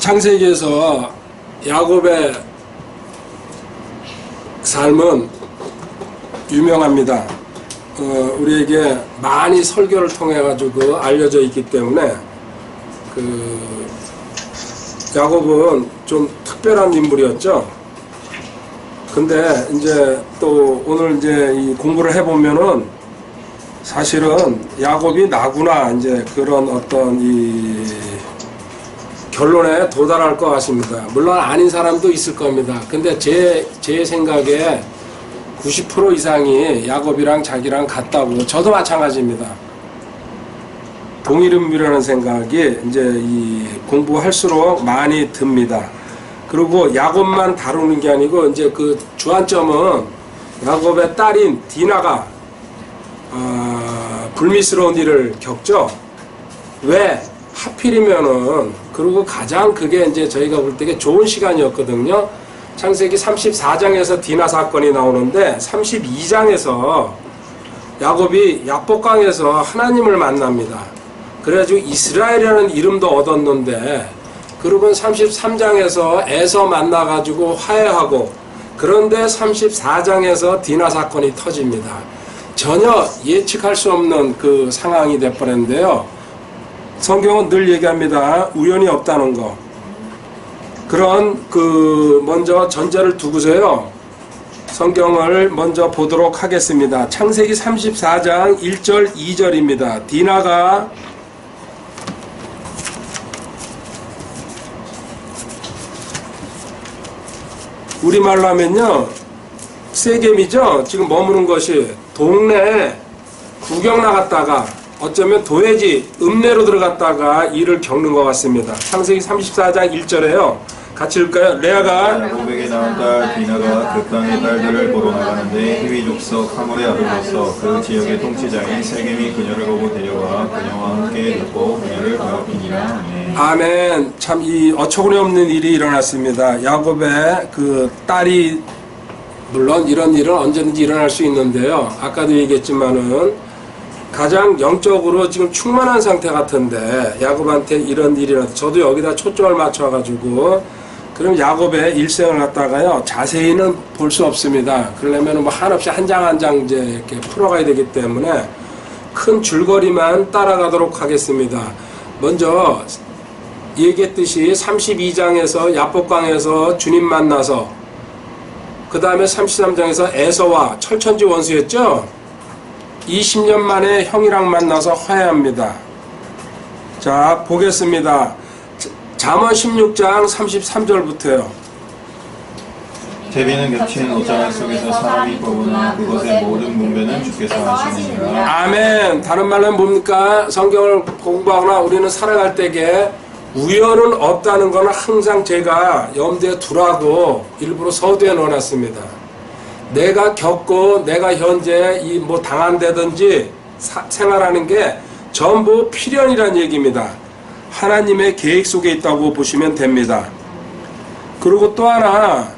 창세기에서 야곱의 삶은 유명합니다. 우리에게 많이 설교를 통해 가지고 알려져 있기 때문에 야곱은 좀 특별한 인물이었죠. 근데 이제 또 오늘 이제 이 공부를 해보면은 사실은 야곱이 나구나 이제 그런 어떤 이 결론에 도달할 것 같습니다. 물론 아닌 사람도 있을 겁니다. 근데 제 생각에 90% 이상이 야곱이랑 자기랑 같다고, 저도 마찬가지입니다. 동일인물이라는 생각이 이제 이 공부할수록 많이 듭니다. 그리고 야곱만 다루는 게 아니고 이제 그 주안점은 야곱의 딸인 디나가 불미스러운 일을 겪죠. 왜? 하필이면은, 그리고 가장 그게 이제 저희가 볼 때 좋은 시간이었거든요. 창세기 34장에서 디나 사건이 나오는데 32장에서 야곱이 야복강에서 하나님을 만납니다. 그래가지고 이스라엘이라는 이름도 얻었는데, 그리고 33장에서 에서 만나가지고 화해하고, 그런데 34장에서 디나 사건이 터집니다. 전혀 예측할 수 없는 그 상황이 돼버렸는데요. 성경은 늘 얘기합니다. 우연이 없다는 거. 그런 먼저 전제를 두고서요. 성경을 먼저 보도록 하겠습니다. 창세기 34장 1절 2절입니다. 디나가 우리말로 하면요, 세겜이죠. 지금 머무는 것이 동네에 구경 나갔다가 어쩌면 도회지 읍내로 들어갔다가 일을 겪는 것 같습니다. 창세기 34장 1절에요. 같이 읽을까요? 레아가 야곱에게 낳은 딸 디나가 그 땅의 딸들을 보러 나가는데 히위 족속 하몰의 아들로서 그 지역의 통치자인 세겜이 그녀를 보고 데려와 그녀와 함께 눕고 그녀를 더럽히니라. 아멘. 참 이 어처구니 없는 일이 일어났습니다. 야곱의 그 딸이, 물론 이런 일은 언제든지 일어날 수 있는데요. 아까도 얘기했지만은 가장 영적으로 지금 충만한 상태 같은데 야곱한테 이런 일이 일어났다. 저도 여기다 초점을 맞춰가지고, 그럼 야곱의 일생을 갖다가요 자세히는 볼 수 없습니다. 그러려면 뭐 한없이 한 장 한 장 이제 이렇게 풀어가야 되기 때문에 큰 줄거리만 따라가도록 하겠습니다. 먼저 얘기했듯이 32장에서 야복강에서 주님 만나서, 그 다음에 33장에서 에서와 철천지 원수였죠. 20년 만에 형이랑 만나서 화해합니다. 자, 보겠습니다. 잠언 16장 33절부터요. 제비는 겹친 옷자락 속에서 사람이 뽑으나 그것의 모든 분배는 주께서 하시느니라. 아멘. 다른 말은 뭡니까? 성경을 공부하거나 우리는 살아갈 때에 우연은 없다는 것은 항상 제가 염두에 두라고 일부러 서두에 넣어놨습니다. 내가 겪고 내가 현재 뭐 당한다든지 생활하는 게 전부 필연이라는 얘기입니다. 하나님의 계획 속에 있다고 보시면 됩니다. 그리고 또 하나,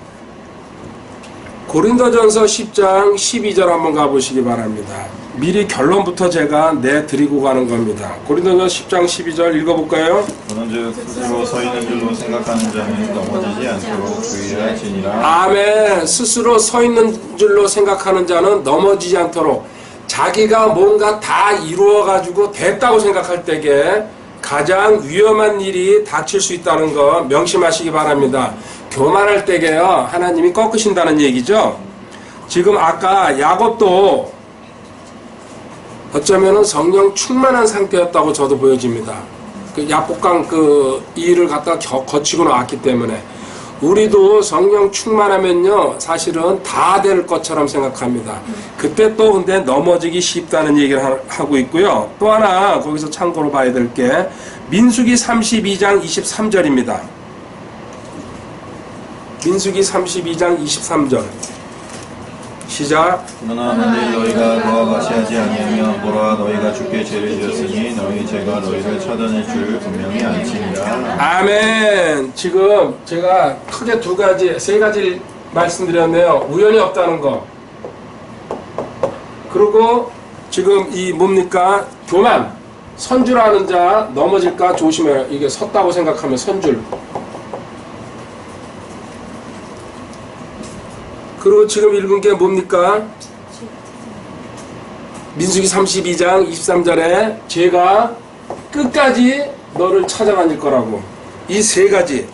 고린도전서 10장 12절 한번 가보시기 바랍니다. 미리 결론부터 제가 내드리고 가는 겁니다. 고린도전서 10장 12절 읽어볼까요? 그런즉 스스로 서 있는 줄로 생각하는 자는 넘어지지 않도록 주의하시니라. 아멘. 스스로 서 있는 줄로 생각하는 자는 넘어지지 않도록, 자기가 뭔가 다 이루어가지고 됐다고 생각할 때에 가장 위험한 일이 닥칠 수 있다는 거 명심하시기 바랍니다. 교만할 때에요 하나님이 꺾으신다는 얘기죠. 지금 아까 야곱도 어쩌면은 성령 충만한 상태였다고 저도 보여집니다. 그 야복강 이 일을 갖다가 거치고 나왔기 때문에 우리도 성령 충만하면요 사실은 다 될 것처럼 생각합니다. 그때 또 근데 넘어지기 쉽다는 얘기를 하고 있고요. 또 하나 거기서 참고로 봐야 될 게 민수기 32장 23절입니다. 민수기 32장 23절 시작. 그러나 만일 너희가 그와 같이 하지 아니하면 보라 너희가 주께 죄를 지었으니 너희 죄가 너희를 처단할 줄 분명히 알지니라. 아멘. 지금 제가 크게 세 가지 말씀드렸네요. 우연이 없다는 거, 그리고 지금 이 뭡니까? 교만, 선줄하는 자 넘어질까 조심해요. 이게 섰다고 생각하면 선줄, 그리고 지금 읽은 게 뭡니까? 민수기 32장 23절에 제가 끝까지 너를 찾아다닐 거라고. 이 세 가지.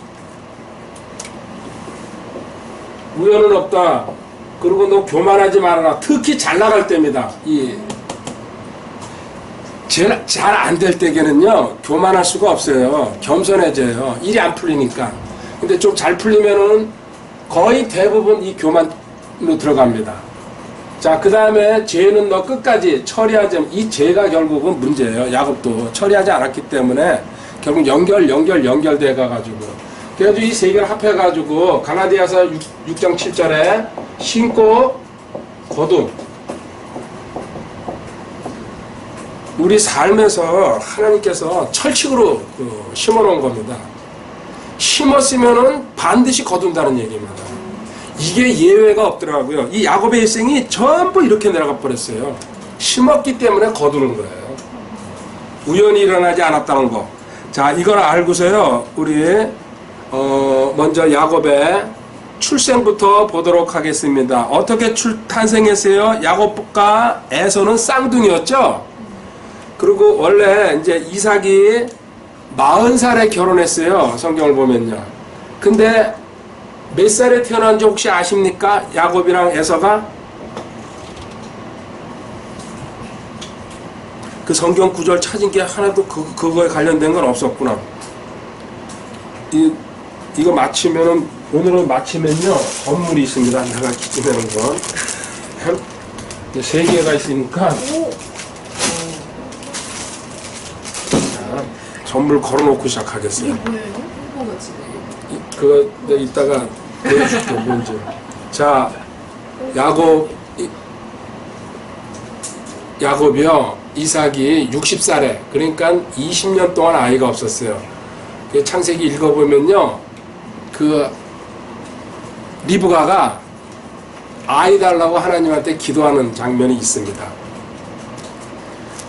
우연은 없다. 그리고 너 교만하지 말아라. 특히 잘 나갈 때입니다. 잘 안 될 때에는요 교만할 수가 없어요. 겸손해져요. 일이 안 풀리니까. 근데 좀 잘 풀리면은 거의 대부분 이 교만으로 들어갑니다. 자, 그 다음에 죄는 너 끝까지 처리하지. 이 죄가 결국은 문제예요. 야곱도 처리하지 않았기 때문에 결국 연결돼 가가지고. 그래도 이 세 개를 합해가지고 갈라디아서 6장 7절에 신고 거둠. 우리 삶에서 하나님께서 철칙으로 심어놓은 겁니다. 심었으면은 반드시 거둔다는 얘기입니다. 이게 예외가 없더라고요. 이 야곱의 일생이 전부 이렇게 내려가 버렸어요. 심었기 때문에 거두는 거예요. 우연히 일어나지 않았다는 거. 자, 이걸 알고서요, 우리 먼저 야곱의 출생부터 보도록 하겠습니다. 어떻게 탄생했어요? 야곱과 에서는 쌍둥이였죠. 그리고 원래 이제 이삭이 40살에 결혼했어요. 성경을 보면요. 근데 몇 살에 태어난지 혹시 아십니까? 야곱이랑 에서가? 그 성경 구절 찾은 게 하나도 그거에 관련된 건 없었구나. 이거 마치면은, 오늘은 마치면요, 선물이 있습니다. 내가 기증하는 건. 3개가 있으니까. 자, 선물 걸어놓고 시작하겠어요. 이게 뭐예요? 홍보같이. 그거 내가 이따가 보여줄게, 뭔지. 자, 야곱이요, 이삭이 60살에, 그러니까 20년 동안 아이가 없었어요. 창세기 읽어보면요, 리브가가 아이 달라고 하나님한테 기도하는 장면이 있습니다.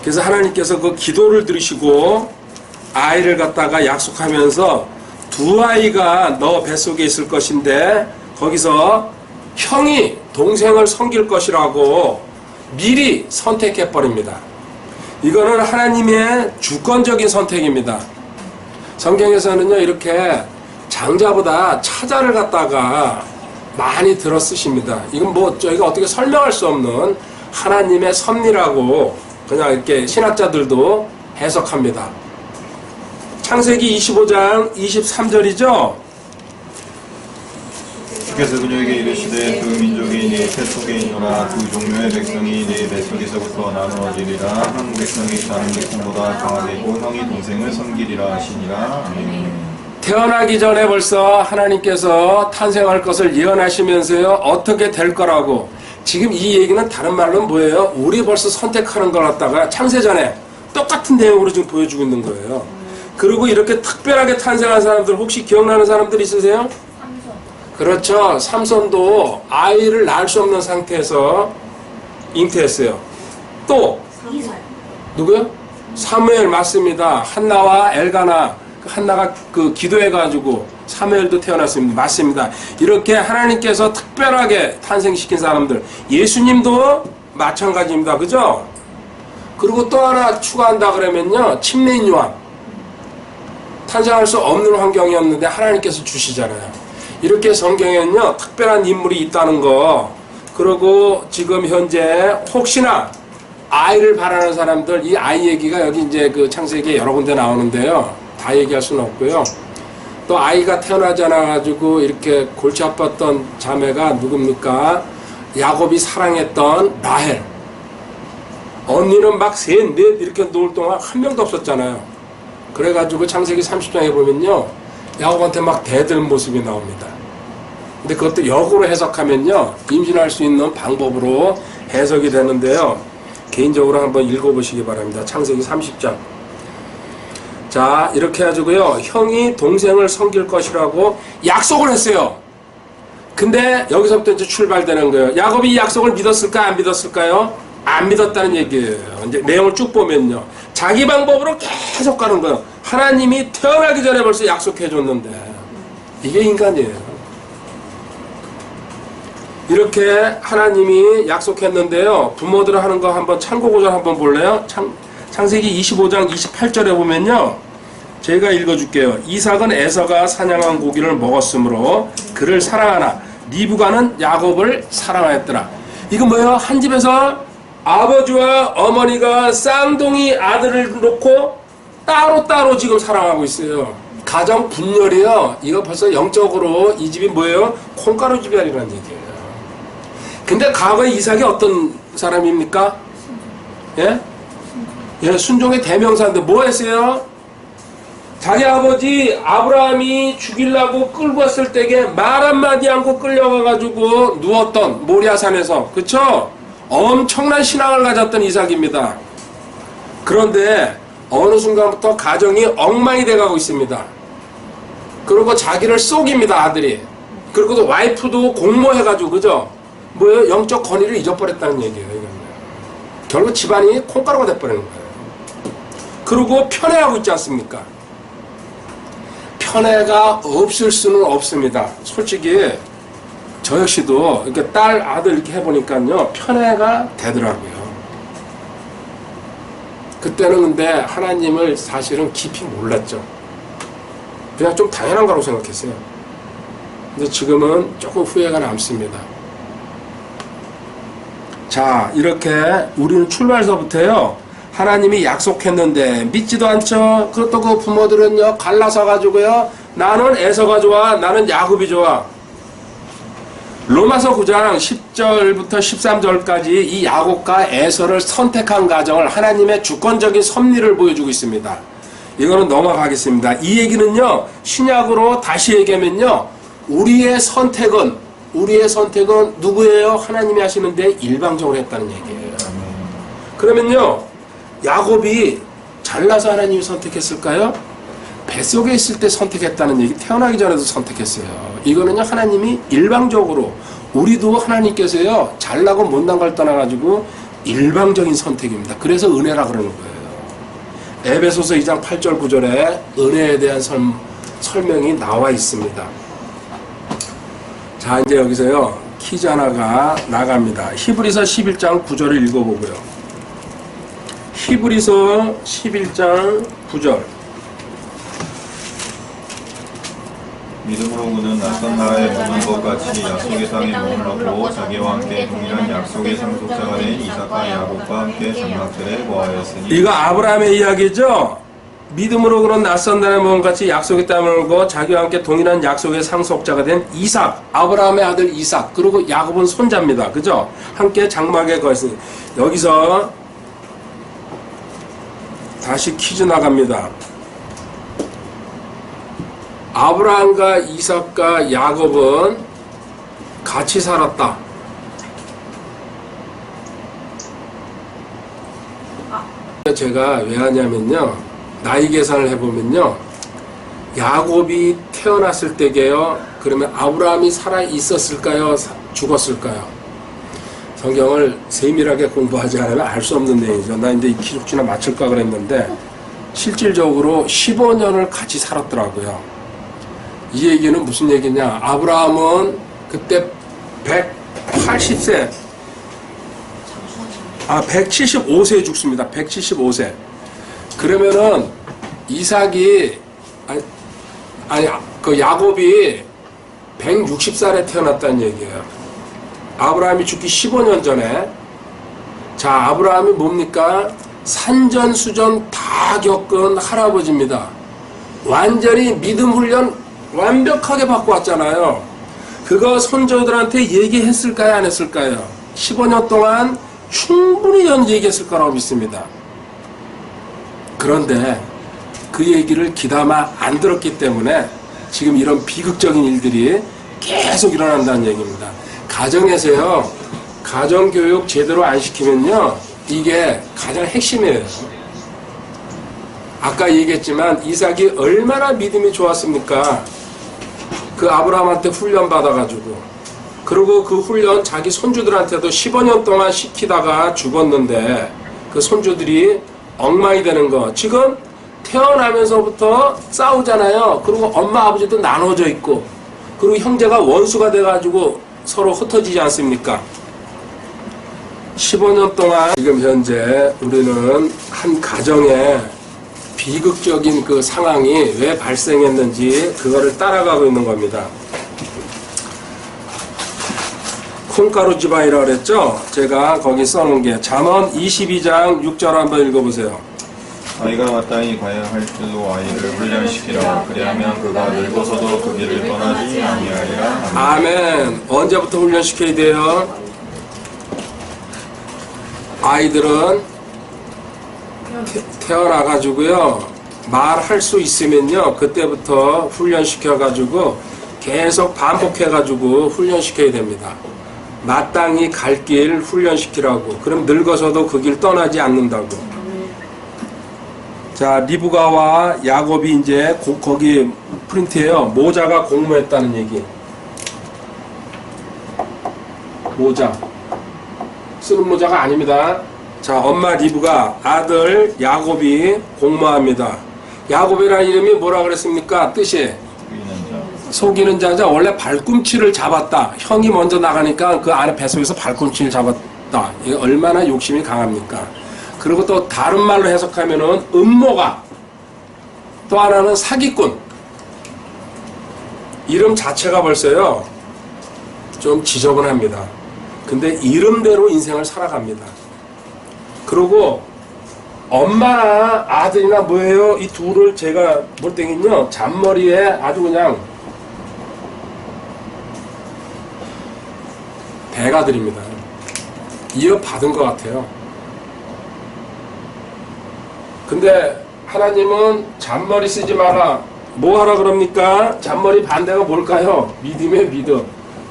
그래서 하나님께서 그 기도를 들으시고 아이를 갖다가 약속하면서 두 아이가 너 뱃속에 있을 것인데 거기서 형이 동생을 섬길 것이라고 미리 선택해버립니다. 이거는 하나님의 주권적인 선택입니다. 성경에서는요, 이렇게 장자보다 차자를 갖다가 많이 들어 쓰십니다. 이건 뭐 저희가 어떻게 설명할 수 없는 하나님의 섭리라고 그냥 이렇게 신학자들도 해석합니다. 창세기 25장 23절이죠. 주께서 그녀에게 이르시되 그 민족이 네 뱃속에 있노라. 두 종류의 백성이 네 뱃속에서부터 나누어지리라. 한 백성이 다른 백성보다 강하되고 형이 동생을 섬기리라 하시니라. 아멘. 태어나기 전에 벌써 하나님께서 탄생할 것을 예언하시면서요, 어떻게 될 거라고. 지금 이 얘기는 다른 말로 뭐예요? 우리 벌써 선택하는 걸 갖다가 창세전에 똑같은 내용으로 지금 보여주고 있는 거예요. 그리고 이렇게 특별하게 탄생한 사람들 혹시 기억나는 사람들 있으세요? 삼손. 그렇죠. 삼손도 아이를 낳을 수 없는 상태에서 잉태했어요. 또 누구요? 사무엘. 맞습니다. 한나와 엘가나. 한나가 기도해가지고 사무엘도 태어났습니다. 맞습니다. 이렇게 하나님께서 특별하게 탄생시킨 사람들, 예수님도 마찬가지입니다. 그죠? 그리고 또 하나 추가한다 그러면요, 침례인 요한. 탄생할 수 없는 환경이었는데 하나님께서 주시잖아요. 이렇게 성경에는요, 특별한 인물이 있다는 거. 그리고 지금 현재 혹시나 아이를 바라는 사람들, 이 아이 얘기가 여기 이제 창세기에 여러 군데 나오는데요. 다 얘기할 수는 없고요. 또 아이가 태어나지 않아가지고 이렇게 골치 아팠던 자매가 누굽니까? 야곱이 사랑했던 라헬. 언니는 막 셋, 넷 이렇게 놓을 동안 한 명도 없었잖아요. 그래가지고 창세기 30장에 보면요, 야곱한테 막 대들 모습이 나옵니다. 근데 그것도 역으로 해석하면요, 임신할 수 있는 방법으로 해석이 되는데요. 개인적으로 한번 읽어보시기 바랍니다. 창세기 30장. 자, 이렇게 해가지고요, 형이 동생을 섬길 것이라고 약속을 했어요. 근데 여기서부터 이제 출발되는 거예요. 야곱이 이 약속을 믿었을까, 안 믿었을까요? 안 믿었다는 얘기예요. 이제 내용을 쭉 보면요, 자기 방법으로 계속 가는 거예요. 하나님이 태어나기 전에 벌써 약속해 줬는데. 이게 인간이에요. 이렇게 하나님이 약속했는데요. 부모들 하는 거 한번 참고 구절 한번 볼래요? 창세기 25장 28절에 보면요. 제가 읽어줄게요. 이삭은 에서가 사냥한 고기를 먹었으므로 그를 사랑하나 리브가는 야곱을 사랑하였더라. 이건 뭐예요? 한 집에서 아버지와 어머니가 쌍둥이 아들을 놓고 따로따로 지금 사랑하고 있어요. 가정 분열이요. 이거 벌써 영적으로 이 집이 뭐예요? 콩가루 집안이라는 얘기예요. 근데 과거에 이삭이 어떤 사람입니까? 예? 예, 순종의 대명사인데 뭐 했어요? 자기 아버지 아브라함이 죽이려고 끌고 왔을 때에 말 한마디 않고 끌려가가지고 누웠던 모리아산에서, 그쵸? 엄청난 신앙을 가졌던 이삭입니다. 그런데 어느 순간부터 가정이 엉망이 돼가고 있습니다. 그리고 자기를 속입니다, 아들이. 그리고 또 와이프도 공모해가지고, 그죠? 뭐예요? 영적 권위를 잊어버렸다는 얘기예요, 이거는. 결국 집안이 콩가루가 돼버리는 거예요. 그리고 편애하고 있지 않습니까? 편애가 없을 수는 없습니다. 솔직히 저 역시도 이렇게 딸, 아들 이렇게 해보니까요, 편애가 되더라고요. 그때는 근데 하나님을 사실은 깊이 몰랐죠. 그냥 좀 당연한 거라고 생각했어요. 근데 지금은 조금 후회가 남습니다. 자, 이렇게 우리는 출발서부터요, 하나님이 약속했는데 믿지도 않죠. 그렇다고 그 부모들은요, 갈라서 가지고요, 나는 에서가 좋아, 나는 야곱이 좋아. 로마서 9장 10절부터 13절까지 이 야곱과 에서를 선택한 가정을 하나님의 주권적인 섭리를 보여주고 있습니다. 이거는 넘어가겠습니다. 이 얘기는요, 신약으로 다시 얘기하면요, 우리의 선택은 누구예요? 하나님이 하시는데 일방적으로 했다는 얘기예요. 그러면요, 야곱이 잘나서 하나님이 선택했을까요? 뱃속에 있을 때 선택했다는 얘기, 태어나기 전에도 선택했어요. 이거는요, 하나님이 일방적으로, 우리도 하나님께서요, 잘나고 못난 걸 떠나가지고 일방적인 선택입니다. 그래서 은혜라 그러는 거예요. 에베소서 2장 8절 9절에 은혜에 대한 설명이 나와 있습니다. 자, 이제 여기서요, 퀴즈 하나가 나갑니다. 히브리서 11장 9절을 읽어보고요. 히브리서 11장 9절. 믿음으로 그는 낯선 나라에 머문 것 같이 약속의 땅에 머물렀고 자기와 함께 동일한 약속의 상속자가 된 이삭과 야곱과 함께 장막들에 거하였으니. 이거 아브라함의 이야기죠? 믿음으로 그는 낯선 나라에 머문 것 같이 약속의 땅에 머물고 자기와 함께 동일한 약속의 상속자가 된 이삭, 아브라함의 아들 이삭, 그리고 야곱은 손자입니다. 그죠? 함께 장막에 거했으니. 여기서 다시 퀴즈 나갑니다. 아브라함과 이삭과 야곱은 같이 살았다. 제가 왜 하냐면요, 나이 계산을 해보면요, 야곱이 태어났을 때게요, 그러면 아브라함이 살아 있었을까요? 죽었을까요? 성경을 세밀하게 공부하지 않으면 알 수 없는 내용이죠. 나 이제 이 기록지나 맞출까 그랬는데 실질적으로 15년을 같이 살았더라고요. 이 얘기는 무슨 얘기냐? 아브라함은 그때 180세, 175세에 죽습니다. 175세. 그러면은 이삭이 그 야곱이 160살에 태어났다는 얘기예요. 아브라함이 죽기 15년 전에. 자, 아브라함이 뭡니까? 산전수전 다 겪은 할아버지입니다. 완전히 믿음 훈련 완벽하게 받고 왔잖아요. 그거 손자들한테 얘기했을까요? 안 했을까요? 15년 동안 충분히 얘기했을 거라고 믿습니다. 그런데 그 얘기를 귀담아 안 들었기 때문에 지금 이런 비극적인 일들이 계속 일어난다는 얘기입니다. 가정에서요, 가정교육 제대로 안 시키면요, 이게 가장 핵심이에요. 아까 얘기했지만 이삭이 얼마나 믿음이 좋았습니까? 그 아브라함한테 훈련 받아가지고, 그리고 그 훈련 자기 손주들한테도 15년 동안 시키다가 죽었는데 그 손주들이 엉망이 되는 거. 지금 태어나면서부터 싸우잖아요. 그리고 엄마 아버지도 나눠져 있고, 그리고 형제가 원수가 돼가지고 서로 흩어지지 않습니까? 15년 동안 지금 현재 우리는 한 가정에 비극적인 그 상황이 왜 발생했는지 그거를 따라가고 있는 겁니다. 콩가루 집안이라고 그랬죠? 제가 거기 써놓은 게 잠언 22장 6절 한번 읽어보세요. 아이가 마땅히 가야 할 길로 아이를 훈련시키라. 그리하면 그가 늙어서도 그 길을 떠나지 아니하리라. 아멘. 언제부터 훈련시켜야 돼요? 아이들은 태어나가지고요, 말할 수 있으면요, 그때부터 훈련시켜가지고 계속 반복해가지고 훈련시켜야 됩니다. 마땅히 갈 길 훈련시키라고. 그럼 늙어서도 그 길 떠나지 않는다고. 자, 리브가와 야곱이 이제 거기 프린트에요. 모자가 공모했다는 얘기. 모자. 쓰는 모자가 아닙니다. 자, 엄마 리브가 아들 야곱이 공모합니다. 야곱이라는 이름이 뭐라 그랬습니까? 뜻이 속이는 자자. 원래 발꿈치를 잡았다. 형이 먼저 나가니까 그 안에 뱃속에서 발꿈치를 잡았다. 이게 얼마나 욕심이 강합니까? 그리고 또 다른 말로 해석하면은 음모가, 또 하나는 사기꾼. 이름 자체가 벌써요 좀 지저분합니다. 근데 이름대로 인생을 살아갑니다. 그리고 엄마나 아들이나 뭐예요? 이 둘을 제가 볼 때는요, 잔머리에 아주 그냥 대가들입니다. 이어받은 것 같아요. 근데 하나님은 잔머리 쓰지 마라. 뭐 하라 그럽니까? 잔머리 반대가 뭘까요? 믿음의 믿음.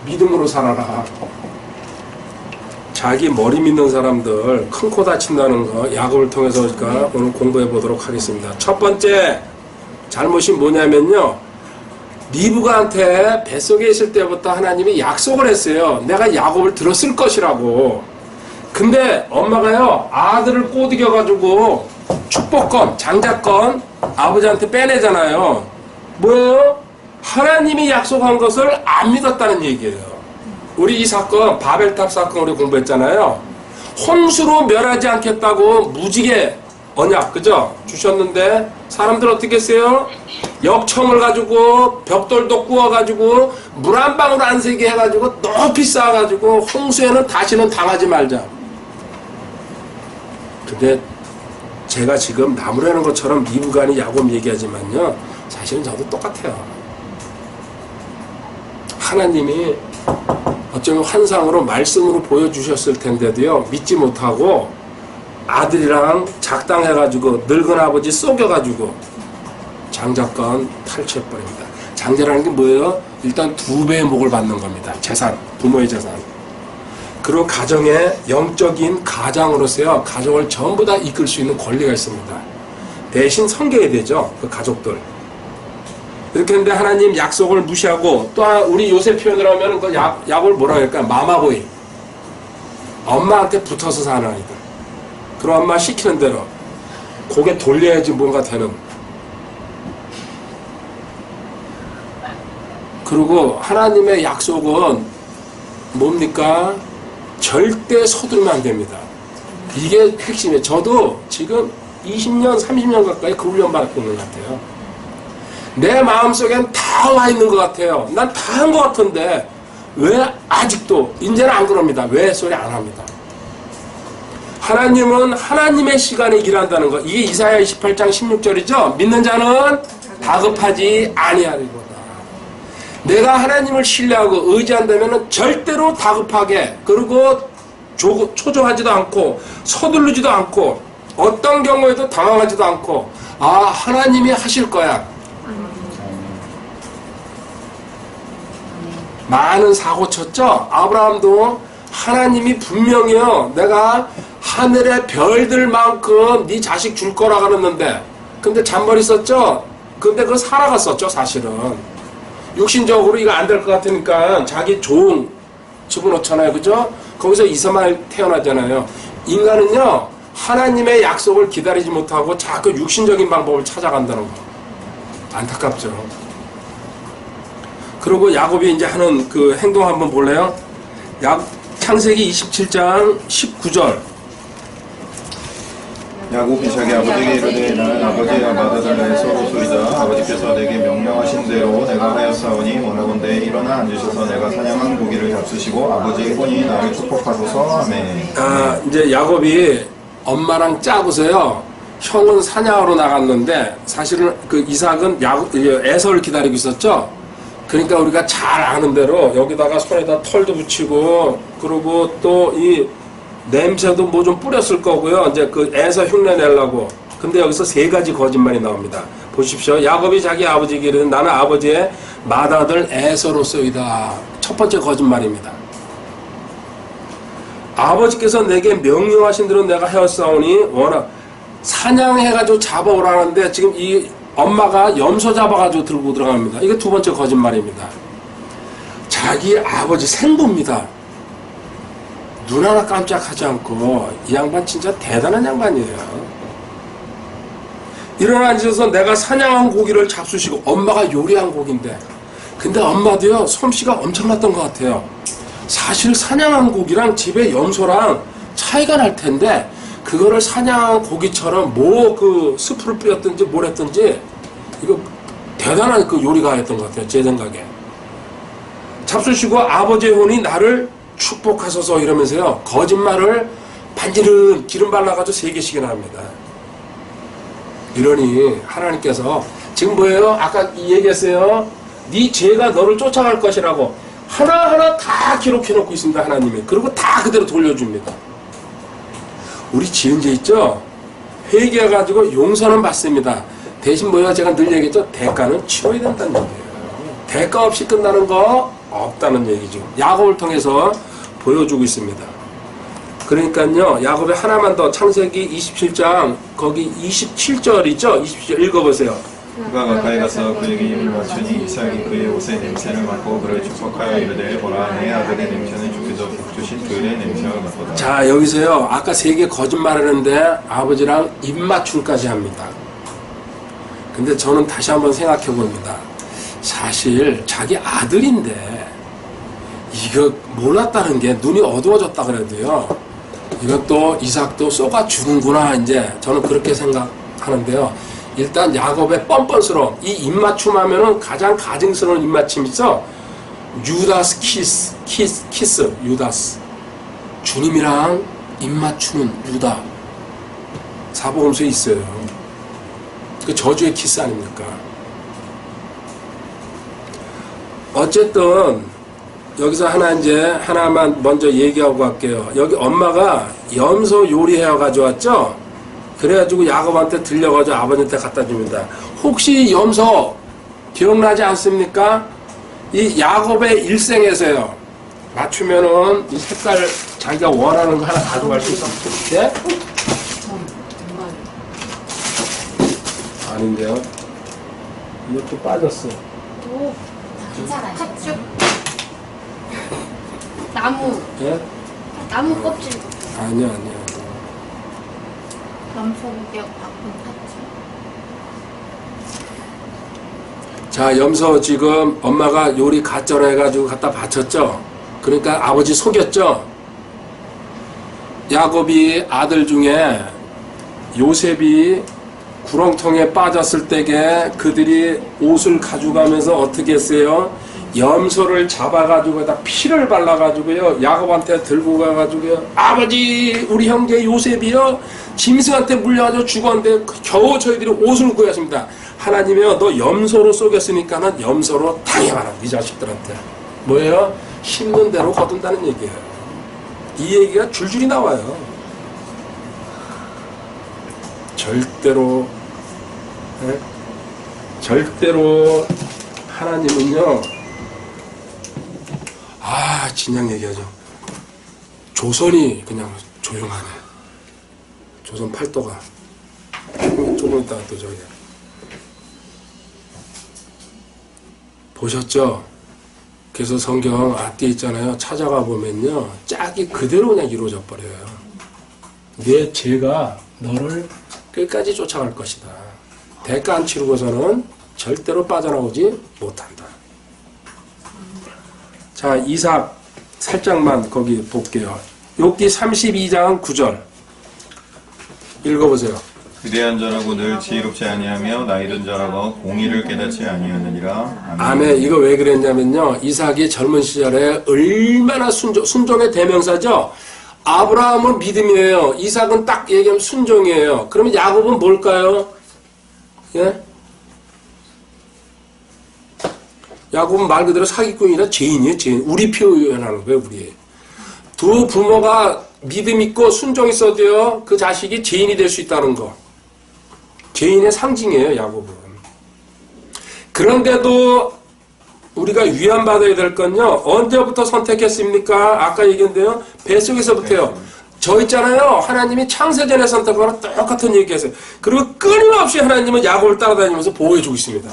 믿음으로 살아라. 자기 머리 믿는 사람들 큰 코 다친다는 거 야곱을 통해서 우리가 오늘 공부해 보도록 하겠습니다. 첫 번째 잘못이 뭐냐면요, 리브가한테 뱃속에 있을 때부터 하나님이 약속을 했어요. 내가 야곱을 들었을 것이라고. 근데 엄마가요, 아들을 꼬드겨 가지고 축복권, 장자권 아버지한테 빼내잖아요. 뭐예요? 하나님이 약속한 것을 안 믿었다는 얘기예요. 우리 이 사건, 바벨탑 사건 우리 공부했잖아요. 혼수로 멸하지 않겠다고 무지개 언약, 그죠? 주셨는데 사람들 어떻게 했어요? 역청을 가지고 벽돌도 구워가지고 물 한 방울 안 새게 해가지고 높이 쌓아가지고 홍수에는 다시는 당하지 말자. 근데 제가 지금 나무라는 것처럼 리브가니 야곱 얘기하지만요, 사실은 저도 똑같아요. 하나님이 어쩌면 환상으로 말씀으로 보여주셨을 텐데도요, 믿지 못하고 아들이랑 작당해가지고 늙은 아버지 속여가지고 장자권 탈취해버립니다. 장자라는 게 뭐예요? 일단 2배의 목을 받는 겁니다. 재산, 부모의 재산. 그리고 가정의 영적인 가장으로서요, 가정을 전부 다 이끌 수 있는 권리가 있습니다. 대신 섬겨야 되죠, 그 가족들. 이렇게 했는데 하나님 약속을 무시하고, 또 우리 요새 표현을 하면 그 야곱을 뭐라 할까? 마마보이. 엄마한테 붙어서 사는 아이들. 그럼 엄마 시키는 대로 고개 돌려야지 뭔가 되는. 그리고 하나님의 약속은 뭡니까? 절대 서두르면 안 됩니다. 이게 핵심이에요. 저도 지금 20년, 30년 가까이 그 훈련 받고 있는 것 같아요. 내 마음속엔 다 와 있는 것 같아요. 난 다 한 것 같은데 왜 아직도 이제는 안 그럽니다. 왜 소리 안 합니다. 하나님은 하나님의 시간에 일한다는 거. 이게 이사야 28장 16절이죠. 믿는 자는 다급하지 아니하리로다. 내가 하나님을 신뢰하고 의지한다면 절대로 다급하게, 그리고 초조하지도 않고 서두르지도 않고 어떤 경우에도 당황하지도 않고, 아, 하나님이 하실 거야. 많은 사고 쳤죠. 아브라함도 하나님이 분명히요, 내가 하늘의 별들만큼 네 자식 줄 거라 그랬는데, 근데 잔머리 썼죠. 근데 그거 살아갔었죠. 사실은 육신적으로 이거 안 될 것 같으니까 자기 종 집어넣잖아요. 그죠? 거기서 이스마엘 태어나잖아요. 인간은요, 하나님의 약속을 기다리지 못하고 자꾸 육신적인 방법을 찾아간다는 거. 안타깝죠. 그리고 야곱이 이제 하는 그 행동 한번 볼래요? 창세기 27장 19절. 야곱이 자기 아버지에게 이르되 나는 아버지와 맏아들 서로 소이다. 아버지께서 내게 명령하신 대로 내가 하였사오니 원하건대 일어나 앉으셔서 내가 사냥한 고기를 잡수시고 아버지의 혼이 나를 축복하소서. 아멘. 이제 야곱이 엄마랑 짜고서요. 형은 사냥하러 나갔는데 사실은 그 이삭은 에서를 기다리고 있었죠. 그러니까 우리가 잘 아는 대로 여기다가 손에다 털도 붙이고 그리고 또 이 냄새도 뭐 좀 뿌렸을 거고요. 이제 그 에서 흉내 내려고. 근데 여기서 세 가지 거짓말이 나옵니다. 보십시오. 야곱이 자기 아버지에게 이르되 나는 아버지의 맏아들 에서로서이다. 첫 번째 거짓말입니다. 아버지께서 내게 명령하신 대로 내가 하였사오니 워낙 사냥해가지고 잡아오라는데 지금 이 엄마가 염소 잡아가지고 들고 들어갑니다. 이게 두 번째 거짓말입니다. 자기 아버지 생부입니다. 눈 하나 깜짝하지 않고 이 양반 진짜 대단한 양반이에요. 일어나 앉아서 내가 사냥한 고기를 잡수시고 엄마가 요리한 고기인데 근데 엄마도요 솜씨가 엄청났던 것 같아요. 사실 사냥한 고기랑 집에 염소랑 차이가 날 텐데 그거를 사냥한 고기처럼 뭐 그 스프를 뿌렸든지 뭘 했든지 이거 대단한 그 요리가였던 것 같아요. 제 생각에. 잡수시고 아버지의 혼이 나를 축복하소서 이러면서요 거짓말을 반지름 기름 발라가지고 3개씩이나 합니다. 이러니 하나님께서 지금 뭐예요? 아까 얘기했어요. 네 죄가 너를 쫓아갈 것이라고 하나하나 다 기록해 놓고 있습니다. 하나님이. 그리고 다 그대로 돌려줍니다. 우리 지은 죄 있죠? 회개해가지고 용서는 받습니다. 대신 뭐예요? 제가 늘 얘기했죠? 대가는 치러야 된다는 얘기예요. 대가 없이 끝나는 거 없다는 얘기죠. 야곱을 통해서 보여주고 있습니다. 그러니까요, 야곱의 하나만 더 창세기 27장 거기 27절이죠? 27절 읽어보세요. 그가 가까이 가서 그에게 입을 맞추니 이삭이 그의 옷의 냄새를 맡고 그를 축복하여 이르되 보라 내 아들의 냄새는 주께서 복주신 그의 냄새와 같도다. 자 여기서요 아까 3개 거짓말하는데 아버지랑 입맞춤까지 합니다. 근데 저는 다시 한번 생각해 봅니다. 사실 자기 아들인데 이거 몰랐다는 게 눈이 어두워졌다 그래도요 이것도 이삭도 쏘가 주는구나 이제 저는 그렇게 생각하는데요. 일단 야곱의 뻔뻔스러움 이 입맞춤 하면은 가장 가증스러운 입맞춤이 있어. 유다스 키스 유다스 주님이랑 입맞추는 유다 사복음서에 있어요. 그 저주의 키스 아닙니까? 어쨌든 여기서 하나만 먼저 얘기하고 갈게요. 여기 엄마가 염소 요리해 가져왔죠. 그래가지고 야곱한테 들려가지고 아버지한테 갖다 줍니다. 혹시 염소 기억나지 않습니까? 이 야곱의 일생에서요. 맞추면은 이 색깔 자기가 원하는 거 하나 가져갈 수 있어요. 예? 아닌데요. 이것도 빠졌어. 오, 괜찮아요. 팥죽. 나무. 예? 나무 껍질. 아니야. 염소고기하고 바꾼 팥죽. 자, 염소 지금 엄마가 요리 가짜로 해가지고 갖다 바쳤죠? 그러니까 아버지 속였죠? 야곱이 아들 중에 요셉이 구렁텅이에 빠졌을 때에 그들이 옷을 가져가면서 어떻게 했어요? 염소를 잡아가지고 다 피를 발라가지고요 야곱한테 들고 가가지고요 아버지 우리 형제 요셉이요 짐승한테 물려가지고 죽었는데 겨우 저희들이 옷을 구했습니다. 하나님이요 너 염소로 쏘겼으니까는 염소로 당해봐라 네 자식들한테. 뭐예요? 심는 대로 거둔다는 얘기예요. 이 얘기가 줄줄이 나와요. 절대로 하나님은요 진양 얘기하죠. 조선이 그냥 조용하네. 조선 팔도가 조금 있다가 또 저기 보셨죠? 그래서 성경 앞뒤에 있잖아요. 찾아가 보면요 짝이 그대로 그냥 이루어져 버려요. 내 죄가 너를 끝까지 쫓아갈 것이다. 대가 안 치르고서는 절대로 빠져나오지 못한다. 자, 이삭 살짝만 거기 볼게요. 욥기 32장 9절 읽어보세요. 위대한 자라고 늘 지혜롭지 아니하며 나이든 자라고 공의를 깨닫지 아니하느니라. 아멘. 이거 왜 그랬냐면요. 이삭이 젊은 시절에 얼마나 순종의 대명사죠. 아브라함은 믿음이에요. 이삭은 딱 얘기하면 순종이에요. 그러면 야곱은 뭘까요? 예? 야곱은 말 그대로 사기꾼이라 죄인이에요. 죄인. 우리 표현하는 거예요. 우리. 두 부모가 믿음 있고 순종 있어도요. 그 자식이 죄인이 될 수 있다는 거. 죄인의 상징이에요. 야곱은. 그런데도 우리가 위안받아야 될 건요. 언제부터 선택했습니까? 아까 얘기했는데요. 뱃속에서부터요. 저 있잖아요. 하나님이 창세전에 선택하고 똑같은 얘기했어요. 그리고 끊임없이 하나님은 야곱을 따라다니면서 보호해주고 있습니다.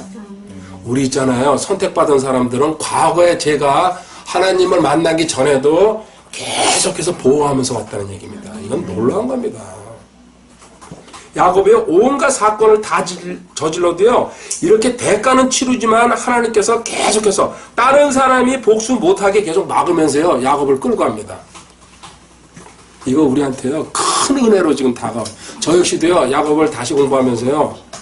우리 있잖아요. 선택받은 사람들은 과거에 제가 하나님을 만나기 전에도 계속해서 보호하면서 왔다는 얘기입니다. 이건 놀라운 겁니다. 야곱의 온갖 사건을 다 저질러도요. 이렇게 대가는 치르지만 하나님께서 계속해서 다른 사람이 복수 못하게 계속 막으면서요. 야곱을 끌고 갑니다. 이거 우리한테요. 큰 은혜로 지금 다가와요. 저 역시도요. 야곱을 다시 공부하면서요.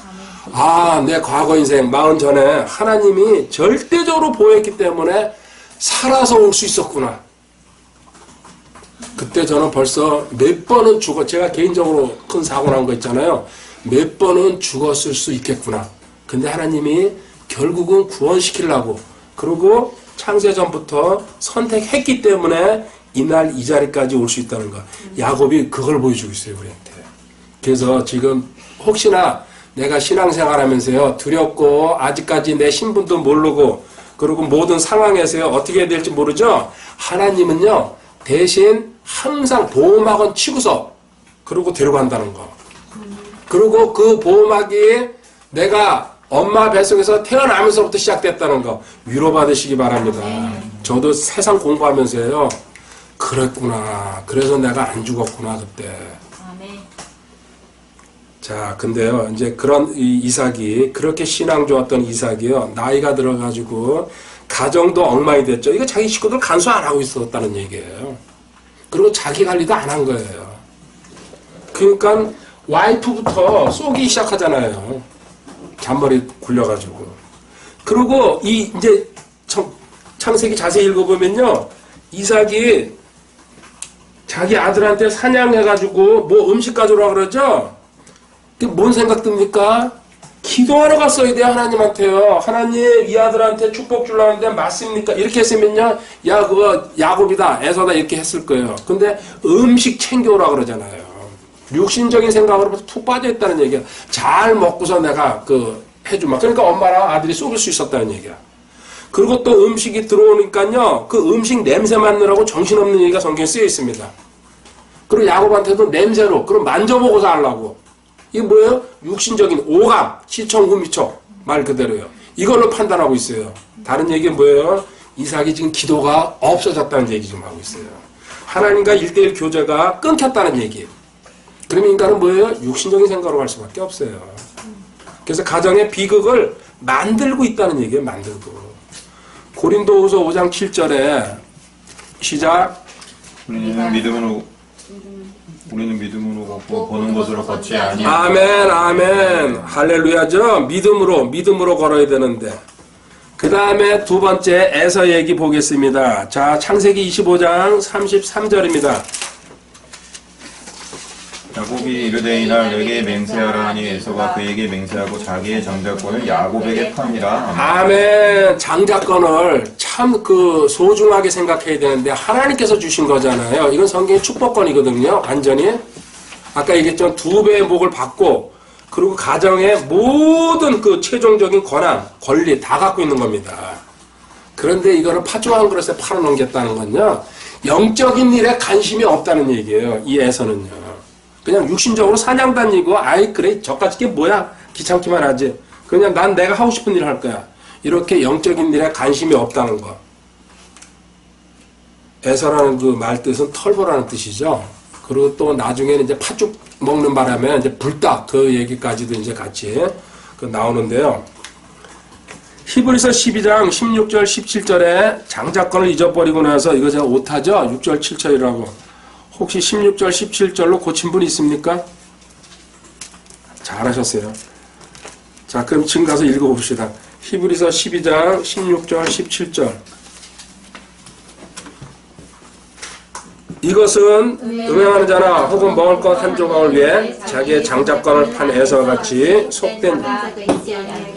아, 내 과거 인생 40 전에 하나님이 절대적으로 보호했기 때문에 살아서 올 수 있었구나. 그때 저는 벌써 몇 번은 제가 개인적으로 큰 사고 난 거 있잖아요. 몇 번은 죽었을 수 있겠구나. 근데 하나님이 결국은 구원시키려고, 그리고 창세전부터 선택했기 때문에 이날 이 자리까지 올 수 있다는 거. 야곱이 그걸 보여주고 있어요, 우리한테. 그래서 지금 혹시나 내가 신앙생활 하면서요, 두렵고, 아직까지 내 신분도 모르고, 그리고 모든 상황에서요, 어떻게 해야 될지 모르죠? 하나님은요, 대신 항상 보호막은 치고서, 그리고 데려간다는 거. 그리고 그 보호막이 내가 엄마 뱃속에서 태어나면서부터 시작됐다는 거. 위로받으시기 바랍니다. 저도 세상 공부하면서요, 그랬구나. 그래서 내가 안 죽었구나, 그때. 자, 근데요, 이제 그런 이삭이, 그렇게 신앙 좋았던 이삭이요, 나이가 들어가지고, 가정도 엉망이 됐죠. 이거 자기 식구들 간수 안 하고 있었다는 얘기예요. 그리고 자기 관리도 안 한 거예요. 그러니까, 와이프부터 쏘기 시작하잖아요. 잔머리 굴려가지고. 그리고, 이제, 창세기 자세히 읽어보면요, 이삭이 자기 아들한테 사냥해가지고, 뭐 음식 가져오라 그러죠? 뭔 생각 듭니까? 기도하러 갔어야 돼요, 하나님한테요. 하나님, 이 아들한테 축복 주려는데 맞습니까? 이렇게 했으면요, 야, 그거 야곱이다, 에서다, 이렇게 했을 거예요. 근데 음식 챙겨오라 그러잖아요. 육신적인 생각으로 푹 빠져있다는 얘기야. 잘 먹고서 내가 해주마. 그러니까 엄마랑 아들이 속일 수 있었다는 얘기야. 그리고 또 음식이 들어오니까요, 그 음식 냄새 맡느라고 정신없는 얘기가 성경에 쓰여 있습니다. 그리고 야곱한테도 냄새로, 그럼 만져보고서 하려고. 이게 뭐예요? 육신적인 오감, 시청, 후미청, 말 그대로요. 이걸로 판단하고 있어요. 다른 얘기는 뭐예요? 이삭이 지금 기도가 없어졌다는 얘기 좀 하고 있어요. 하나님과 1:1 교제가 끊겼다는 얘기예요. 그러면 인간은 뭐예요? 육신적인 생각으로 갈 수밖에 없어요. 그래서 가정의 비극을 만들고 있다는 얘기예요. 만들고. 고린도후서 5장 7절에 시작. 우리는 믿음으로 걷고 보는 것으로 걷지 아니하고. 아멘, 아멘. 할렐루야죠. 믿음으로 걸어야 되는데. 그 다음에 두 번째 에서 얘기 보겠습니다. 자, 창세기 25장 33절입니다. 야곱이 이르되 이날 내게 맹세하라 하니 에서가 그에게 맹세하고 자기의 장자권을 야곱에게 팝니다. 아멘. 장자권을 참 소중하게 생각해야 되는데 하나님께서 주신 거잖아요. 이건 성경의 축복권이거든요. 완전히. 아까 얘기했지만 2배의 목을 받고, 그리고 가정의 모든 최종적인 권한, 권리 다 갖고 있는 겁니다. 그런데 이거를 파주한 그릇에 팔아넘겼다는 건요, 영적인 일에 관심이 없다는 얘기예요. 이 에서는요. 그냥 육신적으로 사냥 다니고, 아이 그래 저까지 게 뭐야, 귀찮기만 하지. 그냥 난 내가 하고 싶은 일을 할 거야. 이렇게 영적인 일에 관심이 없다는 거. 에서라는 말 뜻은 털보라는 뜻이죠. 그리고 또 나중에는 이제 팥죽 먹는 바람에 이제 불닭, 그 얘기까지도 이제 같이 나오는데요. 히브리서 12장 16절 17절에 장자권을 잊어버리고 나서 이거 제가 오타죠? 6절 7절이라고. 혹시 16절 17절로 고친 분 있습니까? 잘하셨어요. 자, 그럼 지금 가서 읽어봅시다. 히브리서 12장 16절 17절. 이것은 음행하는 자나 혹은 먹을 것 한 조각을 위해 자기의 장자권을 판 에서와 같이 속된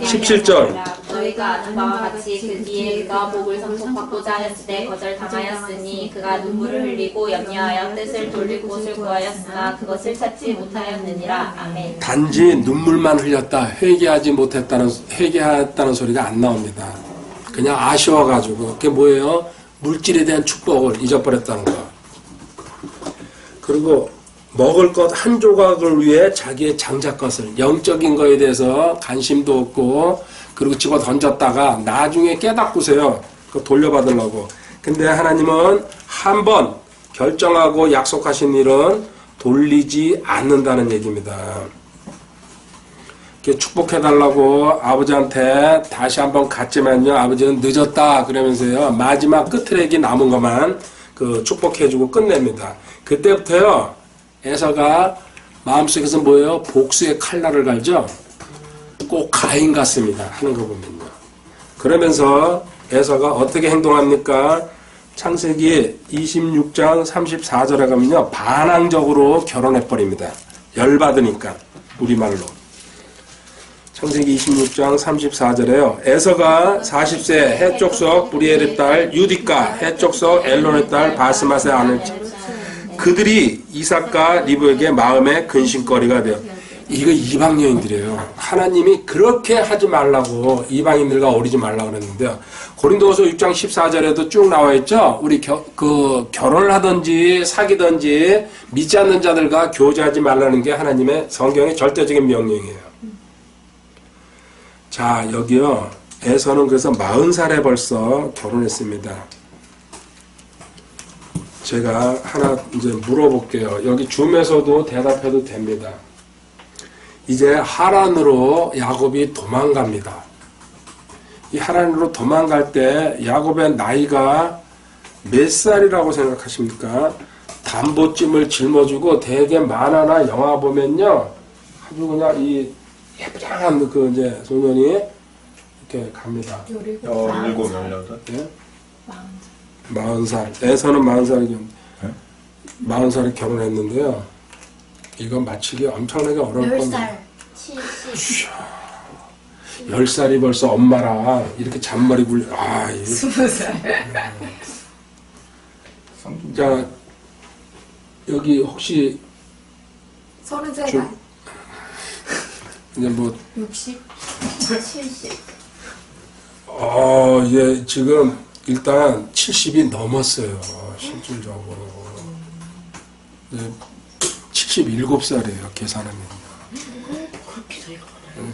17절. 너희가 아는 바와 같이 그 뒤에 그가 복을 상속받고자 하였을 때 거절당하였으니 그가 눈물을 흘리고 염려하여 뜻을 돌릴 곳을 구하였으나 그것을 찾지 못하였느니라. 아멘. 단지 눈물만 흘렸다. 회개했다는 소리가 안 나옵니다. 그냥 아쉬워가지고. 그게 뭐예요? 물질에 대한 축복을 잊어버렸다는 거. 그리고 먹을 것 한 조각을 위해 자기의 장자것을, 영적인 거에 대해서 관심도 없고, 그리고 집어 던졌다가 나중에 깨닫고서요, 그거 돌려받으려고. 근데 하나님은 한 번 결정하고 약속하신 일은 돌리지 않는다는 얘기입니다. 이렇게 축복해달라고 아버지한테 다시 한번 갔지만요, 아버지는 늦었다 그러면서요, 마지막 끝트랙이 남은 것만 그 축복해주고 끝냅니다. 그때부터요, 에서가 마음속에서 뭐예요? 복수의 칼날을 갈죠? 꼭 가인 같습니다. 하는 거 보면요. 그러면서 에서가 어떻게 행동합니까? 창세기 26장 34절에 가면요, 반항적으로 결혼해버립니다. 열받으니까, 우리말로. 창세기 26장 34절에요. 에서가 40세 해족속 브리엘의 딸 유디카, 해족속 엘론의 딸 바스맛의 아들, 그들이 이삭과 리브에게 마음의 근심거리가 되어. 이거 이방 여인들이에요. 하나님이 그렇게 하지 말라고 이방인들과 어리지 말라고 그랬는데요. 고린도후서 6장 14절에도 쭉 나와 있죠. 우리 결혼을 하든지 사귀든지 믿지 않는 자들과 교제하지 말라는 게 하나님의 성경의 절대적인 명령이에요. 자, 여기요. 에서는 그래서 40살에 벌써 결혼했습니다. 제가 하나 이제 물어볼게요. 여기 줌에서도 대답해도 됩니다. 이제 하란으로 야곱이 도망갑니다. 이 하란으로 도망갈 때 야곱의 나이가 몇 살이라고 생각하십니까? 담보찜을 짊어지고 대개 만화나 영화 보면요, 아주 그냥 이 예쁘장한 그 이제 소년이 이렇게 갑니다. 17, 18. 예? 40살. 에서는 40살이죠. 40살에 결혼했는데요. 이거 맞히기 엄청나게 어려울 겁니다. 10살, 70. 10살이 벌써 엄마랑 이렇게 잔머리 굴려. 아, 20살. 자, 여기 혹시 33살. 이제 뭐 60? 70. 예, 지금 일단 70이 넘었어요. 실질적으로. 77살이에요, 계산하면.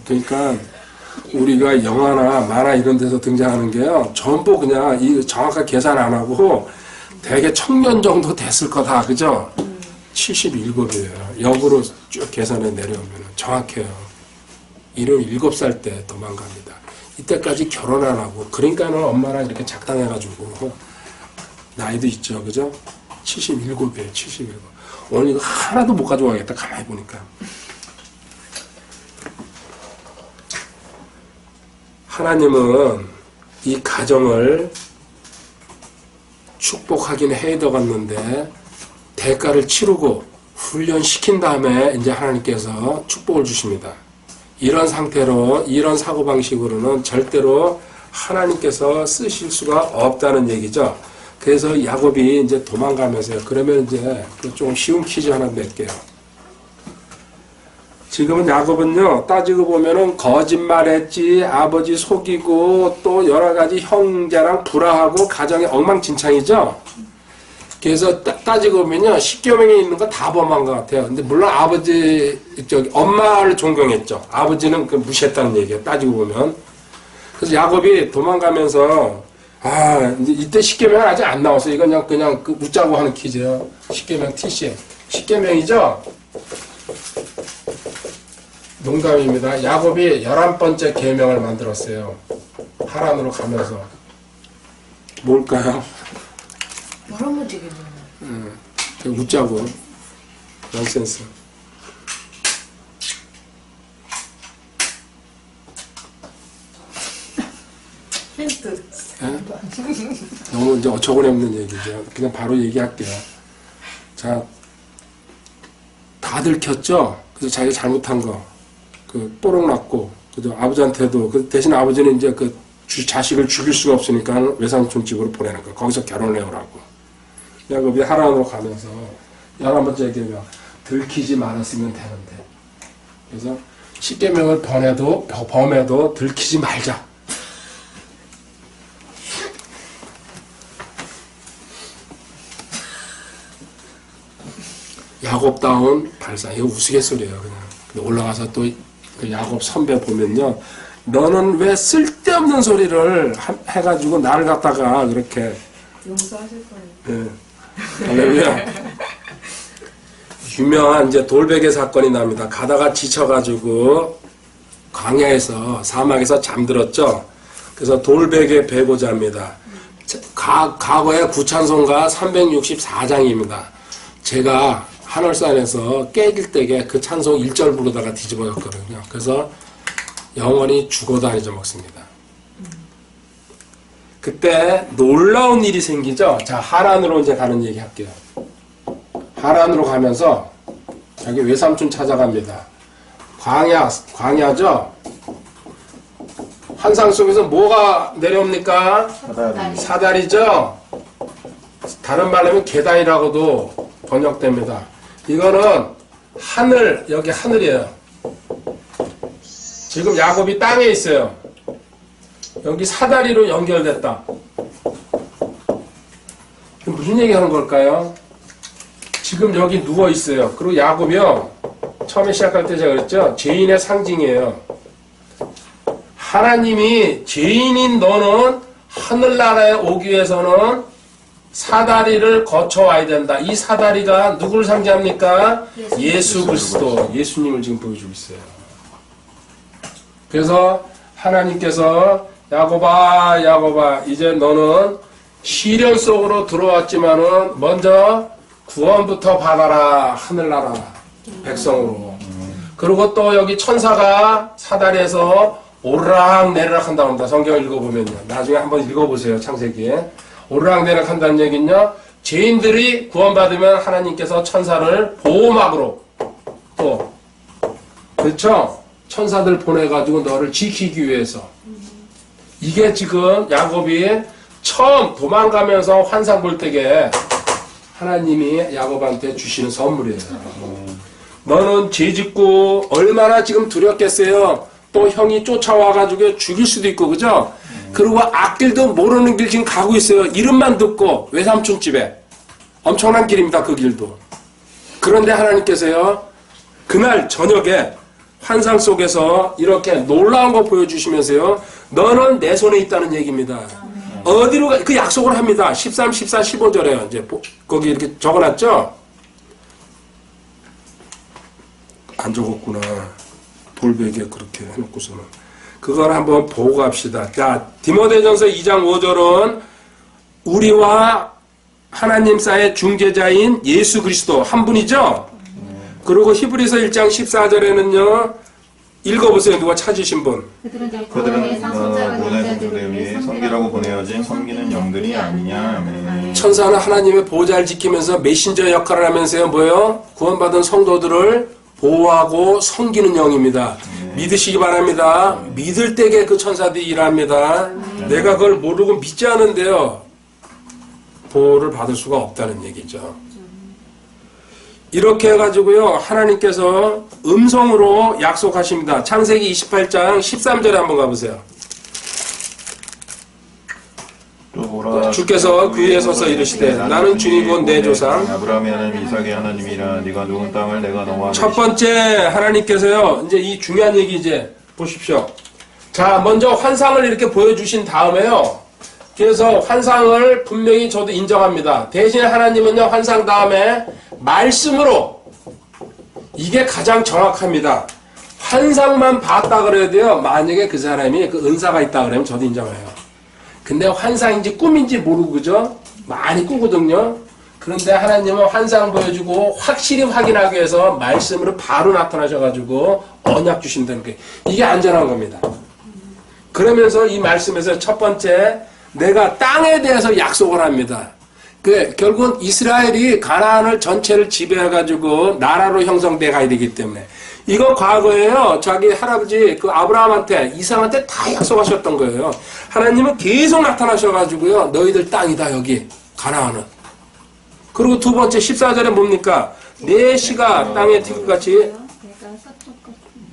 그러니까 우리가 영화나 만화 이런 데서 등장하는 게요, 전부 그냥 이 정확하게 계산 안 하고 대개 청년 정도 됐을 거다, 그죠? 77이에요. 역으로 쭉 계산해 내려오면 정확해요. 77살 때 도망갑니다. 이때까지 결혼 안 하고, 그러니까는 엄마랑 이렇게 작당해가지고 나이도 있죠, 그죠? 77이에요, 77. 오늘 이거 하나도 못 가져가겠다, 가만히 보니까. 하나님은 이 가정을 축복하긴 해야 되겠는데, 대가를 치르고 훈련시킨 다음에 이제 하나님께서 축복을 주십니다. 이런 상태로, 이런 사고방식으로는 절대로 하나님께서 쓰실 수가 없다는 얘기죠. 그래서 야곱이 이제 도망가면서요. 그러면 이제 좀 쉬운 퀴즈 하나 낼게요. 지금은 야곱은요, 따지고 보면은 거짓말했지, 아버지 속이고, 또 여러 가지 형제랑 불화하고 가정이 엉망진창이죠. 그래서 따지고 보면요, 십계명에 있는 거 다 범한 것 같아요. 근데 물론 엄마를 존경했죠. 아버지는 그 무시했다는 얘기예요. 따지고 보면. 그래서 야곱이 도망가면서, 이제 이때 십계명 아직 안 나왔어요. 이건 그냥 그 웃자고 하는 퀴즈예요. 십계명 TC. 십계명이죠? 농담입니다. 야곱이 11번째 계명을 만들었어요. 하란으로 가면서 뭘까요? 여러 문제겠네. 웃자고. 넌센스. 힌트. 예? 너무 이제 어처구니 없는 얘기죠. 그냥 바로 얘기할게요. 자, 다 들켰죠? 그래서 자기가 잘못한 거, 뽀록 났고, 그죠? 아버지한테도, 대신 아버지는 이제 자식을 죽일 수가 없으니까 외삼촌 집으로 보내는 거예요. 거기서 결혼을 해오라고. 야곱이 하란으로 가면서, 11번째 얘기하면, 들키지 말았으면 되는데. 그래서, 십계명을 범해도 들키지 말자. 야곱다운 발상. 이거 우스갯소리예요, 그냥. 근데 올라가서 또 그 야곱 선배 보면요. 너는 왜 쓸데없는 소리를 해가지고 나를 갖다가 그렇게. 용서하실 거예요. 예. 할렐루야. 유명한 이제 돌베개 사건이 납니다. 가다가 지쳐가지고 광야에서, 사막에서 잠들었죠. 그래서 돌베개 베고 잡니다. 과거에 구찬송가 364장입니다. 제가 한월산에서 깨질 때에 그 찬송 1절 부르다가 뒤집어졌거든요. 그래서 영원히 죽어도 안 잊어먹습니다. 그때 놀라운 일이 생기죠. 자, 하란으로 이제 가는 얘기 할게요. 하란으로 가면서 자기 외삼촌 찾아갑니다. 광야죠. 환상 속에서 뭐가 내려옵니까? 사다리죠. 다른 말로 하면 계단이라고도 번역됩니다. 이거는 하늘, 여기 하늘이에요. 지금 야곱이 땅에 있어요. 여기 사다리로 연결됐다. 무슨 얘기 하는 걸까요? 지금 여기 누워 있어요. 그리고 야곱이요. 처음에 시작할 때 제가 그랬죠. 죄인의 상징이에요. 하나님이 죄인인 너는 하늘나라에 오기 위해서는 사다리를 거쳐와야 된다. 이 사다리가 누구를 상징합니까? 예수 그리스도. 예수님을 지금 보여주고 있어요. 그래서 하나님께서 야곱아, 야곱아, 이제 너는 시련 속으로 들어왔지만은 먼저 구원부터 받아라. 하늘나라 백성으로. 그리고 또 여기 천사가 사다리에서 오르락 내리락 한다고 합니다. 성경을 읽어보면요. 나중에 한번 읽어보세요. 창세기에. 오르락 내리락 한다는 얘기는요. 죄인들이 구원받으면 하나님께서 천사를 보호막으로 또 그렇죠? 천사들 보내가지고 너를 지키기 위해서. 이게 지금 야곱이 처음 도망가면서 환상 볼 때에 하나님이 야곱한테 주시는 선물이에요. 너는 죄짓고 얼마나 지금 두렵겠어요. 또 형이 쫓아와가지고 죽일 수도 있고, 그죠? 그리고 앞길도 모르는 길 지금 가고 있어요. 이름만 듣고 외삼촌 집에. 엄청난 길입니다. 그 길도. 그런데 하나님께서요. 그날 저녁에 환상 속에서 이렇게 놀라운 거 보여주시면서요. 너는 내 손에 있다는 얘기입니다. 어디로 가, 그 약속을 합니다. 13, 14, 15절에 이제 거기 이렇게 적어놨죠? 안 적었구나. 돌베개 그렇게 해놓고서는. 그걸 한번 보고 갑시다. 자, 디모데전서 2장 5절은 우리와 하나님 사이의 중재자인 예수 그리스도 한 분이죠? 그리고 히브리서 1장 14절에는요. 읽어보세요. 누가 찾으신 분. 그들은 모든 존재 위에 섬기라고 보내어진 섬기는 영들이 아니냐. 네. 천사는 하나님의 보호자를 지키면서 메신저 역할을 하면서요. 뭐요? 구원받은 성도들을 보호하고 섬기는 영입니다. 믿으시기 바랍니다. 믿을 때에 그 천사들이 일합니다. 내가 그걸 모르고 믿지 않은데요. 보호를 받을 수가 없다는 얘기죠. 이렇게 해가지고요. 하나님께서 음성으로 약속하십니다. 창세기 28장 13절에 한번 가보세요. 또 보라, 주께서 그 위에 서서 이르시되 나는 주님 곧 내 조상 아브라함의 하나님 이삭의 하나님이라. 네가 누운 땅을 내가 너와 첫 번째 하나님께서요. 이제 이 중요한 얘기 이제 보십시오. 자, 먼저 환상을 이렇게 보여주신 다음에요. 그래서 환상을 분명히 저도 인정합니다. 대신 하나님은요. 환상 다음에 말씀으로 이게 가장 정확합니다. 환상만 봤다 그래야 돼요. 만약에 그 사람이 그 은사가 있다 그러면 저도 인정해요. 근데 환상인지 꿈인지 모르고 그죠? 많이 꾸거든요. 그런데 하나님은 환상 보여주고 확실히 확인하기 위해서 말씀으로 바로 나타나셔가지고 언약 주신다는 게 이게 안전한 겁니다. 그러면서 이 말씀에서 첫 번째 내가 땅에 대해서 약속을 합니다. 결국은 이스라엘이 가나안을 전체를 지배해가지고 나라로 형성돼 가야 되기 때문에 이거 과거에요. 자기 할아버지 그 아브라함한테 이삭한테 다 약속하셨던 거예요. 하나님은 계속 나타나셔가지고요. 너희들 땅이다 여기 가나안은. 그리고 두 번째 14절에 뭡니까? 내 씨가 땅에 티끌같이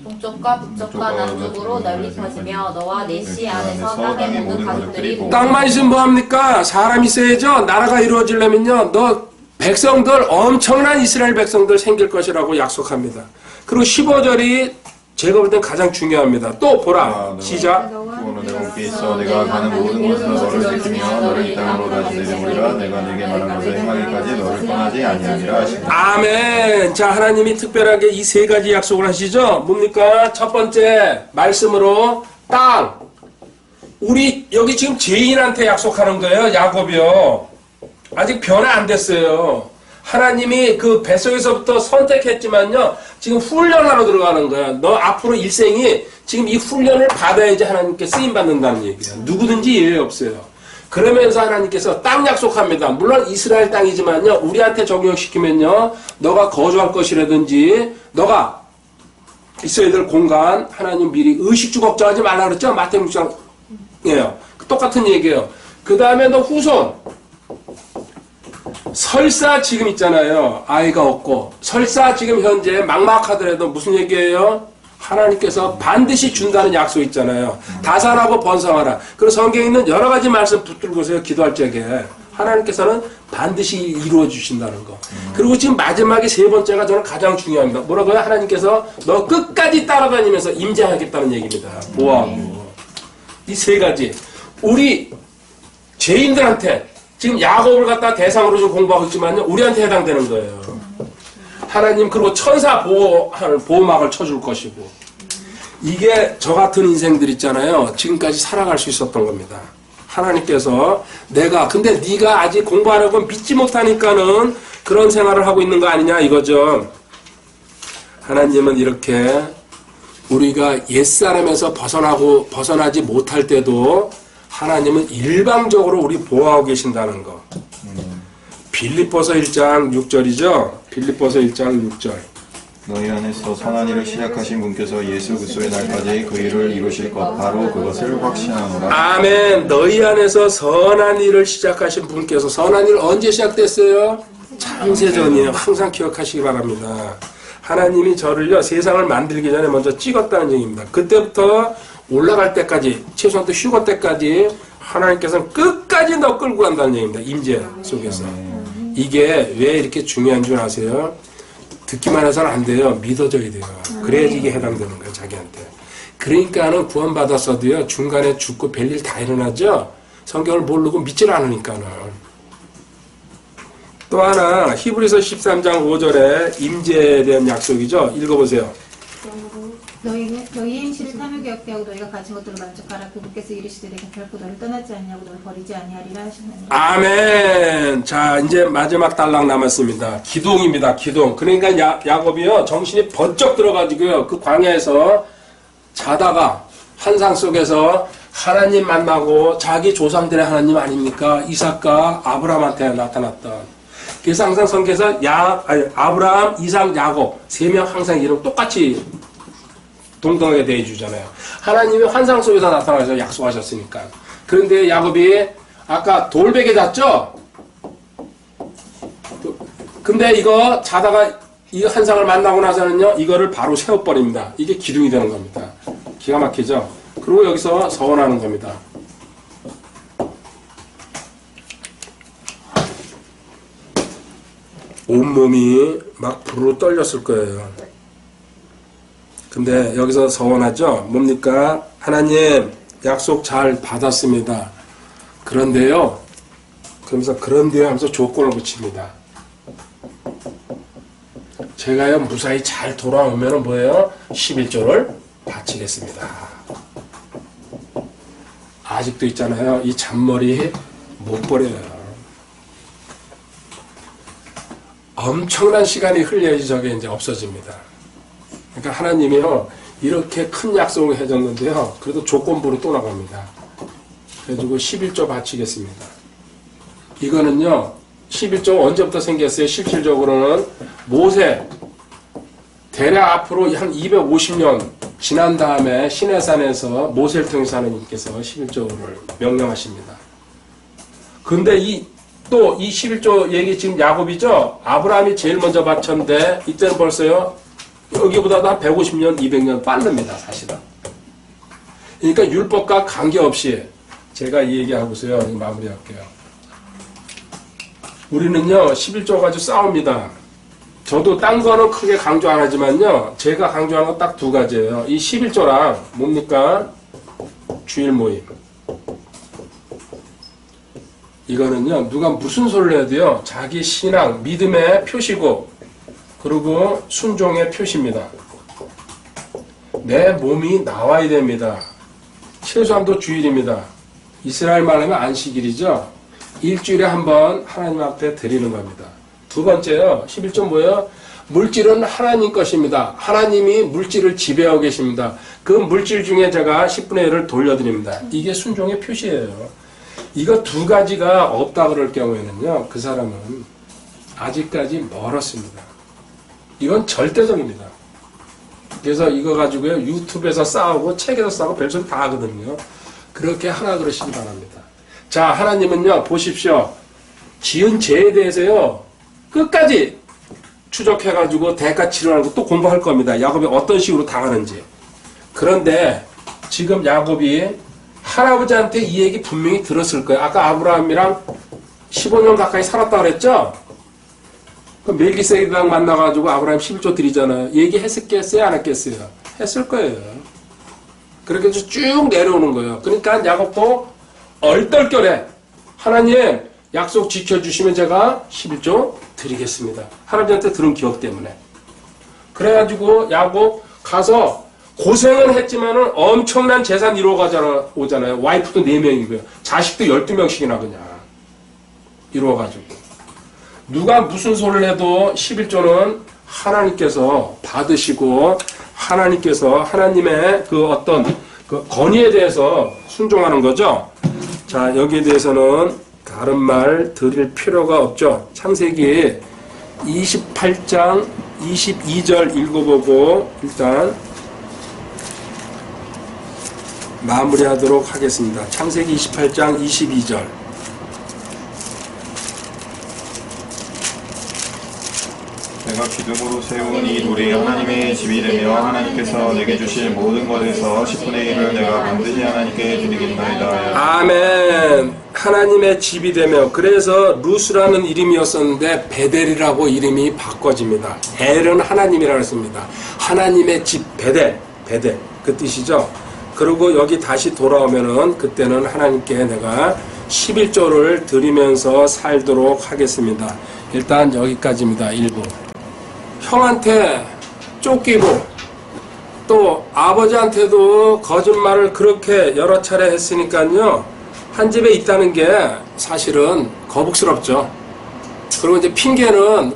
동쪽과 북쪽과 남쪽으로 널리 퍼지며 너와 내 씨 안에서 땅의 모든 가족들이 땅만 있으면 뭐합니까? 사람 있어야죠. 나라가 이루어지려면요. 너 백성들 엄청난 이스라엘 백성들 생길 것이라고 약속합니다. 그리고 15절이 제가 볼 땐 가장 중요합니다. 또 보라. 시작. 그거는 내가 함께 있어 내가 가는 모든 곳에서 너를 지키며 너를 이 땅으로 다시 내려오리라 내가 내게 말한 것을 행하기까지 너를 떠나지 아니하리라 하시니라. 아멘. 자, 하나님이 특별하게 이 세 가지 약속을 하시죠. 뭡니까? 첫 번째 말씀으로 땅. 우리 여기 지금 죄인한테 약속하는 거예요. 야곱이요. 아직 변화 안 됐어요. 하나님이 그 뱃속에서부터 선택했지만요. 지금 훈련하러 들어가는 거야. 너 앞으로 일생이 지금 이 훈련을 받아야지 하나님께 쓰임받는다는 얘기예요. 누구든지 예외 없어요. 그러면서 하나님께서 땅 약속합니다. 물론 이스라엘 땅이지만요. 우리한테 적용시키면요. 너가 거주할 것이라든지 너가 있어야 될 공간 하나님 미리 의식주 걱정하지 말라 그랬죠. 마태복음 6장이에요. 똑같은 얘기예요. 그 다음에 너 후손. 설사 지금 있잖아요. 아이가 없고 설사 지금 현재 막막하더라도 무슨 얘기예요? 하나님께서 반드시 준다는 약속 있잖아요. 다산하고 번성하라. 그리고 성경에 있는 여러 가지 말씀 붙들고서요. 기도할 적에 하나님께서는 반드시 이루어 주신다는 거. 그리고 지금 마지막에 세 번째가 저는 가장 중요합니다. 뭐라고요? 하나님께서 너 끝까지 따라다니면서 임재하겠다는 얘기입니다. 보호하고. 이 세 가지. 우리 죄인들한테 지금 야곱을 갖다 대상으로 좀 공부하고 있지만요. 우리한테 해당되는 거예요. 하나님 그리고 천사 보호막을 쳐줄 것이고 이게 저 같은 인생들 있잖아요. 지금까지 살아갈 수 있었던 겁니다. 하나님께서 근데 네가 아직 공부하려고 믿지 못하니까는 그런 생활을 하고 있는 거 아니냐 이거죠. 하나님은 이렇게 우리가 옛사람에서 벗어나지 못할 때도 하나님은 일방적으로 우리 보호하고 계신다는 거. 빌립보서 1장 6절이죠. 빌립보서 1장 6절. 너희 안에서 선한 일을 시작하신 분께서 예수 그리스도의 날까지 그 일을 이루실 것 바로 그것을 확신하노라. 아멘. 너희 안에서 선한 일을 시작하신 분께서 선한 일 언제 시작됐어요? 창세전이에요. 항상 기억하시기 바랍니다. 하나님이 저를요 세상을 만들기 전에 먼저 찍었다는 얘기입니다. 그때부터 올라갈 때까지 최소한 또 휴거 때까지 하나님께서는 끝까지 너 끌고 간다는 얘기입니다. 임재 속에서. 이게 왜 이렇게 중요한 줄 아세요? 듣기만 해서는 안 돼요. 믿어져야 돼요. 그래야지 이게 해당되는 거예요. 자기한테. 그러니까는 구원받았어도요. 중간에 죽고 별일 다 일어나죠. 성경을 모르고 믿질 않으니까는. 또 하나 히브리서 13장 5절에 임재에 대한 약속이죠. 읽어보세요. 너희 행실을 탐욕이 없게 하고 너희가 가진 것들로 만족하라. 그분께서 이르시되 내가 결코 너를 떠나지 아니하고 너를 버리지 아니하리라 하시나니. 아멘. 자 이제 마지막 단락 남았습니다. 기동입니다. 기동. 그러니까 야곱이요 정신이 번쩍 들어가지고요 그 광야에서 자다가 환상 속에서 하나님 만나고 자기 조상들의 하나님 아닙니까? 이삭과 아브라함한테 나타났던. 그래서 항상 성경에서 아브라함, 이삭, 야곱 세 명 항상 이름 똑같이 동등하게 대해주잖아요. 하나님이 환상 속에서 나타나서 약속하셨으니까. 그런데 야곱이 아까 돌베개 잤죠? 근데 이거 자다가 이 환상을 만나고 나서는요 이거를 바로 세워버립니다. 이게 기둥이 되는 겁니다. 기가 막히죠? 그리고 여기서 서원하는 겁니다. 온몸이 막 부르르 떨렸을 거예요. 근데 여기서 서원하죠. 뭡니까? 하나님 약속 잘 받았습니다. 그런데요. 그러면서 그런데요 하면서 조건을 붙입니다. 제가요 무사히 잘 돌아오면은 뭐예요? 11조를 바치겠습니다. 아직도 있잖아요. 이 잔머리 못 버려요. 엄청난 시간이 흘려야지 저게 이제 없어집니다. 그러니까 하나님이요 이렇게 큰 약속을 해줬는데요. 그래도 조건부로 또 나갑니다. 그래가지고 11조 바치겠습니다. 이거는요 11조 언제부터 생겼어요? 실질적으로는 모세 대략 앞으로 한 250년 지난 다음에 시내산에서 모세를 통해서 하나님께서 11조를 명령하십니다. 근데 이 11조 얘기 지금 야곱이죠? 아브라함이 제일 먼저 바쳤는데 이때는 벌써요 여기보다도 한 150년, 200년 빠릅니다, 사실은. 그러니까 율법과 관계없이 제가 이 얘기하고서요, 마무리할게요. 우리는요, 11조 가지고 싸웁니다. 저도 딴 거는 크게 강조 안 하지만요, 제가 강조하는 건 딱 두 가지예요. 이 11조랑 뭡니까? 주일 모임. 이거는요, 누가 무슨 소리를 해도요, 자기 신앙, 믿음의 표시고, 그리고 순종의 표시입니다. 내 몸이 나와야 됩니다. 최소한도 주일입니다. 이스라엘 말하면 안식일이죠. 일주일에 한 번 하나님 앞에 드리는 겁니다. 두 번째요. 11조 뭐예요? 물질은 하나님 것입니다. 하나님이 물질을 지배하고 계십니다. 그 물질 중에 제가 10분의 1을 돌려드립니다. 이게 순종의 표시예요. 이거 두 가지가 없다 그럴 경우에는요. 그 사람은 아직까지 멀었습니다. 이건 절대적입니다. 그래서 이거 가지고요. 유튜브에서 싸우고 책에서 싸우고 별소리 다 하거든요. 그렇게 하라 그러시기 바랍니다. 자, 하나님은요. 보십시오. 지은 죄에 대해서요. 끝까지 추적해가지고 대가 치료하는 거 또 공부할 겁니다. 야곱이 어떤 식으로 당하는지. 그런데 지금 야곱이 할아버지한테 이 얘기 분명히 들었을 거예요. 아까 아브라함이랑 15년 가까이 살았다 그랬죠? 그 멜기세덱이랑 만나가지고 아브라함 11조 드리잖아요. 얘기했겠어요? 안 했겠어요? 했을 거예요. 그렇게 해서 쭉 내려오는 거예요. 그러니까 야곱도 얼떨결에 하나님 약속 지켜주시면 제가 11조 드리겠습니다. 할아버지한테 들은 기억 때문에. 그래가지고 야곱 가서 고생은 했지만은 엄청난 재산 이루어가잖아요. 와이프도 4명이고요. 자식도 12명씩이나 그냥 이루어가지고. 누가 무슨 소리를 해도 11조는 하나님께서 받으시고 하나님께서 하나님의 그 어떤 그 건의에 대해서 순종하는 거죠. 자, 여기에 대해서는 다른 말 드릴 필요가 없죠. 창세기 28장 22절 읽어보고 일단 마무리하도록 하겠습니다. 창세기 28장 22절. 내가 기둥으로 세운 이 돌이 하나님의 집이 되며 하나님께서 내게 주실 모든 것에서 10분의 1을 내가 반드시 하나님께 드리겠나이다. 아멘. 하나님의 집이 되며, 그래서 루스라는 이름이었었는데 베델이라고 이름이 바꿔집니다. 엘은 하나님이라고 했습니다. 하나님의 집 베델 그 뜻이죠. 그리고 여기 다시 돌아오면은 그때는 하나님께 내가 11조를 드리면서 살도록 하겠습니다. 일단 여기까지입니다. 1부. 형한테 쫓기고 또 아버지한테도 거짓말을 그렇게 여러 차례 했으니까요. 한 집에 있다는 게 사실은 거북스럽죠. 그리고 이제 핑계는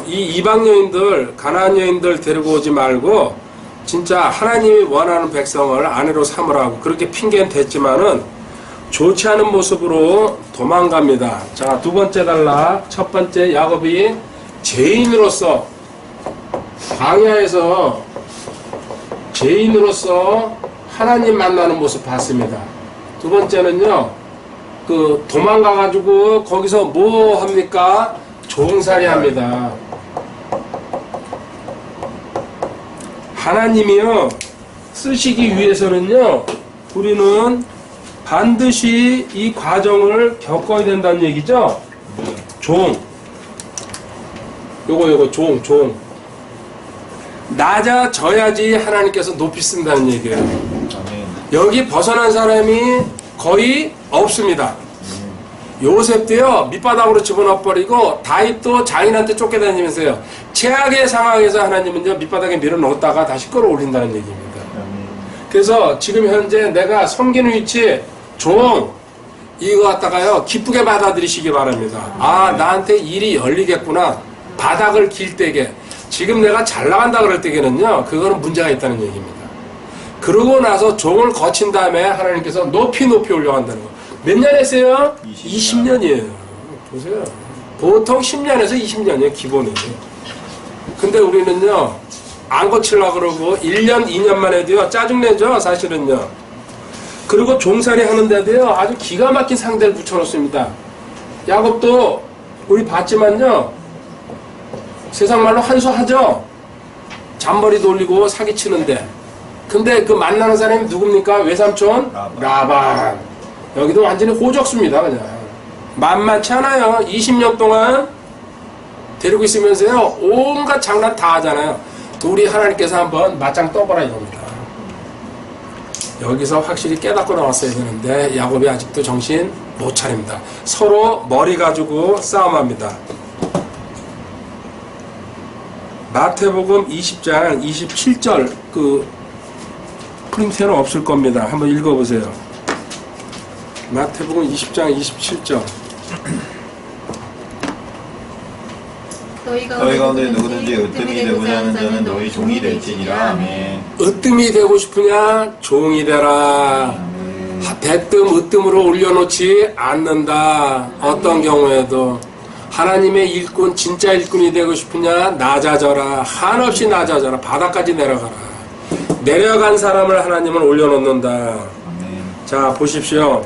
이 이방 여인들, 가나안 여인들 데리고 오지 말고 진짜 하나님이 원하는 백성을 아내로 삼으라고 그렇게 핑계는 됐지만은 좋지 않은 모습으로 도망갑니다. 자, 두 번째 단락. 첫 번째, 야곱이 죄인으로서 광야에서 죄인으로서 하나님 만나는 모습 봤습니다. 두 번째는요, 도망가가지고 거기서 뭐 합니까? 종살이 합니다. 하나님이요, 쓰시기 위해서는요, 우리는 반드시 이 과정을 겪어야 된다는 얘기죠? 요거 종. 낮아져야지 하나님께서 높이 쓴다는 얘기예요. 아멘. 여기 벗어난 사람이 거의 없습니다. 요셉도요 밑바닥으로 집어넣어버리고 다윗도 장인한테 쫓겨다니면서요 최악의 상황에서 하나님은요 밑바닥에 밀어넣었다가 다시 끌어올린다는 얘기입니다. 그래서 지금 현재 내가 섬기는 위치 종 이거 갖다가요 기쁘게 받아들이시기 바랍니다. 아 나한테 일이 열리겠구나. 바닥을 길 때게 지금 내가 잘 나간다 그럴 때에는요 그거는 문제가 있다는 얘기입니다. 그러고 나서 종을 거친 다음에 하나님께서 높이 올려간다는 거. 몇 년 했어요? 20년이에요. 보세요. 보통 10년에서 20년이에요 기본이에요. 근데 우리는요 안 고치려고 그러고 1년 2년만 해도요 짜증내죠 사실은요. 그리고 종살이 하는데도요 아주 기가 막힌 상대를 붙여놓습니다. 야곱도 우리 봤지만요 세상 말로 한수하죠. 잔머리 돌리고 사기치는데 근데 그 만나는 사람이 누굽니까? 외삼촌? 라반. 여기도 완전히 호적수입니다 그냥. 만만치 않아요. 20년 동안 데리고 있으면서요 온갖 장난 다 하잖아요. 우리 하나님께서 한번 맞짱 떠보라 이겁니다. 여기서 확실히 깨닫고 나왔어야 되는데 야곱이 아직도 정신 못 차립니다. 서로 머리 가지고 싸움합니다. 마태복음 20장 27절 그 프린트에는 없을 겁니다. 한번 읽어보세요. 마태복음 20장 27절 너희 가운데 누구든지 으뜸이 되고자 하는 자는 너희 종이 될지니라. 아멘. 으뜸이 되고 싶으냐 종이 되라. 대뜸 으뜸으로 올려놓지 않는다. 어떤 경우에도 하나님의 일꾼 진짜 일꾼이 되고 싶으냐 낮아져라. 한없이 낮아져라. 바닥까지 내려가라. 내려간 사람을 하나님은 올려놓는다. 아멘. 자 보십시오.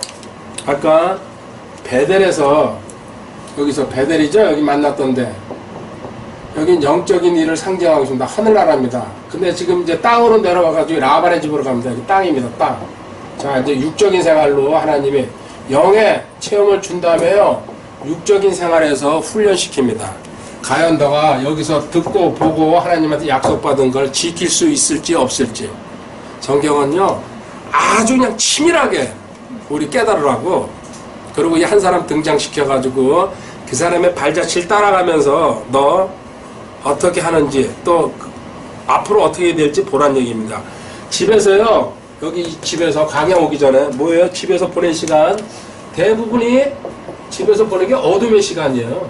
아까 베델에서 여기서 베델이죠. 여기 만났던데 여긴 영적인 일을 상징하고 있습니다. 하늘나라입니다. 근데 지금 이제 땅으로 내려와가지고 라반의 집으로 갑니다. 여기 땅입니다. 땅. 자 이제 육적인 생활로 하나님이 영의 체험을 준 다음에요 육적인 생활에서 훈련시킵니다. 과연 너가 여기서 듣고 보고 하나님한테 약속받은 걸 지킬 수 있을지 없을지. 성경은요 아주 그냥 치밀하게 우리 깨달으라고. 그리고 이 한 사람 등장시켜가지고 그 사람의 발자취를 따라가면서 너 어떻게 하는지 또 앞으로 어떻게 될지 보란 얘기입니다. 집에서요 여기 집에서 강연 오기 전에 뭐예요? 집에서 보낸 시간 대부분이 집에서 보낸 게 어둠의 시간이에요.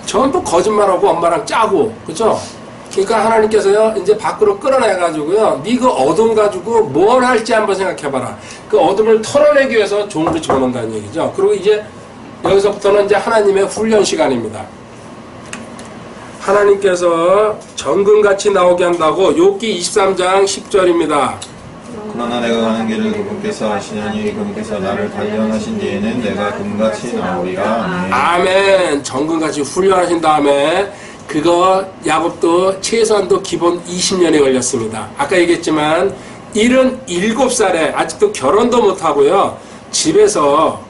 전부 거짓말하고 엄마랑 짜고 그죠? 그러니까 하나님께서요 이제 밖으로 끌어내가지고요 네 그 어둠 가지고 뭘 할지 한번 생각해봐라. 그 어둠을 털어내기 위해서 종으로 집어넣는다는 얘기죠. 그리고 이제 여기서부터는 이제 하나님의 훈련 시간입니다. 하나님께서 정금같이 나오게 한다고 욥기 23장 10절입니다. 그러나 내가 가는 길을 그분께서 아시냐니 그분께서 나를 단련하신 뒤에는 내가 금같이 나오리라. 아멘. 아멘. 정금같이 훈련하신 다음에 그거 야곱도 최소한도 기본 20년이 걸렸습니다. 아까 얘기했지만 77살에 아직도 결혼도 못하고요 집에서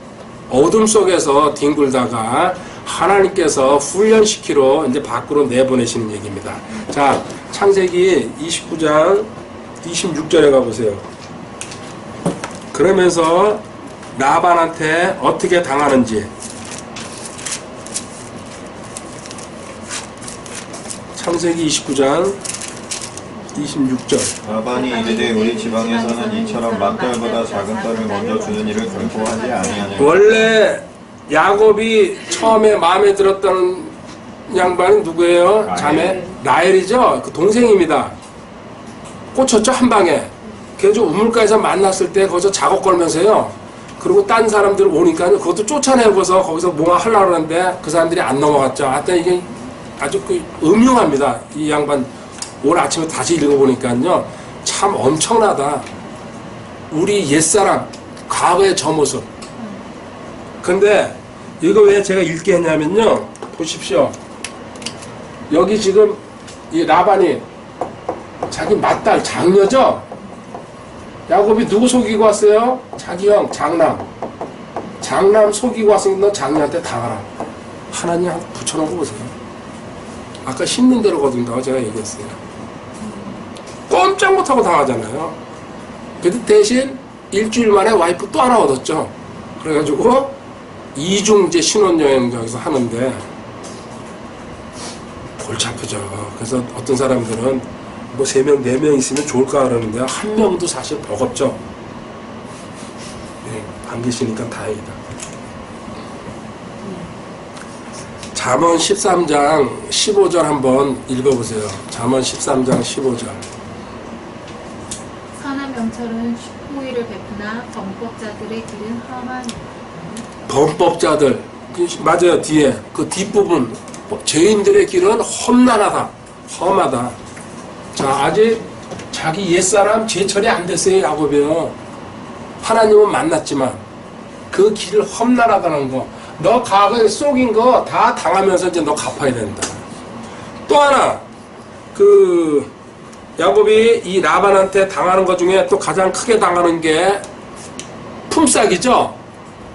어둠 속에서 뒹굴다가 하나님께서 훈련시키러 이제 밖으로 내보내시는 얘기입니다. 자, 창세기 29장 26절에 가보세요. 그러면서 라반한테 어떻게 당하는지. 창세기 29장 26절. 라반이 이르되 우리 지방에서는 이처럼 맏딸보다 작은 딸을 먼저 주는 일을 결코 하지 아니하냐. 원래 야곱이 처음에 마음에 들었던 양반이 누구예요? 라헬. 자매 라헬이죠. 그 동생입니다. 꽂혔죠 한 방에. 그래서 우물가에서 만났을 때 거기서 작업 걸면서요. 그리고 딴 사람들 오니까 그것도 쫓아내고서 거기서 뭔가 하려고 하는데 그 사람들이 안 넘어갔죠. 하여튼 이게 아주 그 음흉합니다. 이 양반 오늘 아침에 다시 읽어보니까요. 참 엄청나다. 우리 옛사람 과거의 저 모습. 근데 이거 왜 제가 읽게 했냐면요. 보십시오. 여기 지금 이 라반이 자기 맏딸 장녀죠? 야곱이 누구 속이고 왔어요? 자기 형 장남. 장남 속이고 왔으니까 너 장녀한테 당하라. 하나님 한번 붙여놓고 보세요. 아까 심는 대로 거둔다고 제가 얘기했어요. 꼼짝 못하고 당하잖아요. 그래도 대신 일주일 만에 와이프 또 하나 얻었죠. 그래가지고 이중 이제 신혼여행 여기서 하는데 골치 아프죠. 그래서 어떤 사람들은 뭐 3명, 4명 있으면 좋을까 그러는데 한 명도 사실 버겁죠. 네, 안 계시니까 다행이다. 잠언 13장 15절 한번 읽어보세요. 잠언 13장 15절. 선한 명철은 호의를 베푸나 범법자들의 길은 험하니. 범법자들 맞아요. 뒤에 그 뒷부분 죄인들의 길은 험난하다, 험하다. 자, 아직 자기 옛사람 죄처리 안 됐어요. 야곱이요. 하나님은 만났지만 그 길을 험난하다는 거, 너 과거에 속인 거 다 당하면서 이제 너 갚아야 된다. 또 하나, 그 야곱이 이 라반한테 당하는 것 중에 또 가장 크게 당하는 게 품삯이죠.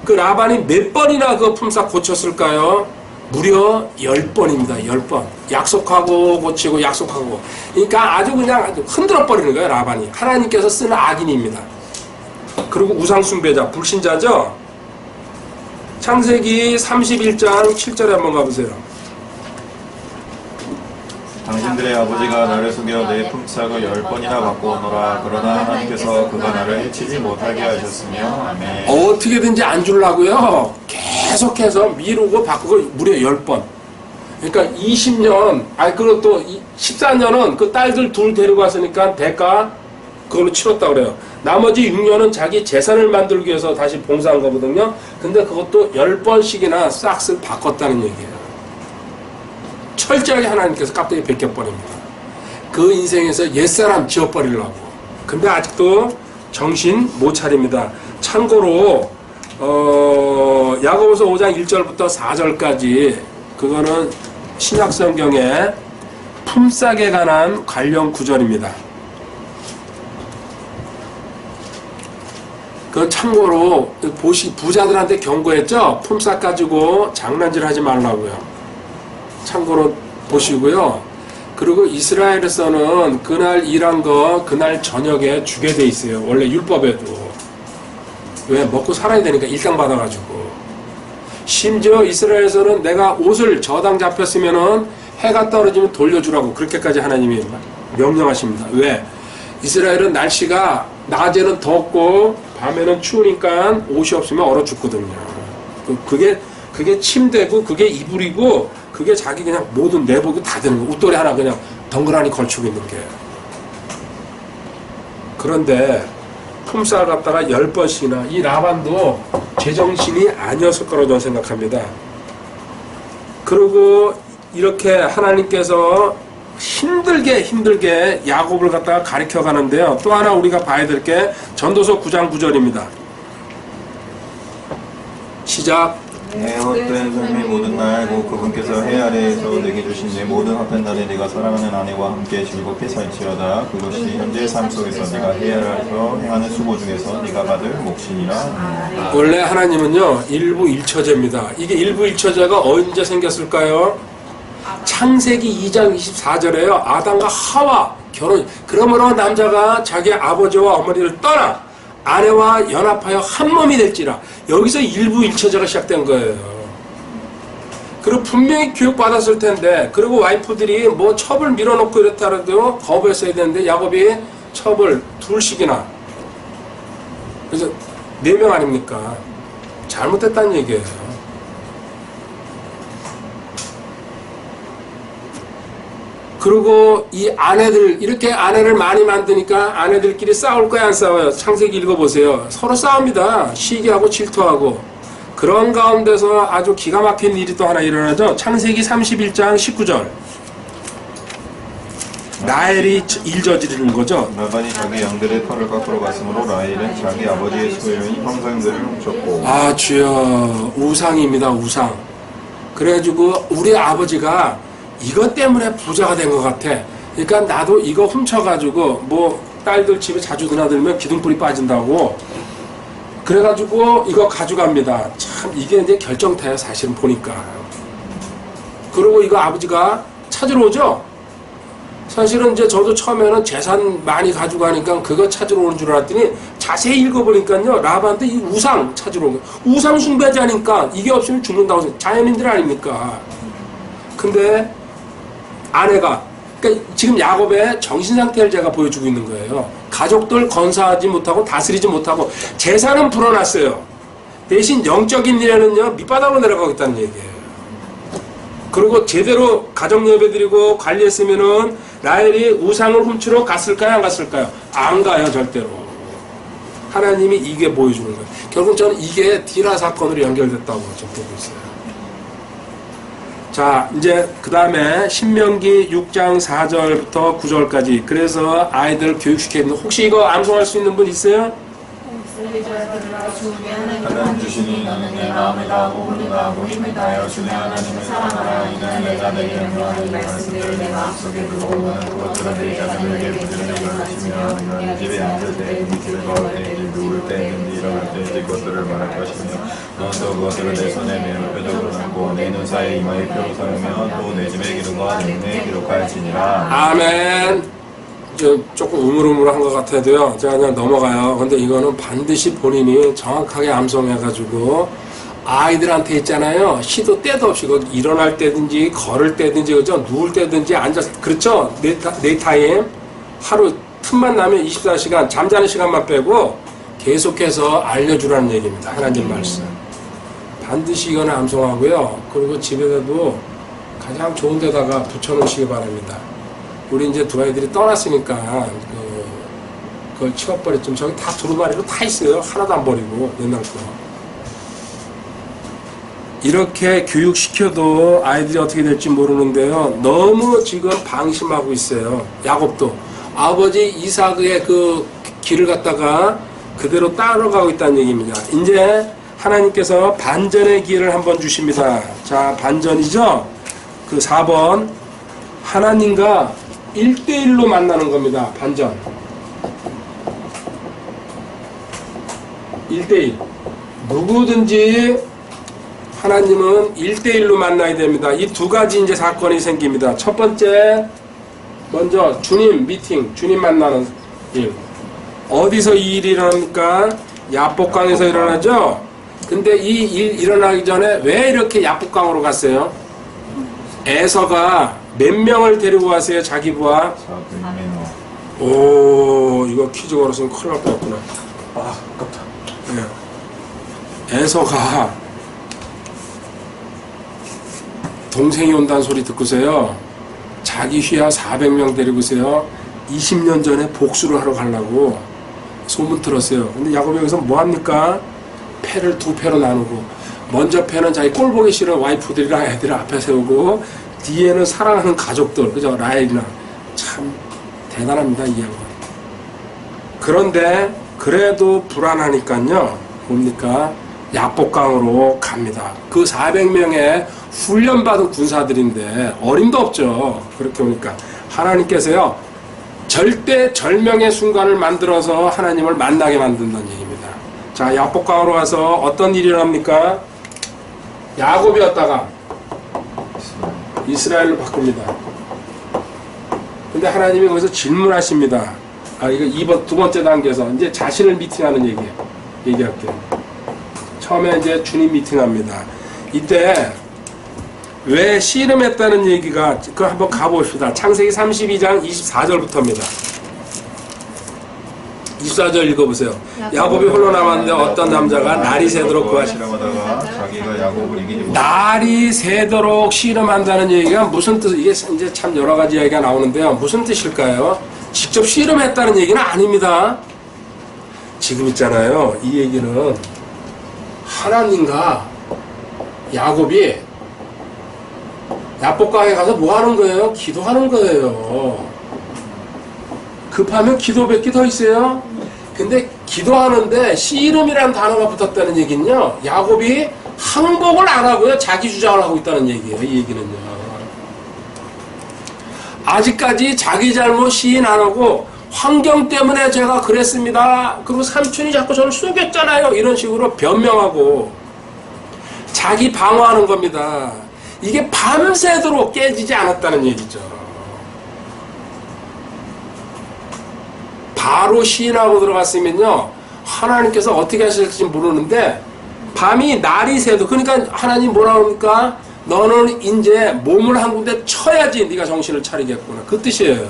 그 라반이 몇 번이나 그 품삯 고쳤을까요? 무려 10번입니다. 10번. 약속하고 고치고 약속하고. 그러니까 아주 그냥 아주 흔들어 버리는 거예요. 라반이. 하나님께서 쓰는 악인입니다. 그리고 우상숭배자, 불신자죠. 창세기 31장 7절에 한번 가보세요. 당신들의 아버지가 나를 속여 내 품삯을 10번이나 받고 오너라. 그러나 하나님께서 그가 나를 해치지 못하게 하셨으며. 아멘. 어떻게든지 안 주려고요. 계속해서 미루고 바꾸고 무려 10번. 그러니까 20년, 그리고 또 14년은 그 딸들 둘 데리고 왔으니까 대가 그걸로 치렀다 그래요. 나머지 6년은 자기 재산을 만들기 위해서 다시 봉사한 거거든요. 근데 그것도 10번씩이나 싹쓸 바꿨다는 얘기예요. 철저하게 하나님께서 깍두기 벗겨버립니다. 그 인생에서 옛사람 지워버리려고. 근데 아직도 정신 못 차립니다. 참고로 야고보서 5장 1절부터 4절까지 그거는 신약성경의 품삯에 관한 관련 구절입니다. 그 참고로 부자들한테 경고했죠. 품삯 가지고 장난질 하지 말라고요. 참고로 보시고요. 그리고 이스라엘에서는 그날 일한 거 그날 저녁에 주게 돼 있어요. 원래 율법에도. 왜? 먹고 살아야 되니까 일당 받아가지고. 심지어 이스라엘에서는 내가 옷을 저당 잡혔으면은 해가 떨어지면 돌려주라고 그렇게까지 하나님이 명령하십니다. 왜? 이스라엘은 날씨가 낮에는 덥고 밤에는 추우니까 옷이 없으면 얼어 죽거든요. 그게 침대고 그게 이불이고 그게 자기 그냥 모든 내복이 다 되는 거. 웃돌이 하나 그냥 덩그라니 걸치고 있는 게. 그런데 품삯을 갖다가 10번씩이나 이 라반도 제정신이 아니었을 거라고 저는 생각합니다. 그리고 이렇게 하나님께서 힘들게 야곱을 갖다가 가르쳐 가는데요. 또 하나 우리가 봐야 될 게 전도서 9장 9절입니다. 시작. 내 헛된 삶의 모든 날 곧 그분께서 해 아래에서 내게 주신 내 모든 헛된 날에 네가 사랑하는 아내와 함께 즐겁게 살지어다. 그것이 현재의 삶 속에서 네가 해 아래에서 행하는 수고 중에서 네가 받을 몫이니라. 원래 하나님은요 일부 일처제입니다. 이게 일부 일처제가 언제 생겼을까요? 창세기 2장 24절에요. 아담과 하와 결혼. 그러므로 남자가 자기 아버지와 어머니를 떠나 아내와 연합하여 한 몸이 될지라. 여기서 일부 일처제가 시작된 거예요. 그리고 분명히 교육받았을 텐데, 그리고 와이프들이 뭐 첩을 밀어놓고 이렇다라도 거부했어야 되는데 야곱이 첩을 둘씩이나. 그래서 4명 아닙니까? 잘못했다는 얘기예요. 그리고 이 아내들, 이렇게 아내를 많이 만드니까 아내들끼리 싸울 거야, 안 싸워요? 창세기 읽어보세요. 서로 싸웁니다. 시기하고 질투하고. 그런 가운데서 아주 기가 막힌 일이 또 하나 일어나죠. 창세기 31장 19절. 라헬이 일 저지르는 거죠. 라반이 자기 양들의 털을 깎으러 갔으므로 라헬은 자기 아버지의 소유인 형상들을 훔쳤고. 아, 주여. 우상입니다, 우상. 그래가지고 우리 아버지가 이것 때문에 부자가 된 것 같아. 그러니까 나도 이거 훔쳐가지고 뭐 딸들 집에 자주 드나들면 기둥불이 빠진다고 그래가지고 이거 가져갑니다. 참 이게 이제 결정타예요, 사실은 보니까. 그리고 이거 아버지가 찾으러 오죠. 사실은 이제 저도 처음에는 재산 많이 가지고 가니까 그거 찾으러 오는 줄 알았더니 자세히 읽어보니까요, 라반한테 이 우상 찾으러 온 거예요. 우상 숭배자니까 이게 없으면 죽는다고, 자연인들 아닙니까? 근데 아내가, 그러니까 지금 야곱의 정신 상태를 제가 보여주고 있는 거예요. 가족들 건사하지 못하고 다스리지 못하고 재산은 불어났어요. 대신 영적인 일에는요, 밑바닥으로 내려가고 있다는 얘기예요. 그리고 제대로 가정 예배 드리고 관리했으면은 라헬이 우상을 훔치러 갔을까요, 안 갔을까요? 안 가요, 절대로. 하나님이 이게 보여주는 거예요. 결국 저는 이게 디라 사건으로 연결됐다고 좀 보고 있어요. 자, 이제 그 다음에 신명기 6장 4절부터 9절까지. 그래서 아이들 교육시켰는데, 혹시 이거 암송할 수 있는 분 있어요? 하나님 주시니 나는 내 마음을 다하고 온유하고 힘을 다하여 주내 하나님을 사랑하라. 이는 내 자들에게 명하는 말씀들을 내 마음속에 두고 나는 그것들을 내 자들에게 부지런히 가르치며 내가 내 집에 앉을 때 네 집에 거할 때 누울 때든지 일어날 때 네 것들을 말할 것이며 너는 또 그것들을 내 손에 매우 표적으로 남고 내 눈 사이에 이마에 표로 삼으며 또 내 집의 기록과 내 눈에 기록할지니라. 아멘. 조금 우물우물한 것 같아도요, 제가 그냥 넘어가요. 근데 이거는 반드시 본인이 정확하게 암송해가지고 아이들한테 있잖아요, 시도 때도 없이 일어날 때든지 걸을 때든지 그죠, 누울 때든지 앉아서, 그렇죠, 네 타임 하루 틈만 나면 24시간 잠자는 시간만 빼고 계속해서 알려주라는 얘기입니다. 하나님 말씀 반드시 이거는 암송하고요. 그리고 집에서도 가장 좋은 데다가 붙여놓으시기 바랍니다. 우리 이제 두 아이들이 떠났으니까 그걸 치워버렸지만 저기 다 두루마리로 다 있어요. 하나도 안 버리고 옛날 거. 이렇게 교육시켜도 아이들이 어떻게 될지 모르는데요, 너무 지금 방심하고 있어요. 야곱도 아버지 이삭의 그 길을 갖다가 그대로 따라가고 있다는 얘기입니다. 이제 하나님께서 반전의 기회를 한번 주십니다. 자, 반전이죠. 그 4번 하나님과 1대1로 만나는 겁니다. 반전. 1대1. 누구든지 하나님은 1대1로 만나야 됩니다. 이 두 가지 이제 사건이 생깁니다. 첫 번째, 먼저 주님 미팅, 주님 만나는 일. 어디서 이 일이 일어납니까? 야복강에서 일어나죠? 근데 이 일 일어나기 전에 왜 이렇게 야복강으로 갔어요? 에서가 몇 명을 데리고 왔어요, 자기 부하? 오, 이거 퀴즈 걸었으면 큰일 날 뻔했구나. 아, 아깝다. 네. 에서가 동생이 온다는 소리 듣고서요, 자기 휘하 400명 데리고서요, 20년 전에 복수를 하러 가려고 소문 들었어요. 근데 야곱이 여기서 뭐합니까? 패를 두 패로 나누고, 먼저 패는 자기 꼴 보기 싫은 와이프들이랑 애들 앞에 세우고, 뒤에는 사랑하는 가족들, 그죠? 라헬이나. 참 대단합니다, 이 양반. 그런데 그래도 불안하니까요, 뭡니까? 야복강으로 갑니다. 그 400명의 훈련받은 군사들인데 어림도 없죠. 그렇게 보니까 하나님께서요, 절대 절명의 순간을 만들어서 하나님을 만나게 만든다는 얘기입니다. 자, 야복강으로 가서 어떤 일이 일어납니까? 야곱이었다가 이스라엘로 바꿉니다. 근데 하나님이 거기서 질문하십니다. 아, 이거 두 번째 단계에서 이제 자신을 미팅하는 얘기할게요. 처음에 이제 주님 미팅합니다. 이때 왜 씨름했다는 얘기가, 그거 한번 가봅시다. 창세기 32장 24절부터입니다. 24절 읽어보세요. 야곱이 홀로 남았는데 어떤 남자가 날이 새도록 씨름하다가 자기가 야곱을 이기지 못해 날이 새도록 씨름한다는 얘기가 무슨 뜻? 이게 이제 참 여러 가지 이야기가 나오는데요. 무슨 뜻일까요? 직접 씨름했다는 얘기는 아닙니다. 지금 있잖아요, 이 얘기는 하나님과 야곱이 야복강에 가서 뭐 하는 거예요? 기도하는 거예요. 급하면 기도밖에 더 있어요. 근데 기도하는데 씨름이라는 단어가 붙었다는 얘기는요, 야곱이 항복을 안 하고요, 자기 주장을 하고 있다는 얘기예요. 이 얘기는요, 아직까지 자기 잘못 시인 안 하고 환경 때문에 제가 그랬습니다, 그리고 삼촌이 자꾸 저를 속였잖아요, 이런 식으로 변명하고 자기 방어하는 겁니다. 이게 밤새도록 깨지지 않았다는 얘기죠. 바로 시인하고 들어갔으면요 하나님께서 어떻게 하실지 모르는데 밤이 날이 새도 그러니까 하나님 뭐라 그럽니까? 너는 이제 몸을 한 군데 쳐야지 네가 정신을 차리겠구나 그 뜻이에요.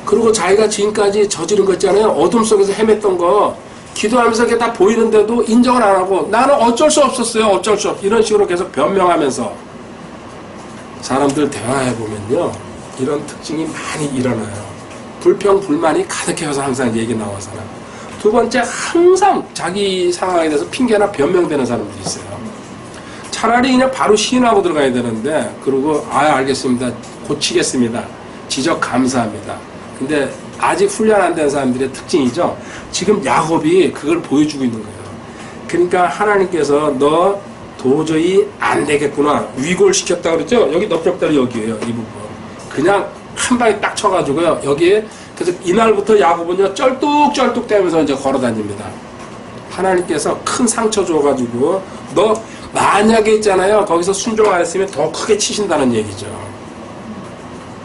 그리고 자기가 지금까지 저지른 거 있잖아요. 어둠 속에서 헤맸던 거 기도하면서 이렇게 다 보이는데도 인정을 안 하고 나는 어쩔 수 없었어요. 어쩔 수 없. 이런 식으로 계속 변명하면서 사람들 대화해보면요. 이런 특징이 많이 일어나요. 불평, 불만이 가득해서 항상 얘기 나와서는. 두 번째, 항상 자기 상황에 대해서 핑계나 변명되는 사람들이 있어요. 차라리 그냥 바로 시인하고 들어가야 되는데 그리고 알겠습니다. 고치겠습니다. 지적 감사합니다. 근데 아직 훈련 안 된 사람들의 특징이죠. 지금 야곱이 그걸 보여주고 있는 거예요. 그러니까 하나님께서 너 도저히 안 되겠구나. 위골시켰다 그랬죠? 여기 넓적다리 여기에요. 이 부분. 그냥 한 방에 딱 쳐가지고요. 여기에 그래서 이날부터 야곱은요 쩔뚝쩔뚝 대면서 이제 걸어다닙니다. 하나님께서 큰 상처 줘가지고 너 만약에 있잖아요. 거기서 순종 안 했으면 더 크게 치신다는 얘기죠.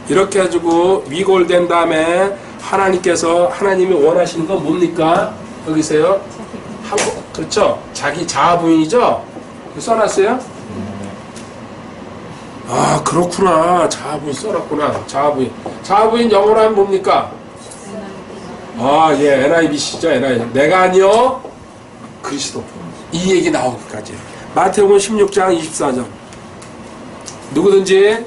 이렇게 해가지고 위골된 다음에 하나님이 원하시는 건 뭡니까? 여기세요. 그렇죠? 자기 자아부인이죠? 써놨어요? 아 그렇구나. 자아부인 써놨구나. 자아부인 영어로 하면 뭡니까? 아 예 NIBC죠. 내가 아니요 그리스도. 이 얘기 나오기까지. 마태복음 16장 24절. 누구든지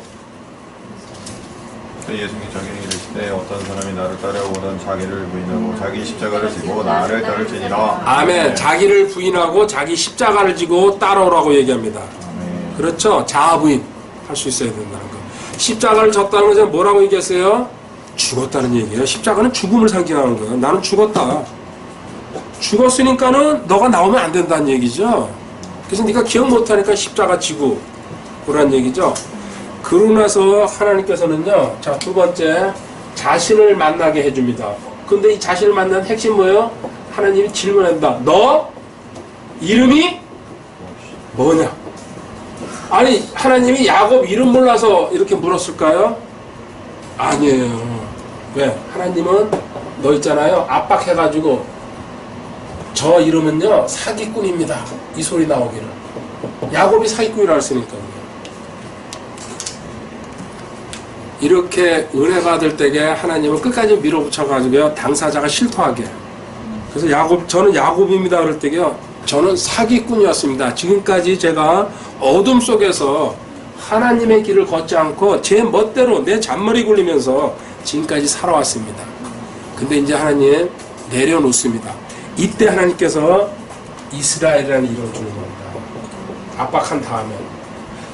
예수님께서 이르시되 어떤 사람이 나를 따라오거든 자기를 부인하고 자기 십자가를 지고 나를 따를지니라. 아멘. 자기를 부인하고 자기 십자가를 지고 따라오라고 얘기합니다. 아멘. 그렇죠. 자아부인 할 수 있어야 된다는 거. 십자가를 졌다는 것은 뭐라고 얘기했어요? 죽었다는 얘기예요. 십자가는 죽음을 상징하는 거예요. 나는 죽었다. 죽었으니까는 너가 나오면 안 된다는 얘기죠. 그래서 네가 기억 못하니까 십자가 지고 그런 얘기죠. 그러고 나서 하나님께서는요, 자, 두 번째, 자신을 만나게 해줍니다. 근데 이 자신을 만나는 핵심 뭐예요? 하나님이 질문한다. 너 이름이 뭐냐? 아니, 하나님이 야곱 이름 몰라서 이렇게 물었을까요? 아니에요. 왜? 하나님은 너 있잖아요. 압박해가지고 저 이름은요, 사기꾼입니다. 이 소리 나오기를. 야곱이 사기꾼이라 했으니까요. 이렇게 은혜 받을 때에 하나님은 끝까지 밀어붙여가지고요 당사자가 실토하게. 그래서 저는 야곱입니다 그럴 때요 저는 사기꾼이었습니다. 지금까지 제가 어둠 속에서 하나님의 길을 걷지 않고 제 멋대로 내 잔머리 굴리면서 지금까지 살아왔습니다. 근데 이제 하나님 내려놓습니다. 이때 하나님께서 이스라엘이라는 이름을 주는 겁니다. 압박한 다음에.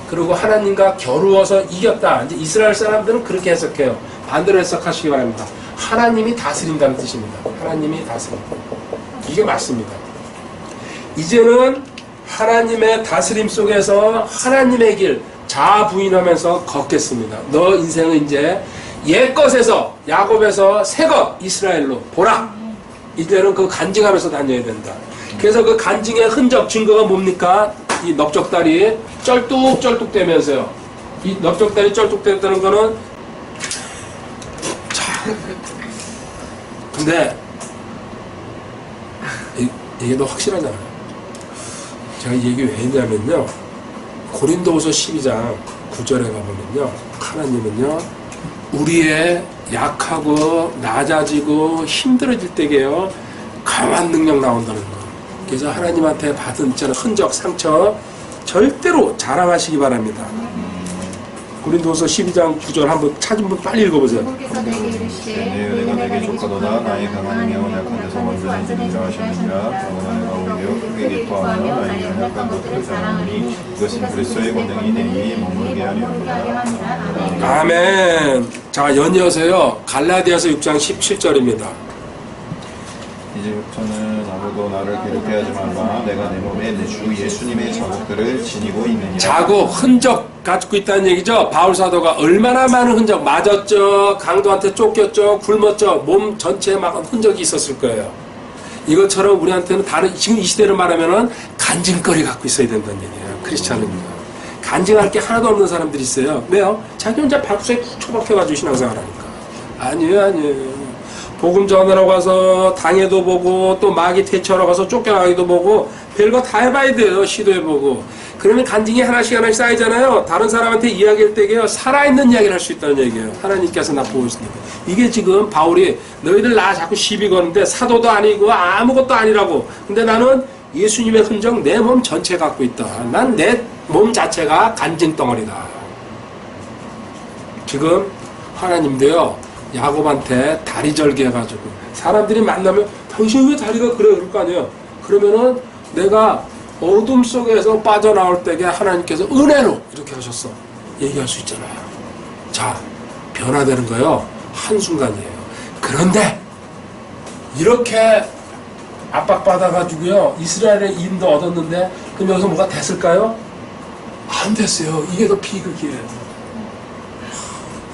그리고 하나님과 겨루어서 이겼다. 이제 이스라엘 사람들은 그렇게 해석해요. 반대로 해석하시기 바랍니다. 하나님이 다스린다는 뜻입니다. 하나님이 다스린다. 이게 맞습니다. 이제는 하나님의 다스림 속에서 하나님의 길 자부인하면서 걷겠습니다. 너 인생은 이제 옛것에서 야곱에서 새것 이스라엘로 보라. 이제는 그 간증하면서 다녀야 된다. 그래서 그 간증의 흔적 증거가 뭡니까? 이 넓적다리 쩔뚝쩔뚝 대면서요. 이 넓적다리 쩔뚝댔다는 거는 자, 근데 이게 더 확실하잖아요. 제가 이 얘기 왜 했냐면요. 고린도후서 12장 9절에 가보면요. 하나님은요. 우리의 약하고 낮아지고 힘들어질 때에요. 강한 능력 나온다는 거. 그래서 하나님한테 받은 흔적, 상처 절대로 자랑하시기 바랍니다. 고린도서 12장 9절 한번 찾은 분 빨리 읽어보세요. 주께서 내게 이르시되 내 은혜가 내게 족하도다. 나의 강한 능력은 약한 데서 완전히 인정하셨느니라. 더구나 내가 오히려 크게 기뻐하며 나의 연약한 것들을 자랑하니 이것은 그리스도의 권능이 내게 머무르게 하리라. 아멘. 자, 연이어서요. 갈라디아서 6장 17절입니다. 이제부터는 아무도 나를 괴롭게 하지 말라. 내가 내 몸에 내 주 예수님의 자국들을 지니고 있느니라. 자국, 흔적 가지고 있다는 얘기죠. 바울 사도가 얼마나 많은 흔적, 맞았죠, 강도한테 쫓겼죠, 굶었죠, 몸 전체에 막 흔적이 있었을 거예요. 이것처럼 우리한테는 지금 이 시대를 말하면은 간증거리 갖고 있어야 된다는 얘기예요. 크리스찬은요. 간증할 게 하나도 없는 사람들이 있어요. 왜요? 자기 혼자 발구석에 푹 처박혀가지고 신앙생활 하니까. 아니에요. 복음 전하러 가서 당해도 보고 또 마귀 퇴치하러 가서 쫓겨나기도 보고 별거 다 해봐야 돼요. 시도해보고. 그러면 간증이 하나씩 쌓이잖아요. 다른 사람한테 이야기할 때게요. 살아있는 이야기를 할 수 있다는 얘기예요. 하나님께서 나 보고 있으니까. 이게 지금 바울이 너희들 나 자꾸 시비 거는데 사도도 아니고 아무것도 아니라고. 근데 나는 예수님의 흔적 내 몸 전체 갖고 있다. 난 내 몸 자체가 간증 덩어리다. 지금 하나님도요. 야곱한테 다리 절개 해가지고 사람들이 만나면 당신 왜 다리가 그래 그럴 거 아니에요. 그러면은 내가 어둠 속에서 빠져나올 때에 하나님께서 은혜로 이렇게 하셨어. 얘기할 수 있잖아요. 자, 변화되는 거요. 한순간이에요. 그런데 이렇게 압박받아가지고요. 이스라엘의 인도 얻었는데 그럼 여기서 뭐가 됐을까요? 안 됐어요. 이게 더 비극이에요.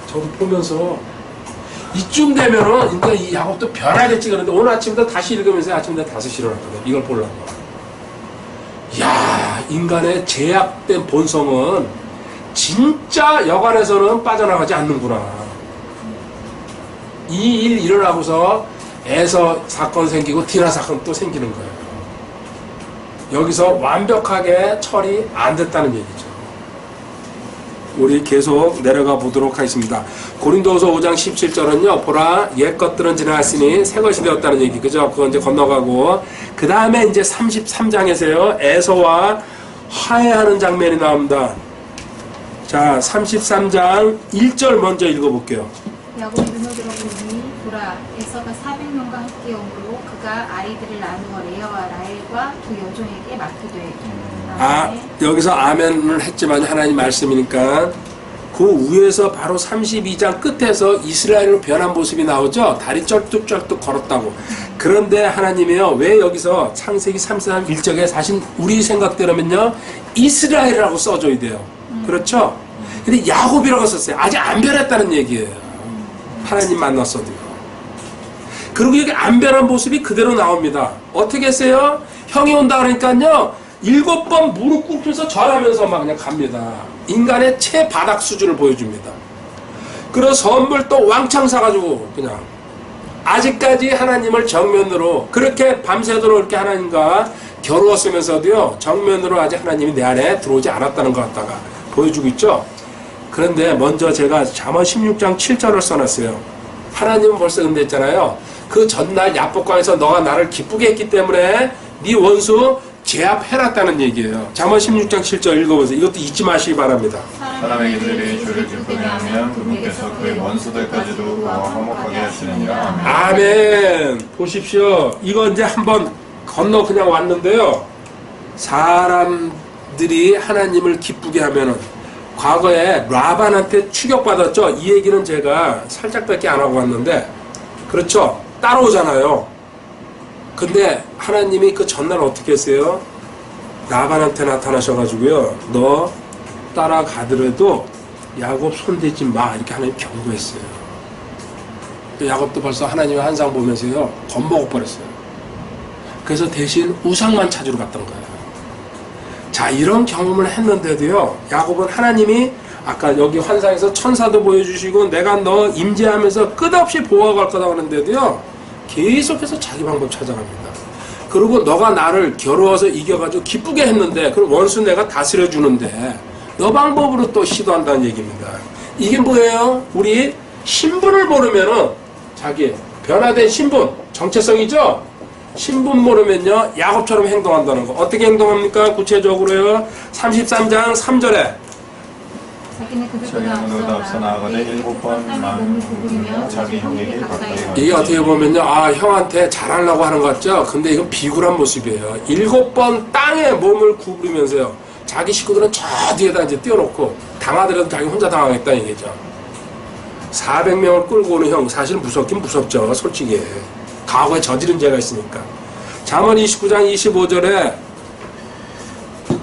저도 보면서 이쯤 되면은 이제 이 야곱도 변하겠지. 그런데 오늘 아침부터 다시 읽으면서 아침에 5시에 일어났거든. 이걸 보려고. 야, 인간의 제약된 본성은 진짜 여간에서는 빠져나가지 않는구나. 이 일 일어나고서 에서 사건 생기고 디나 사건 또 생기는 거예요. 여기서 완벽하게 처리 안 됐다는 얘기죠. 우리 계속 내려가 보도록 하겠습니다. 고린도후서 5장 17절은요. 보라 옛 것들은 지나갔으니 새 것이 되었다는 얘기. 그죠? 그거 이제 건너가고 그 다음에 이제 33장에서요. 에서와 화해하는 장면이 나옵니다. 자, 33장 1절 먼저 읽어볼게요. 야곱이 눈을 들어보니 보라 에서가 400명과 함께 오므로 그가 아이들을 나누어 레아와 라헬과 두 여종에게 맡기되 여기서 아멘을 했지만 하나님 말씀이니까 그 위에서 바로 32장 끝에서 이스라엘로 변한 모습이 나오죠. 다리 쩔뚝쩔뚝 걸었다고. 그런데 하나님이요. 왜 여기서 창세기 33장 1절에 사실 우리 생각대로면요. 이스라엘이라고 써줘야 돼요. 그렇죠? 근데 야곱이라고 썼어요. 아직 안 변했다는 얘기예요. 하나님 만났어도요. 그리고 여기 안 변한 모습이 그대로 나옵니다. 어떻게 했어요? 형이 온다 그러니까요. 7번 무릎 꿇면서 절하면서 막 그냥 갑니다. 인간의 최바닥 수준을 보여줍니다. 그리고 선물 또 왕창 사가지고 그냥 아직까지 하나님을 정면으로 그렇게 밤새도록 이렇게 하나님과 겨루었으면서도요. 정면으로 아직 하나님이 내 안에 들어오지 않았다는 것 같다가 보여주고 있죠. 그런데 먼저 제가 잠언 16장 7절을 써놨어요. 하나님은 벌써 근데 했잖아요. 그 전날 야복강에서 너가 나를 기쁘게 했기 때문에 네 원수 제압해놨다는 얘기예요. 잠언 16장 7절 읽어보세요. 이것도 잊지 마시기 바랍니다. 사람의 이들이 주를 기쁘게 하면 그분께서 그의 원수들까지도 그와 화목하게 하시느니라. 아멘. 보십시오. 이거 이제 한번 건너 그냥 왔는데요. 사람들이 하나님을 기쁘게 하면은 과거에 라반한테 추격받았죠. 이 얘기는 제가 살짝밖에 안 하고 왔는데 그렇죠. 따라오잖아요. 근데 하나님이 그 전날 어떻게 했어요? 라반한테 나타나셔가지고요. 너 따라가더라도 야곱 손대지 마. 이렇게 하나님 경고했어요. 야곱도 벌써 하나님의 한상 보면서요. 겁먹어버렸어요. 그래서 대신 우상만 찾으러 갔던 거예요. 자, 이런 경험을 했는데도요. 야곱은 하나님이 아까 여기 환상에서 천사도 보여주시고 내가 너 임재하면서 끝없이 보호할 거다 하는데도요. 계속해서 자기 방법 찾아갑니다. 그리고 너가 나를 겨루어서 이겨가지고 기쁘게 했는데 그럼 원수 내가 다스려주는데 너 방법으로 또 시도한다는 얘기입니다. 이게 뭐예요? 우리 신분을 모르면은 자기 변화된 신분, 정체성이죠? 신분 모르면요 야곱처럼 행동한다는 거. 어떻게 행동합니까? 구체적으로요 33장 3절에 자기는 자기 형보다 앞서 나아가되 7번 자기 형에게 가까이 이게 어떻게 보면요 형한테 잘하려고 하는 것 같죠? 근데 이건 비굴한 모습이에요. 7번 땅에 몸을 구부리면서요 자기 식구들은 저 뒤에다 이제 띄워놓고 당하더라도 자기 혼자 당하겠다는 얘기죠. 400명을 끌고 오는 형 사실 무섭긴 무섭죠. 솔직히 과거에 저지른 죄가 있으니까. 잠언 29장 25절에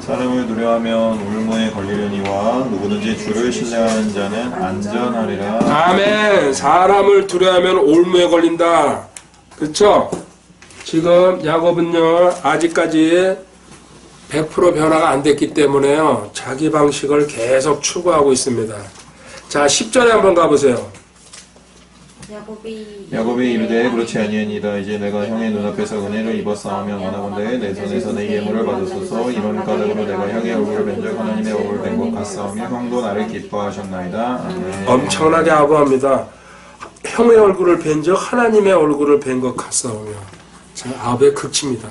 사람을 두려워하면 울무에 걸리려니와 누구든지 주를 신뢰하는 자는 안전하리라. 아멘. 사람을 두려워하면 올무에 걸린다. 그렇죠? 지금 야곱은요 아직까지 100% 변화가 안 됐기 때문에요 자기 방식을 계속 추구하고 있습니다. 자 10절에 한번 가보세요. 야곱이 이르되 그렇지 아니하니이다. 이제 내가 형의 눈앞에서 은혜를 입었사오면 원하건대 내 손에서 내 예물을 받으소서. 이런 까닭으로 내가 형의 얼굴을 뵌적 하나님의 얼굴을 뵌 것 같사오며 형도 나를 기뻐하셨나이다. 아멘. 엄청나게 아부합니다. 형의 얼굴을 뵌 적 하나님의 얼굴을 뵌 것 같사오며. 참 아부의 극치입니다.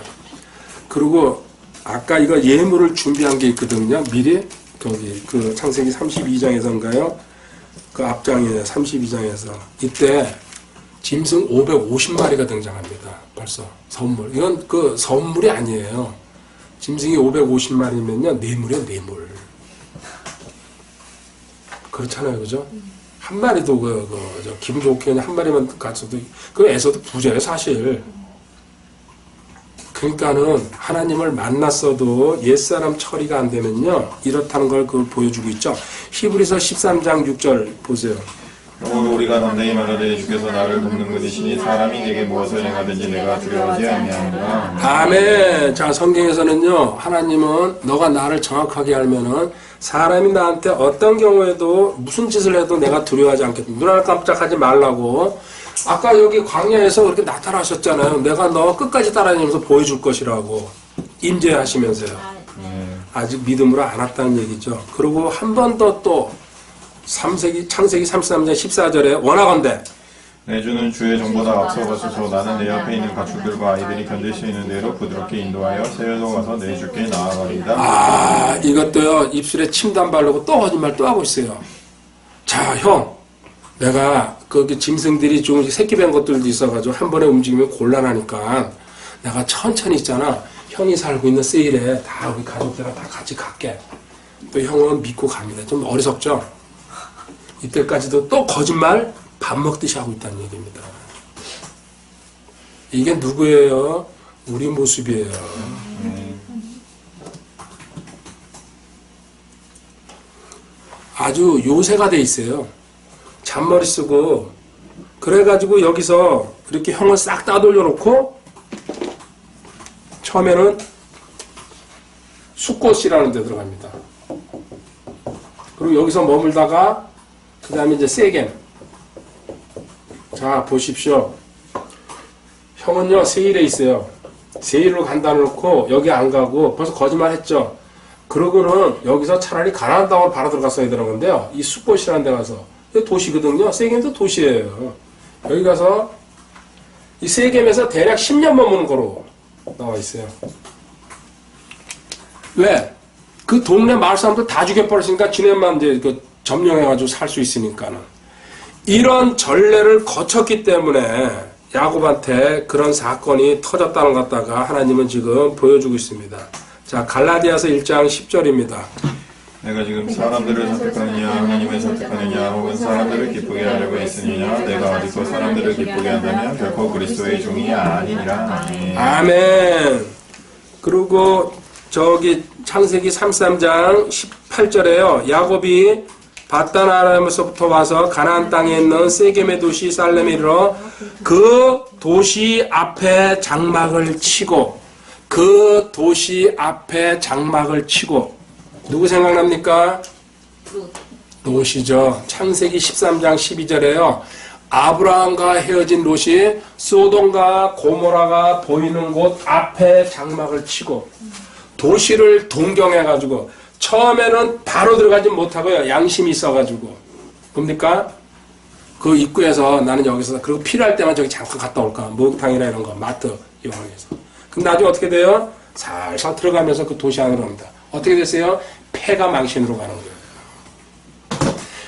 그리고 아까 이거 예물을 준비한 게 있거든요. 미리 거기 그 창세기 32장에서인가요? 그 앞장이에요. 32장에서 이때 짐승 550마리가 등장합니다. 벌써 선물. 이건 그 선물이 아니에요. 짐승이 550마리면요 뇌물이에요. 뇌물. 그렇잖아요, 그죠? 한 마리도 기분 좋게 그냥 한 마리만 갔어도 그 에서도 부자예요, 사실. 그러니까는 하나님을 만났어도 옛사람 처리가 안 되면요 이렇다는 걸 그걸 보여주고 있죠. 히브리서 13장 6절 보세요. 그러므로 우리가 담대히 말하되 주께서 나를 돕는 분이시니 사람이 내게 무엇을 행하든지 내가 두려워하지 아니하노라. 아멘. 자, 성경에서는요 하나님은 너가 나를 정확하게 알면은 사람이 나한테 어떤 경우에도 무슨 짓을 해도 내가 두려워하지 않겠다. 눈알 깜짝하지 말라고. 아까 여기 광야에서 그렇게 나타나셨잖아요. 내가 너 끝까지 따라다니면서 보여줄 것이라고 임재하시면서요. 아직 믿음으로 안 왔다는 얘기죠. 그리고 한 번 더 또 창세기 33장 14절에 원하건대 내 주는 주의 종보다 앞서가소서. 나는 내 옆에 있는 가축들과 아이들이 견딜 수 있는 대로 부드럽게 인도하여 세일로 가서 내 주께 나아가리이다. 아, 이것도요 입술에 침도 안 바르고 또 거짓말 또 하고 있어요. 자, 형, 내가 거기 짐승들이 좀 새끼 뵌 것들도 있어가지고 한 번에 움직이면 곤란하니까 내가 천천히 있잖아. 형이 살고 있는 세일에 다 우리 가족들랑 다 같이 갈게. 또 형은 믿고 갑니다. 좀 어리석죠? 이때까지도 또 거짓말 밥 먹듯이 하고 있다는 얘기입니다. 이게 누구예요? 우리 모습이에요. 아주 요새가 돼 있어요. 잔머리 쓰고 그래가지고 여기서 이렇게 형을 싹 다 돌려놓고 처음에는 숫꽃이라는 데 들어갑니다. 그리고 여기서 머물다가 그 다음에 이제 세겜. 자, 보십시오. 형은요 세일에 있어요. 세일로 간다 놓고 여기 안 가고 벌써 거짓말 했죠. 그러고는 여기서 차라리 가나안 땅으로 바로 들어갔어야 되는 건데요. 이 숫꽃이라는 데 가서 도시거든요. 세겜도 도시예요. 여기 가서 이 세겜에서 대략 10년 머무는 거로 나와 있어요. 왜? 그 동네 마을 사람들 다 죽여버렸으니까 지네만 이제 그 점령해가지고 살 수 있으니까는. 이런 전례를 거쳤기 때문에 야곱한테 그런 사건이 터졌다는 것 갖다가 하나님은 지금 보여주고 있습니다. 자, 갈라디아서 1장 10절입니다. 내가 지금 사람들을 선택하느냐 하나님을 선택하느냐 혹은 사람들을 기쁘게 하려고 했으느냐 내가 아직도 사람들을 기쁘게 한다면 결코 그리스도의 종이 아니니라. 아멘. 그리고 저기 창세기 33장 18절에요. 야곱이 바단 아람에서부터 와서 가나안 땅에 있는 세겜의 도시 살렘에 이르러 그 도시 앞에 장막을 치고 누구 생각납니까? 롯이죠. 창세기 13장 12절에요. 아브라함과 헤어진 롯이 소돔과 고모라가 보이는 곳 앞에 장막을 치고 도시를 동경해가지고 처음에는 바로 들어가지 못하고요. 양심이 있어가지고 뭡니까? 그 입구에서 나는 여기서 그리고 필요할 때만 저기 잠깐 갔다 올까? 목욕탕이나 이런 거 마트 이용해서. 그럼 나중에 어떻게 돼요? 살살 들어가면서 그 도시 안으로 옵니다. 어떻게 됐어요? 폐가 망신으로 가는 거예요.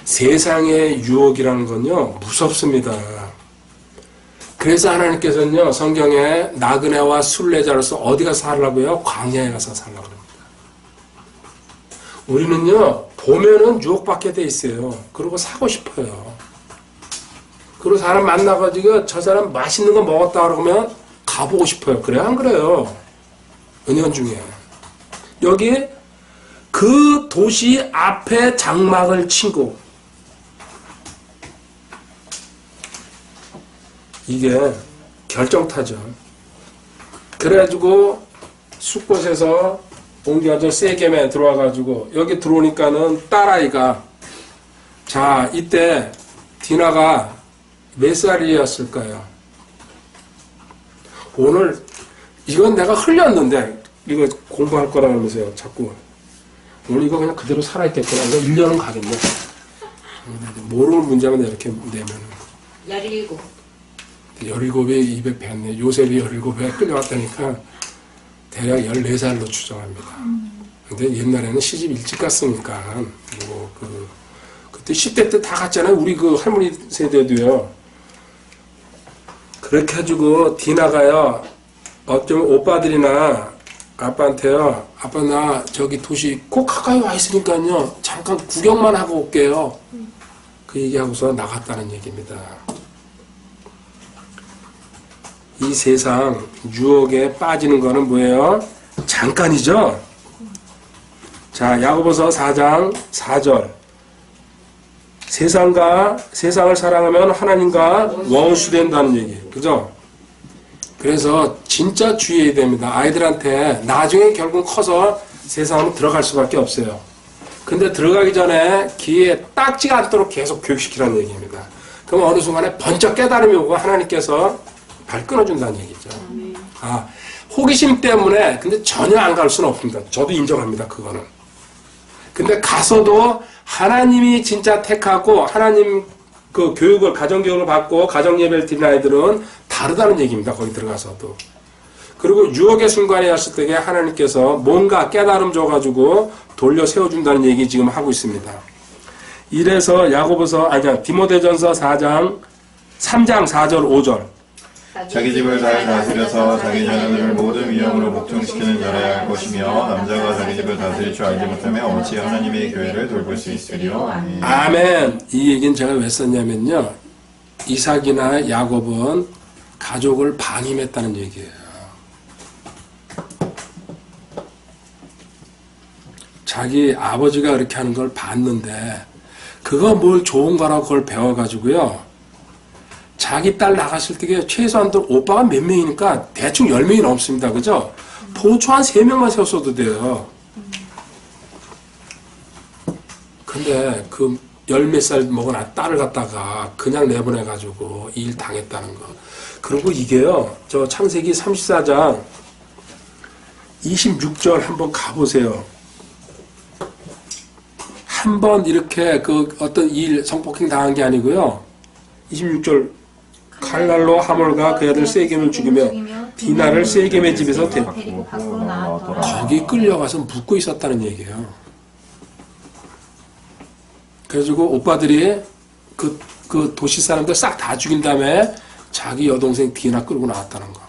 세상의 유혹이라는 건요 무섭습니다. 그래서 하나님께서는요 성경에 나그네와 순례자로서 어디 가서 살라고요? 광야에 가서 살라고 합니다. 우리는요 보면은 유혹받게 돼 있어요. 그리고 사고 싶어요. 그리고 사람 만나가지고 저 사람 맛있는 거 먹었다 그러면 가보고 싶어요. 그래요? 안 그래요? 은연중에 여기 그 도시 앞에 장막을 치고 이게 결정타죠. 그래가지고 숫곳에서 옮겨서 세겜에 들어와가지고 여기 들어오니까는 딸아이가 자 이때 디나가 몇 살이었을까요? 오늘 이건 내가 흘렸는데 이거 공부할 거라 그러면서요. 자꾸 오늘 이거 그냥 그대로 살아있겠구나. 이거 1년은 가겠네. 모르는 문제만 이렇게 내면 17. 17에 입에 뱉네. 요셉이 17에 끌려왔다니까 대략 14살로 추정합니다. 근데 옛날에는 시집 일찍 갔으니까 그때 10대 때 다 갔잖아요. 우리 그 할머니 세대도요. 그렇게 해주고 디나가요. 어쩌면 오빠들이나 아빠한테요. 아빠 나 저기 도시 꼭 가까이 와 있으니까요. 잠깐 구경만 하고 올게요. 그 얘기하고서 나갔다는 얘기입니다. 이 세상 유혹에 빠지는 거는 뭐예요? 잠깐이죠. 자, 야고보서 4장 4절. 세상을 사랑하면 하나님과 원수 된다는 얘기. 그죠? 그래서 진짜 주의해야 됩니다. 아이들한테 나중에 결국 커서 세상으로 들어갈 수밖에 없어요. 근데 들어가기 전에 귀에 딱지가 않도록 계속 교육시키라는 얘기입니다. 그럼 어느 순간에 번쩍 깨달음이 오고 하나님께서 발 끊어준다는 얘기죠. 아, 호기심 때문에 근데 전혀 안 갈 수는 없습니다. 저도 인정합니다. 그거는. 근데 가서도 하나님이 진짜 택하고 하나님 그 교육을 가정교육을 받고 가정예배를 드리는 아이들은 다르다는 얘기입니다. 거기 들어가서도. 그리고 유혹의 순간에 왔을 때에 하나님께서 뭔가 깨달음 줘가지고 돌려 세워준다는 얘기 지금 하고 있습니다. 이래서 디모데전서 3장 4절 5절. 자기 집을 잘 다스려서 자기 자녀들을 모든 위험으로 목종시키는 자라야 할 것이며 남자가 자기 집을 다스릴 줄 알지 못하면 어찌 하나님의 교회를 돌볼 수 있으리요. 아멘. 아멘. 이 얘기는 제가 왜 썼냐면요. 이삭이나 야곱은 가족을 방임했다는 얘기예요. 자기 아버지가 그렇게 하는 걸 봤는데 그거 뭘 좋은 거라고 그걸 배워가지고요. 자기 딸 나갔을 때 최소한도 오빠가 몇 명이니까 대충 10명이 넘습니다. 그죠? 보초 한 3명만 세웠어도 돼요. 근데 그 10몇 살 먹은 딸을 갖다가 그냥 내보내가지고 일 당했다는 거. 그리고 이게요. 저 창세기 34장 26절 한번 가보세요. 한번 이렇게 그 어떤 일 성폭행 당한 게 아니고요. 26절 칼날로 하몰과 그 아들 세겜을 죽이며 디나를 세겜의 집에서 데리고 밖으로 나왔더라. 거기 끌려가서 묵고 있었다는 얘기예요. 그래가지고 오빠들이 그 도시 사람들 싹 다 죽인 다음에 자기 여동생 디나 끌고 나왔다는 거.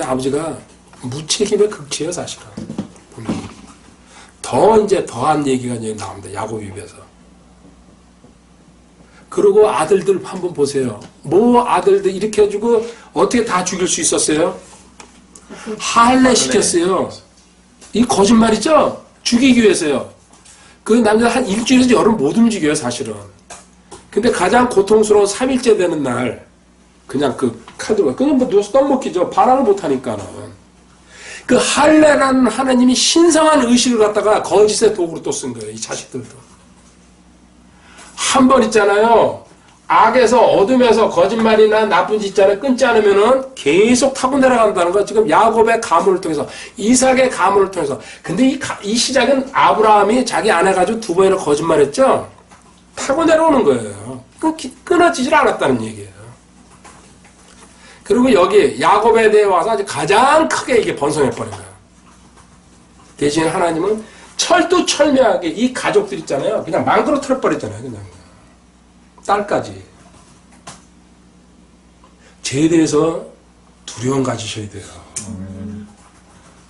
아버지가 무책임의 극치예요, 사실은. 더한 얘기가 이제 나옵니다. 야곱 입에서. 그리고 아들들 한번 보세요. 뭐 아들들 이렇게 해주고 어떻게 다 죽일 수 있었어요? 할례 시켰어요. 이 거짓말이죠? 죽이기 위해서요. 그 남자 한 일주일에서 열흘 못 움직여요, 사실은. 근데 가장 고통스러운 3일째 되는 날, 그냥 그 칼들과, 그냥 뭐 누워서 떡 먹기죠. 반항을 못 하니까는. 그 할례라는 하나님이 신성한 의식을 갖다가 거짓의 도구로 또 쓴 거예요, 이 자식들도. 한 번 있잖아요. 악에서 어둠에서 거짓말이나 나쁜 짓 있잖아요. 끊지 않으면은 계속 타고 내려간다는 거. 지금 야곱의 가문을 통해서, 이삭의 가문을 통해서. 근데 이 시작은 아브라함이 자기 아내 가지고 2번이나 거짓말했죠. 타고 내려오는 거예요. 끊어지질 않았다는 얘기예요. 그리고 여기 야곱에 대해 와서 아주 가장 크게 이게 번성해버린 거예요. 대신 하나님은 철두철미하게 이 가족들 있잖아요. 그냥 망그러 틀어버렸잖아요. 그냥. 딸까지. 죄에 대해서 두려움 가지셔야 돼요.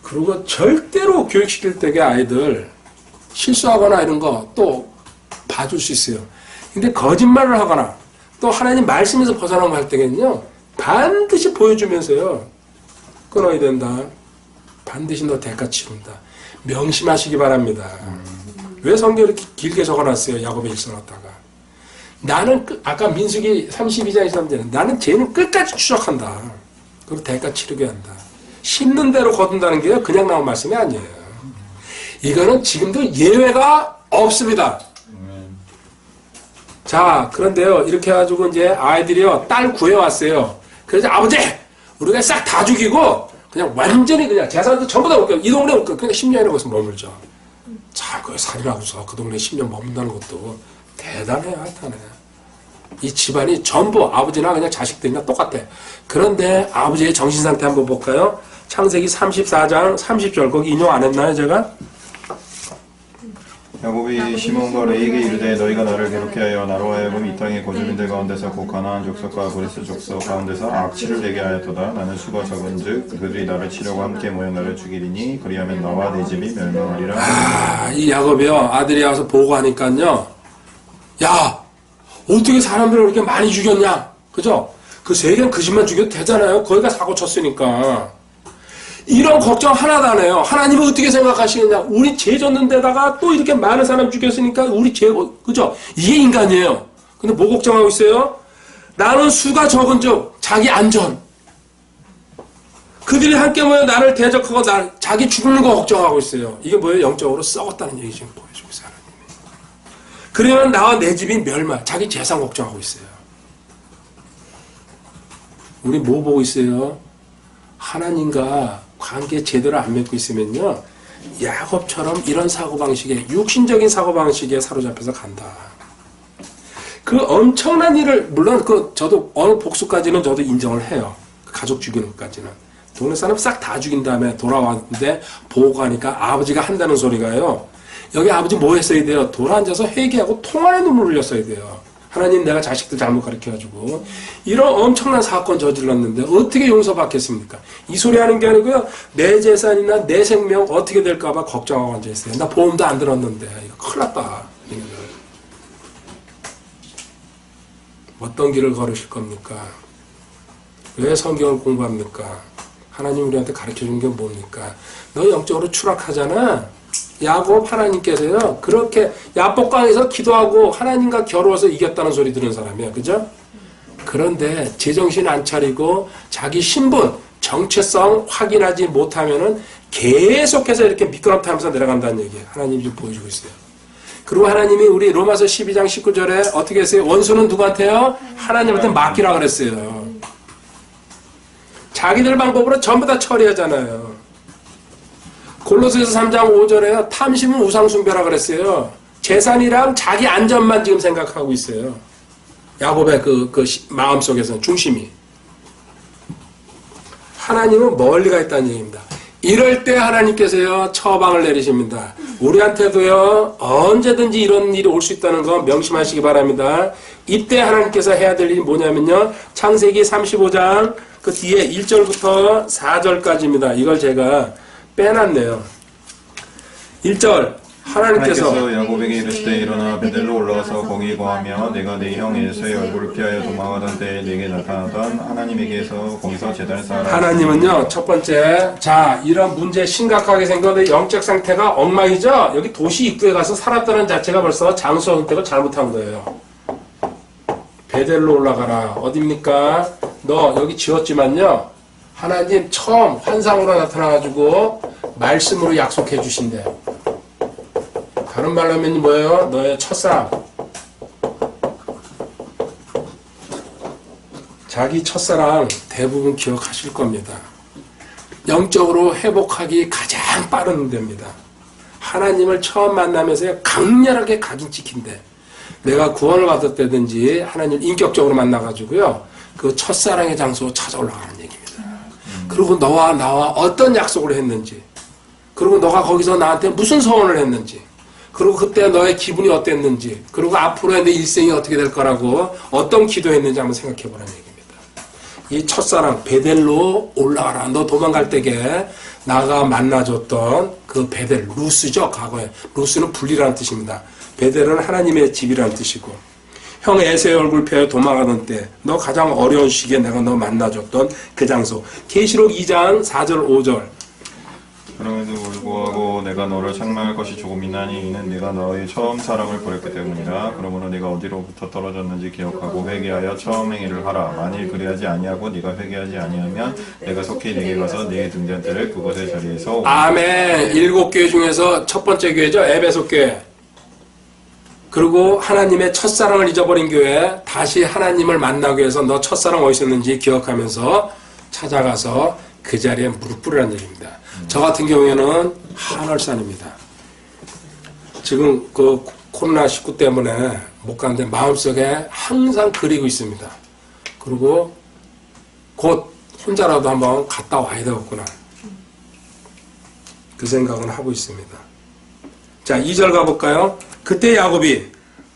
그리고 절대로 교육시킬 때에 아이들 실수하거나 이런 거 또 봐줄 수 있어요. 근데 거짓말을 하거나 또 하나님 말씀에서 벗어나고 할 때는요. 반드시 보여주면서요. 끊어야 된다. 반드시 너 대가 치른다. 명심하시기 바랍니다. 왜 성경 이렇게 길게 적어놨어요? 야곱의 일서 갖다가. 나는 아까 민수기 32장 23절에 나는 죄는 끝까지 추적한다. 그리고 대가 치르게 한다. 심는 대로 거둔다는 게 그냥 나온 말씀이 아니에요. 이거는 지금도 예외가 없습니다. 자, 그런데요, 이렇게 해가지고 이제 아이들이요, 딸 구해왔어요. 그래서 아버지! 우리가 싹 다 죽이고, 그냥 완전히 그냥 재산도 전부 다 올게요. 이 동네 올게요. 그냥 10년이나 거기서 머물죠. 자, 그 살인하고서 그 동네 10년 머문다는 것도 대단해요, 하여튼에. 이 집안이 전부 아버지나 그냥 자식들이나 똑같아. 그런데 아버지의 정신상태 한번 볼까요? 창세기 34장 30절, 거기 인용 안 했나요, 제가? 야곱이 시몬과 레이에게 이르되 너희가 나를 괴롭게 하여 나로 하여금 이 땅의 거주민들 가운데서 곧 가나안 족속과 브리스 족속 가운데서 악취를 내게 하였도다. 나는 수가 적은즉 그들이 나를 치려고 함께 모여 나를 죽이리니 그리하면 나와 내 집이 멸망하리라. 아, 이 야곱이요, 아들이 와서 보고하니까요, 야, 어떻게 사람들을 그렇게 많이 죽였냐? 그죠? 그 세계는 그 집만 죽여도 되잖아요. 거기가 사고 쳤으니까. 이런 걱정 하나도 안 해요. 하나님은 어떻게 생각하시느냐? 우리 죄 졌는 데다가 또 이렇게 많은 사람 죽였으니까 우리 죄, 그죠? 이게 인간이에요. 근데 뭐 걱정하고 있어요? 나는 수가 적은즉 자기 안전. 그들이 함께 모여 나를 대적하고 자기 죽는 거 걱정하고 있어요. 이게 뭐예요? 영적으로 썩었다는 얘기 지금 보여주고 있어요. 하나님이. 그러면 나와 내 집이 멸망. 자기 재산 걱정하고 있어요. 우리 뭐 보고 있어요? 하나님과 관계 제대로 안 맺고 있으면요, 야곱처럼 이런 사고방식에, 육신적인 사고방식에 사로잡혀서 간다. 그 엄청난 일을, 물론 저도 어느 복수까지는 저도 인정을 해요. 가족 죽이는 것까지는. 동네 사람 싹 다 죽인 다음에 돌아왔는데 보고 가니까 아버지가 한다는 소리가요, 여기 아버지 뭐 했어야 돼요? 돌아앉아서 회개하고 통안에 눈물 흘렸어야 돼요. 하나님, 내가 자식들 잘못 가르쳐가지고 이런 엄청난 사건 저질렀는데 어떻게 용서받겠습니까? 이 소리 하는 게 아니고요, 내 재산이나 내 생명 어떻게 될까봐 걱정하고 앉아있어요. 나 보험도 안 들었는데 이거 큰일 났다. 어떤 길을 걸으실 겁니까? 왜 성경을 공부합니까? 하나님 우리한테 가르쳐주는 게 뭡니까? 너 영적으로 추락하잖아. 야곱 하나님께서요, 그렇게 야복강에서 기도하고 하나님과 겨루어서 이겼다는 소리 들은 사람이야. 그죠? 그런데 제정신 안 차리고 자기 신분, 정체성 확인하지 못하면은 계속해서 이렇게 미끄럼타면서 내려간다는 얘기예요. 하나님이 좀 보여주고 있어요. 그리고 하나님이 우리 로마서 12장 19절에 어떻게 했어요? 원수는 누구한테요? 하나님한테 맡기라 그랬어요. 자기들 방법으로 전부 다 처리하잖아요. 골로새서 3장 5절에요. 탐심은 우상숭배라 그랬어요. 재산이랑 자기 안전만 지금 생각하고 있어요. 야곱의 그 마음속에서는 중심이. 하나님은 멀리 가 있다는 얘기입니다. 이럴 때 하나님께서요, 처방을 내리십니다. 우리한테도요, 언제든지 이런 일이 올 수 있다는 거 명심하시기 바랍니다. 이때 하나님께서 해야 될 일이 뭐냐면요, 창세기 35장 그 뒤에 1절부터 4절까지입니다. 이걸 제가 빼놨네요. 1절, 하나님께서 야곱에게 이르시되 일어나 베델로 올라와서 거기 거하며 내가 내 형 에서의 얼굴을 피하여 도망하던 때에 내게 나타나던 하나님에게서 거기서 제단을 쌓아라. 하나님은요, 첫 번째, 자, 이런 문제 심각하게 생겼는데 영적 상태가 엉망이죠? 여기 도시 입구에 가서 살았다는 자체가 벌써 장소 선택을 잘못한 거예요. 베델로 올라가라. 어딥니까? 너 여기 지었지만요, 하나님 처음 환상으로 나타나가지고 말씀으로 약속해 주신대. 다른 말로 하면 뭐예요? 너의 첫사랑. 자기 첫사랑 대부분 기억하실 겁니다. 영적으로 회복하기 가장 빠른 데입니다. 하나님을 처음 만나면서 강렬하게 각인 찍힌대. 내가 구원을 받았다든지 하나님 인격적으로 만나가지고요, 그 첫사랑의 장소 찾아 올라가는 얘기입니다. 그리고 너와 나와 어떤 약속을 했는지, 그리고 너가 거기서 나한테 무슨 소원을 했는지, 그리고 그때 너의 기분이 어땠는지, 그리고 앞으로의 내 일생이 어떻게 될 거라고 어떤 기도했는지 한번 생각해 보라는 얘기입니다. 이 첫사랑 베델로 올라가라. 너 도망갈 때에 나가 만나줬던 그 베델, 루스죠. 과거에 루스는 분리라는 뜻입니다. 베델은 하나님의 집이라는 뜻이고, 형 에서의 얼굴 펴 도망가던 때 너 가장 어려운 시기에 내가 너 만나줬던 그 장소. 계시록 2장 4절 5절. 그럼에도 불구하고 내가 너를 책망할 것이 조금 있나니 이는 내가 너의 처음 사랑을 버렸기 때문이라. 그러므로 네가 어디로부터 떨어졌는지 기억하고 회개하여 처음 행위를 하라. 만일 그리하지 아니하고 네가 회개하지 아니하면 내가 속히 네게 가서 네 등잔대를 그곳의 자리에서 아멘. 7교회 중에서 첫 번째 교회죠. 에베소 교회. 그리고 하나님의 첫사랑을 잊어버린 교회 다시 하나님을 만나기 위해서 너 첫사랑 어디 있었는지 기억하면서 찾아가서 그 자리에 무릎 꿇으라는 얘기입니다. 저 같은 경우에는 한월산입니다. 지금 그 코로나19 때문에 못 가는데 마음속에 항상 그리고 있습니다. 그리고 곧 혼자라도 한번 갔다 와야 되겠구나. 그 생각은 하고 있습니다. 자, 2절 가볼까요? 그때 야곱이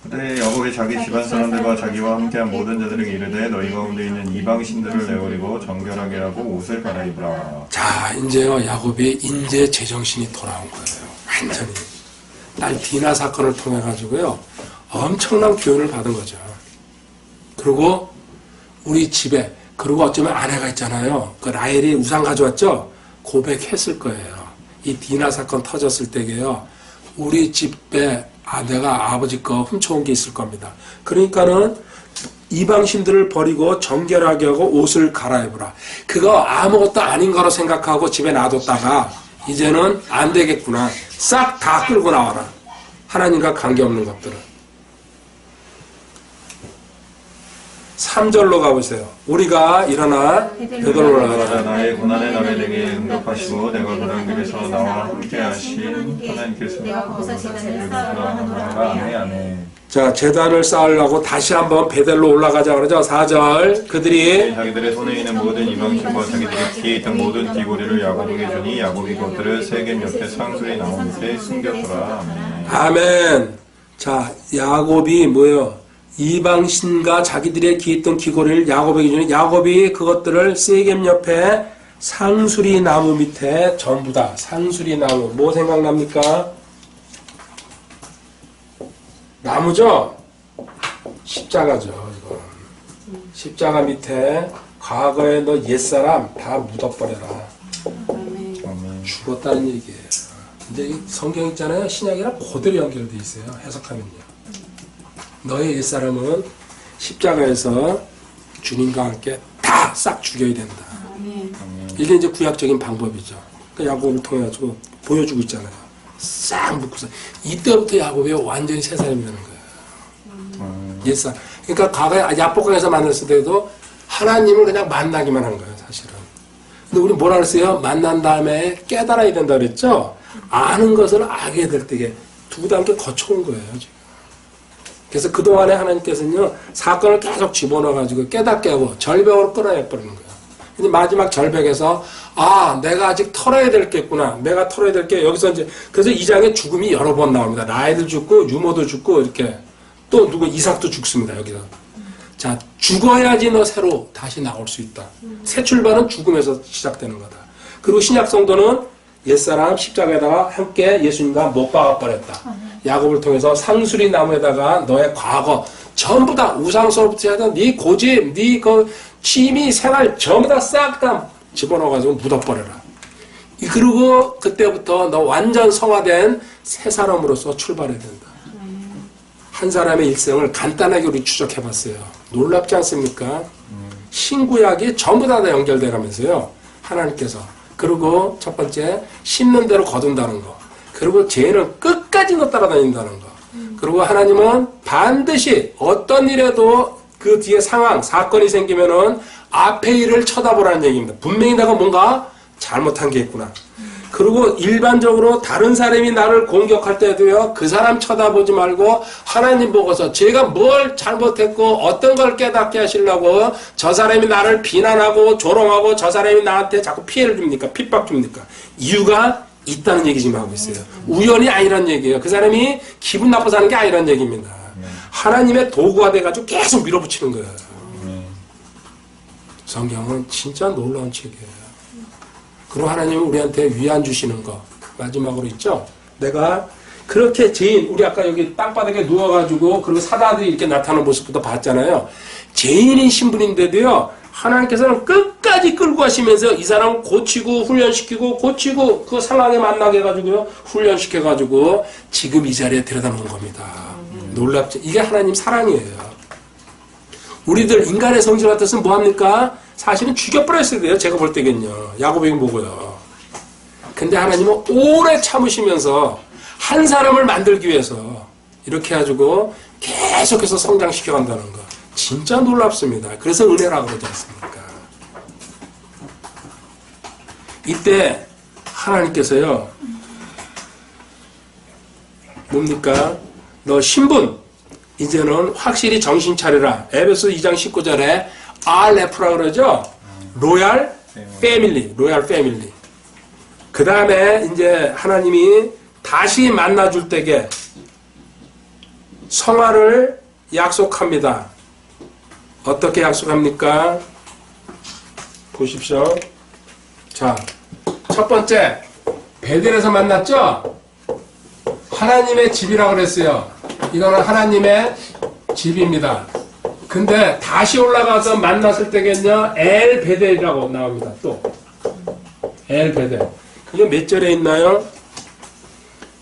그때 야곱이 자기 집안 사람들과 자기와 함께한 모든 자들에게 이르되 너희 가운데 있는 이방신들을 내버리고 정결하게 하고 옷을 갈아입으라. 자, 이제요, 야곱이 이제 제정신이 돌아온 거예요. 완전히. 딸 디나 사건을 통해 가지고요, 엄청난 교훈을 받은 거죠. 그리고 우리 집에, 그리고 어쩌면 아내가 있잖아요. 그 라헬이 우상 가져왔죠? 고백했을 거예요. 이 디나 사건 터졌을 때게요, 우리 집에 내가 아버지 거 훔쳐온 게 있을 겁니다. 그러니까는 이방신들을 버리고 정결하게 하고 옷을 갈아입으라. 그거 아무것도 아닌 거로 생각하고 집에 놔뒀다가 이제는 안 되겠구나. 싹 다 끌고 나와라. 하나님과 관계없는 것들은. 3절로 가보세요. 우리가 일어나 베들로 올라가자. 나의 고난의 날에 내게 응답하시고 내가 그런 길에서 나와 함께 하신 하나님께서 내가 거기서 제단을 쌓으라 하노라. 아멘. 자, 제단을 쌓으려고 다시 한번 베델로 올라가자 그러죠. 4절. 그들이 자기들의 손에 있는 모든 이방신과 자기들의 뒤에 있던 모든 귀고리를 야곱에게 주니 야곱이 그것들을 세겜 옆에 상수리 나무 밑에 숨겼더라. 아멘. 아멘. 자, 야곱이 뭐예요? 이방신과 자기들의 귀에 있던 귀고리를 야곱에게 주니 야곱이 그것들을 세겜 옆에 상수리 나무 밑에 전부 다 상수리 나무. 뭐 생각납니까? 나무죠? 십자가죠, 이거. 십자가 밑에 과거에 너 옛사람 다 묻어버려라. 죽었다는 얘기예요. 근데 이 성경 있잖아요. 신약이랑 그대로 연결되어 있어요. 해석하면요. 너의 옛사람은 십자가에서 주님과 함께 다 싹 죽여야 된다. 이게 이제 구약적인 방법이죠. 그러니까 야곱을 통해 가지고 보여주고 있잖아요. 싹 묶고서 이때부터 야곱이 완전히 새 사람이 되는 거예요. 옛사람. 그러니까 과거에 야복강에서 만났을 때도 하나님을 그냥 만나기만 한 거예요, 사실은. 근데 우리 뭐라 그랬어요? 만난 다음에 깨달아야 된다 그랬죠? 아는 것을 알게 될 때게 두 단계 거쳐온 거예요, 지금. 그래서 그동안에 하나님께서는요, 사건을 계속 집어넣어가지고 깨닫게 하고 절벽으로 끌어내버리는 거예요. 근데 마지막 절벽에서, 내가 아직 털어야 될 게 있구나. 내가 털어야 될 게, 여기서 이제, 그래서 이 장에 죽음이 여러 번 나옵니다. 라헬도 죽고, 유모도 죽고, 이렇게. 또 누구, 이삭도 죽습니다, 여기서. 자, 죽어야지 너 새로 다시 나올 수 있다. 새 출발은 죽음에서 시작되는 거다. 그리고 신약 성도는 옛사람 십자가에다가 함께 예수님과 못 박아버렸다. 야곱을 통해서 상수리 나무에다가 너의 과거 전부 다 우상서부터 하던 네 고집, 네 그 취미, 생활 전부 다 싹 다 집어넣어가지고 묻어버려라. 그리고 그때부터 너 완전 성화된 새 사람으로서 출발해야 된다. 한 사람의 일생을 간단하게 우리 추적해봤어요. 놀랍지 않습니까? 신구약이 전부 다 연결돼가면서요. 하나님께서. 그리고 첫 번째, 심는 대로 거둔다는 거. 그리고 죄는 끝까지 너 따라다닌다는 거. 그리고 하나님은 반드시 어떤 일에도 그 뒤에 상황, 사건이 생기면은 앞에 일을 쳐다보라는 얘기입니다. 분명히 내가 뭔가 잘못한 게 있구나. 그리고 일반적으로 다른 사람이 나를 공격할 때도요, 그 사람 쳐다보지 말고 하나님 보고서 제가 뭘 잘못했고 어떤 걸 깨닫게 하시려고 저 사람이 나를 비난하고 조롱하고 저 사람이 나한테 자꾸 피해를 줍니까? 핍박 줍니까? 이유가 있다는 얘기 지금 하고 있어요. 우연이 아니란 얘기예요. 그 사람이 기분 나빠서 하는 게 아니란 얘기입니다. 하나님의 도구가 돼가지고 계속 밀어붙이는 거예요. 성경은 진짜 놀라운 책이에요. 그리고 하나님은 우리한테 위안 주시는 거 마지막으로 있죠. 내가 그렇게 죄인, 우리 아까 여기 땅바닥에 누워가지고 그리고 사자들이 이렇게 나타나는 모습부터 봤잖아요. 죄인인 신분인데도요, 하나님께서는 끝까지 끌고 가시면서 이 사람을 고치고 훈련시키고 고치고 그 상황에 만나게 해가지고요, 훈련시켜가지고 지금 이 자리에 데려다 놓은 겁니다. 놀랍죠. 이게 하나님 사랑이에요. 우리들 인간의 성질 같았으면 뭐합니까? 사실은 죽여버렸어야 돼요. 제가 볼 때겠요. 야곱에게 보고요. 근데 하나님은 오래 참으시면서 한 사람을 만들기 위해서 이렇게 해가지고 계속해서 성장시켜 간다는 거. 진짜 놀랍습니다. 그래서 은혜라고 그러지 않습니까? 이때 하나님께서요, 뭡니까? 너 신분, 이제는 확실히 정신 차려라. 에베소 2장 19절에 RF라 그러죠? 로얄 패밀리, 로얄 패밀리. 그 다음에 이제 하나님이 다시 만나줄 때게 성화를 약속합니다. 어떻게 약속합니까? 보십시오. 자, 첫 번째, 베델에서 만났죠? 하나님의 집이라고 그랬어요. 이거는 하나님의 집입니다. 근데 다시 올라가서 만났을 때겠냐? 엘 베델이라고 나옵니다. 또 엘 베델. 그게 몇 절에 있나요?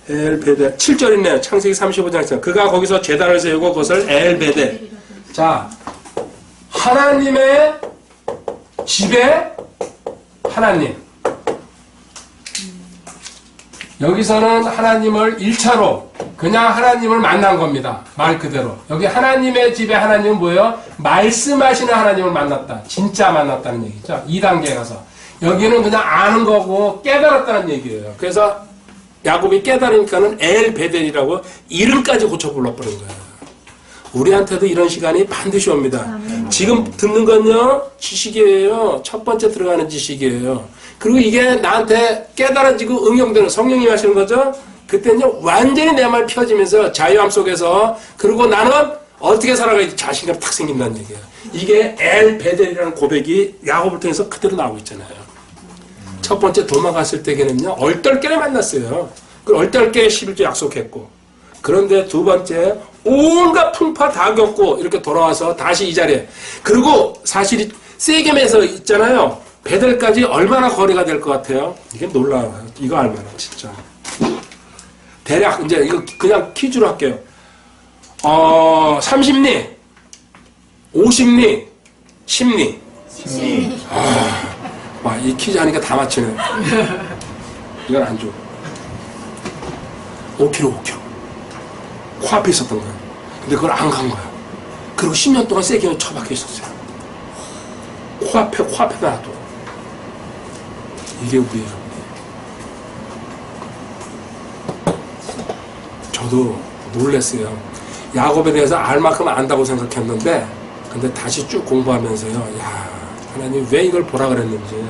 엘 베델 7절 있네요. 창세기 35장에서 그가 거기서 제단을 세우고 그것을 엘 베델. 자, 하나님의 집에 하나님. 여기서는 하나님을 1차로 그냥 하나님을 만난 겁니다. 말 그대로. 여기 하나님의 집에 하나님은 뭐예요? 말씀하시는 하나님을 만났다. 진짜 만났다는 얘기죠. 2단계에 가서. 여기는 그냥 아는 거고 깨달았다는 얘기예요. 그래서 야곱이 깨달으니까는 엘 베델이라고 이름까지 고쳐 불러버린 거예요. 우리한테도 이런 시간이 반드시 옵니다. 지금 듣는 건요, 지식이에요. 첫 번째 들어가는 지식이에요. 그리고 이게 나한테 깨달아지고 응용되는 성령님이 하시는 거죠. 그때는요, 완전히 내 말 펴지면서 자유함 속에서, 그리고 나는 어떻게 살아가야지 자신감이 탁 생긴다는 얘기예요. 이게 엘 베델이라는 고백이 야곱을 통해서 그대로 나오고 있잖아요. 첫 번째 도망갔을 때에는요, 얼떨결에 만났어요. 그 얼떨결에 11조 약속했고, 그런데 두 번째 온갖 풍파 다 겪고 이렇게 돌아와서 다시 이 자리에, 그리고 사실이 세겜에서 있잖아요. 베델까지 얼마나 거리가 될 것 같아요? 이게 놀라워요. 이거 알만한 진짜. 대략 이제 이거 그냥 퀴즈로 할게요. 30리, 50리, 10리. 와, 이 퀴즈 하니까 다 맞추네. 이건 안 줘. 5km. 코앞에 있었던 거예요. 근데 그걸 안 간 거예요. 그리고 10년 동안 세게 처박혀 있었어요. 코앞에 놔둬. 이게 우리예요. 저도 놀랐어요. 야곱에 대해서 알 만큼 안다고 생각했는데, 근데 다시 쭉 공부하면서요, 야, 하나님 왜 이걸 보라 그랬는지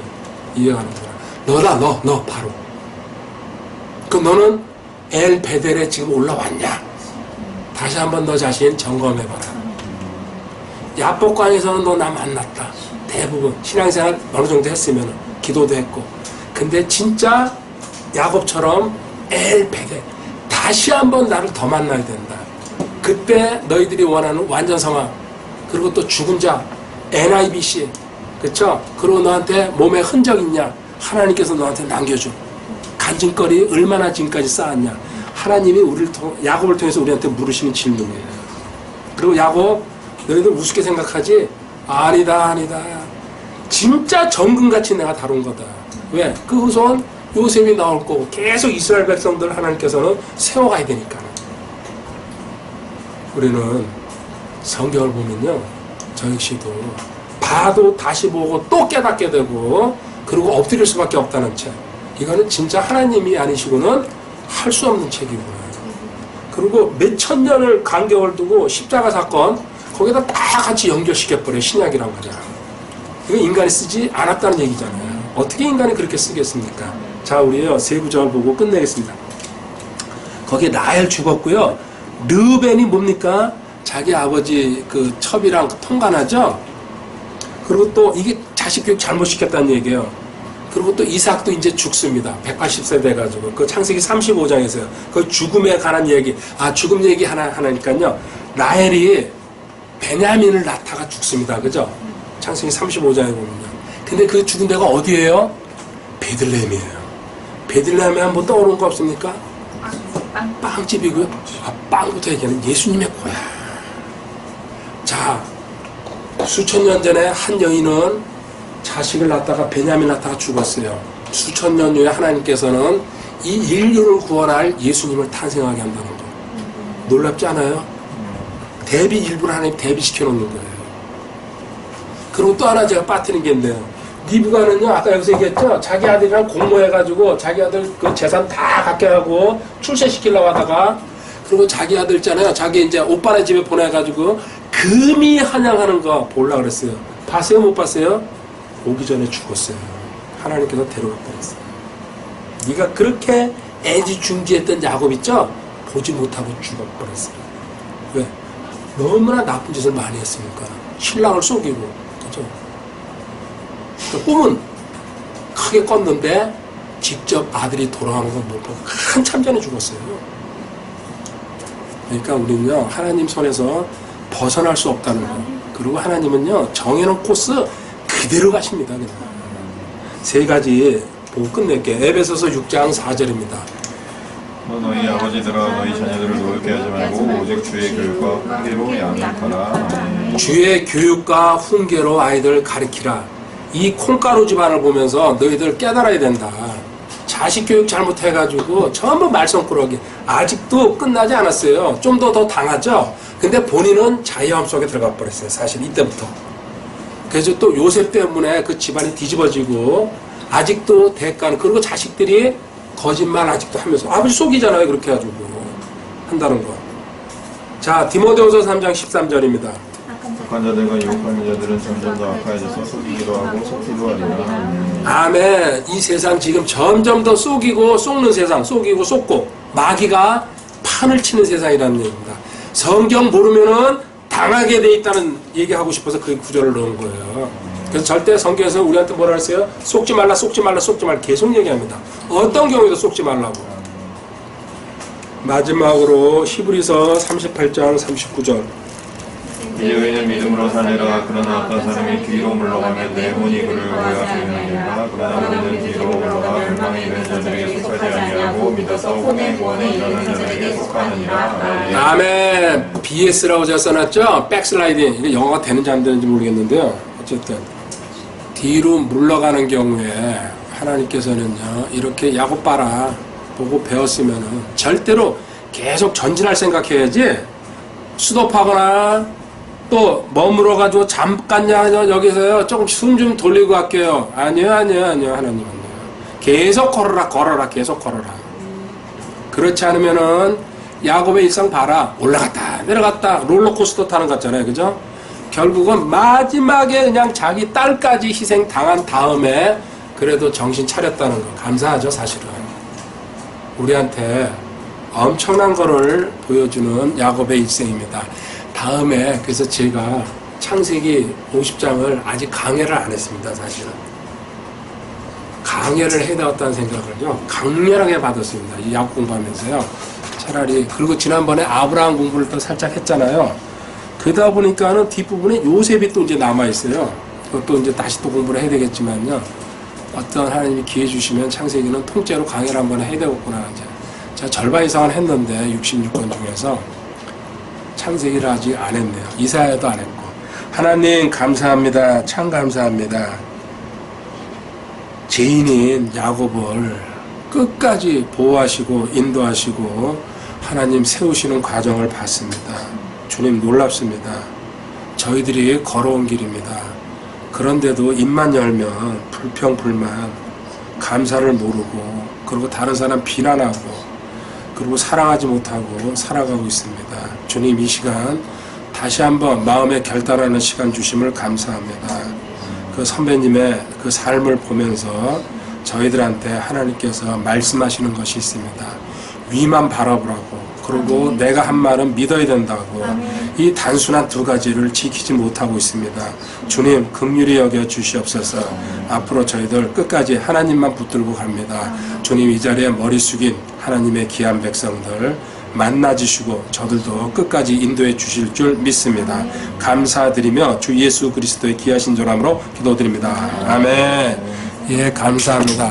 이해가는 거야. 너 바로. 그 너는 엘 베델에 지금 올라왔냐? 다시 한번 너 자신 점검해봐라. 야복강에서는 너 나 만났다. 대부분 신앙생활 어느 정도 했으면 기도도 했고, 근데 진짜 야곱처럼 엘 베델 다시 한번 나를 더 만나야 된다. 그때 너희들이 원하는 완전 성화, 그리고 또 죽은 자 NIBC, 그쵸? 그리고 너한테 몸에 흔적 있냐? 하나님께서 너한테 남겨줘. 간증거리 얼마나 지금까지 쌓았냐? 하나님이 야곱을 통해서 우리한테 물으시는 질문이에요. 그리고 야곱, 너희들 우습게 생각하지? 아니다. 진짜 정금같이 내가 다룬 거다. 왜? 그 후손 요셉이 나올 거고 계속 이스라엘 백성들 하나님께서는 세워가야 되니까. 우리는 성경을 보면요, 저 역시도 봐도 다시 보고 또 깨닫게 되고, 그리고 엎드릴 수밖에 없다는 책. 이거는 진짜 하나님이 아니시고는 할 수 없는 책이고요. 그리고 몇천 년을 간격을 두고 십자가 사건 거기다 다 같이 연결시켜버려. 신약이란 거잖아. 이거 인간이 쓰지 않았다는 얘기잖아요. 어떻게 인간이 그렇게 쓰겠습니까? 자, 우리요 세 구절을 보고 끝내겠습니다. 거기에 라헬 죽었고요. 르벤이 뭡니까? 자기 아버지 그 첩이랑 통관하죠. 그리고 또 이게 자식 교육 잘못 시켰다는 얘기예요. 그리고 또 이삭도 이제 죽습니다. 180세 돼가지고. 그 창세기 35장에서요. 그 죽음에 관한 얘기. 죽음 얘기 하나니까요. 라헬이 베냐민을 낳다가 죽습니다. 그죠? 창세기 35장에 보면요. 근데 그 죽은 데가 어디예요? 베들레헴이에요. 베들레헴에 한번 떠오른 거 없습니까? 빵집이고요. 빵부터 얘기하는 예수님의 고향. 자, 수천 년 전에 한 여인은 자식을 낳다가 베냐민 낳다가 죽었어요. 수천 년 후에 하나님께서는 이 인류를 구원할 예수님을 탄생하게 한다는 거. 놀랍지 않아요? 대비 일부러 하나님 대비시켜 놓는 거예요. 그리고 또 하나 제가 빠뜨린 게 있네요. 리브가는요, 아까 여기서 얘기했죠? 자기 아들이랑 공모해가지고 자기 아들 그 재산 다 갖게 하고 출세시키려고 하다가, 그리고 자기 아들 있잖아요. 자기 이제 오빠네 집에 보내가지고 금이 환영하는 거 보려고 그랬어요. 봤어요? 못 봤어요? 오기 전에 죽었어요. 하나님께서 데려가 버렸어요. 네가 그렇게 애지중지했던 야곱 있죠? 보지 못하고 죽어버렸어요. 왜? 너무나 나쁜 짓을 많이 했으니까. 신랑을 속이고, 그죠? 그 꿈은 크게 꿨는데 직접 아들이 돌아가는 걸 못 보고 한참 전에 죽었어요. 그러니까 우리는요, 하나님 손에서 벗어날 수 없다는 거. 그리고 하나님은요, 정해놓은 코스 그대로 가십니다. 그냥. 세 가지 보고 끝낼게요. 에베소서 6장 4절입니다. 너희 아버지들아 너희 자녀들을 노엽게 하지 말고 오직 주의 교육과 훈계로 양육하라. 주의 교육과 훈계로 아이들 가르치라. 이 콩가루 집안을 보면서 너희들 깨달아야 된다. 자식 교육 잘못해가지고 전부 말썽꾸러기. 아직도 끝나지 않았어요. 좀 더 당하죠. 근데 본인은 자유함 속에 들어가 버렸어요. 사실 이때부터. 그래서 또 요셉 때문에 그 집안이 뒤집어지고 아직도 대가는, 그리고 자식들이 거짓말 아직도 하면서 아버지 속이잖아요. 그렇게 해가지고 한다는 거. 자, 디모데후서 3장 13절입니다. 악한 자들과 유혹하는 자들은 점점 더 악해져서 속이기도 하고 속기도 하리라. 아멘. 이 세상 지금 점점 더 속이고 속는 세상, 속이고 속고 마귀가 판을 치는 세상이라는 얘기입니다. 성경 모르면은 당하게 돼 있다는 얘기하고 싶어서 그 구절을 넣은 거예요. 그래서 절대 성경에서 우리한테 뭐라 했어요? 속지 말라, 속지 말라, 속지 말라 계속 얘기합니다. 어떤 경우에도 속지 말라고. 마지막으로 히브리서 38장 39절. 이제 의인은 믿음으로 살리라. 그러나 어떤 사람이 뒤로 물러가면 내 혼이 그를 오해하시느니라. 그러나 우리는 뒤로 물러가 멸망에 이르는 자들에게 속하지 아니하고 믿어서 혼의 구원에 이르는 자들에게 속하느니라. 아멘. BS라고 제가 써놨죠? 백슬라이딩. 이게 영어가 되는지 안 되는지 모르겠는데요. 어쨌든 뒤로 물러가는 경우에 하나님께서는요, 이렇게 야곱 봐라 보고 배웠으면은 절대로 계속 전진할 생각해야지, 수도하거나 또 머물어가지고 잠깐요 여기서요 조금 숨 좀 돌리고 갈게요. 아니요 하나님은요, 계속 걸어라 계속 걸어라. 그렇지 않으면은 야곱의 일상 봐라, 올라갔다 내려갔다 롤러코스터 타는 것 같잖아요. 그죠? 결국은 마지막에 그냥 자기 딸까지 희생 당한 다음에 그래도 정신 차렸다는 거 감사하죠. 사실은 우리한테 엄청난 거를 보여주는 야곱의 일생입니다. 다음에 그래서 제가 창세기 50장을 아직 강해를 안 했습니다. 사실은 강해를 해야 되었다는 생각을요 강렬하게 받았습니다. 이 야곱 공부하면서요. 차라리, 그리고 지난번에 아브라함 공부를 또 살짝 했잖아요. 그러다 보니까는 뒷부분에 요셉이 또 이제 남아있어요. 그것도 이제 다시 또 공부를 해야 되겠지만요. 어떤 하나님이 기회 주시면 창세기는 통째로 강의를 한번 해야 되겠구나. 이제 제가 절반 이상은 했는데 66권 중에서 창세기를 아직 안 했네요. 이사야도 안 했고. 하나님 감사합니다. 참 감사합니다. 죄인인 야곱을 끝까지 보호하시고 인도하시고 하나님 세우시는 과정을 봤습니다. 주님 놀랍습니다. 저희들이 걸어온 길입니다. 그런데도 입만 열면 불평불만, 감사를 모르고, 그리고 다른 사람 비난하고, 그리고 사랑하지 못하고 살아가고 있습니다. 주님, 이 시간 다시 한번 마음에 결단하는 시간 주심을 감사합니다. 그 선배님의 그 삶을 보면서 저희들한테 하나님께서 말씀하시는 것이 있습니다. 위만 바라보라고, 그리고 내가 한 말은 믿어야 된다고. 이 단순한 두 가지를 지키지 못하고 있습니다. 주님, 긍휼히 여겨 주시옵소서. 앞으로 저희들 끝까지 하나님만 붙들고 갑니다. 주님, 이 자리에 머리 숙인 하나님의 귀한 백성들 만나주시고 저들도 끝까지 인도해 주실 줄 믿습니다. 감사드리며 주 예수 그리스도의 귀하신 전함으로 기도드립니다. 아멘. 예, 감사합니다.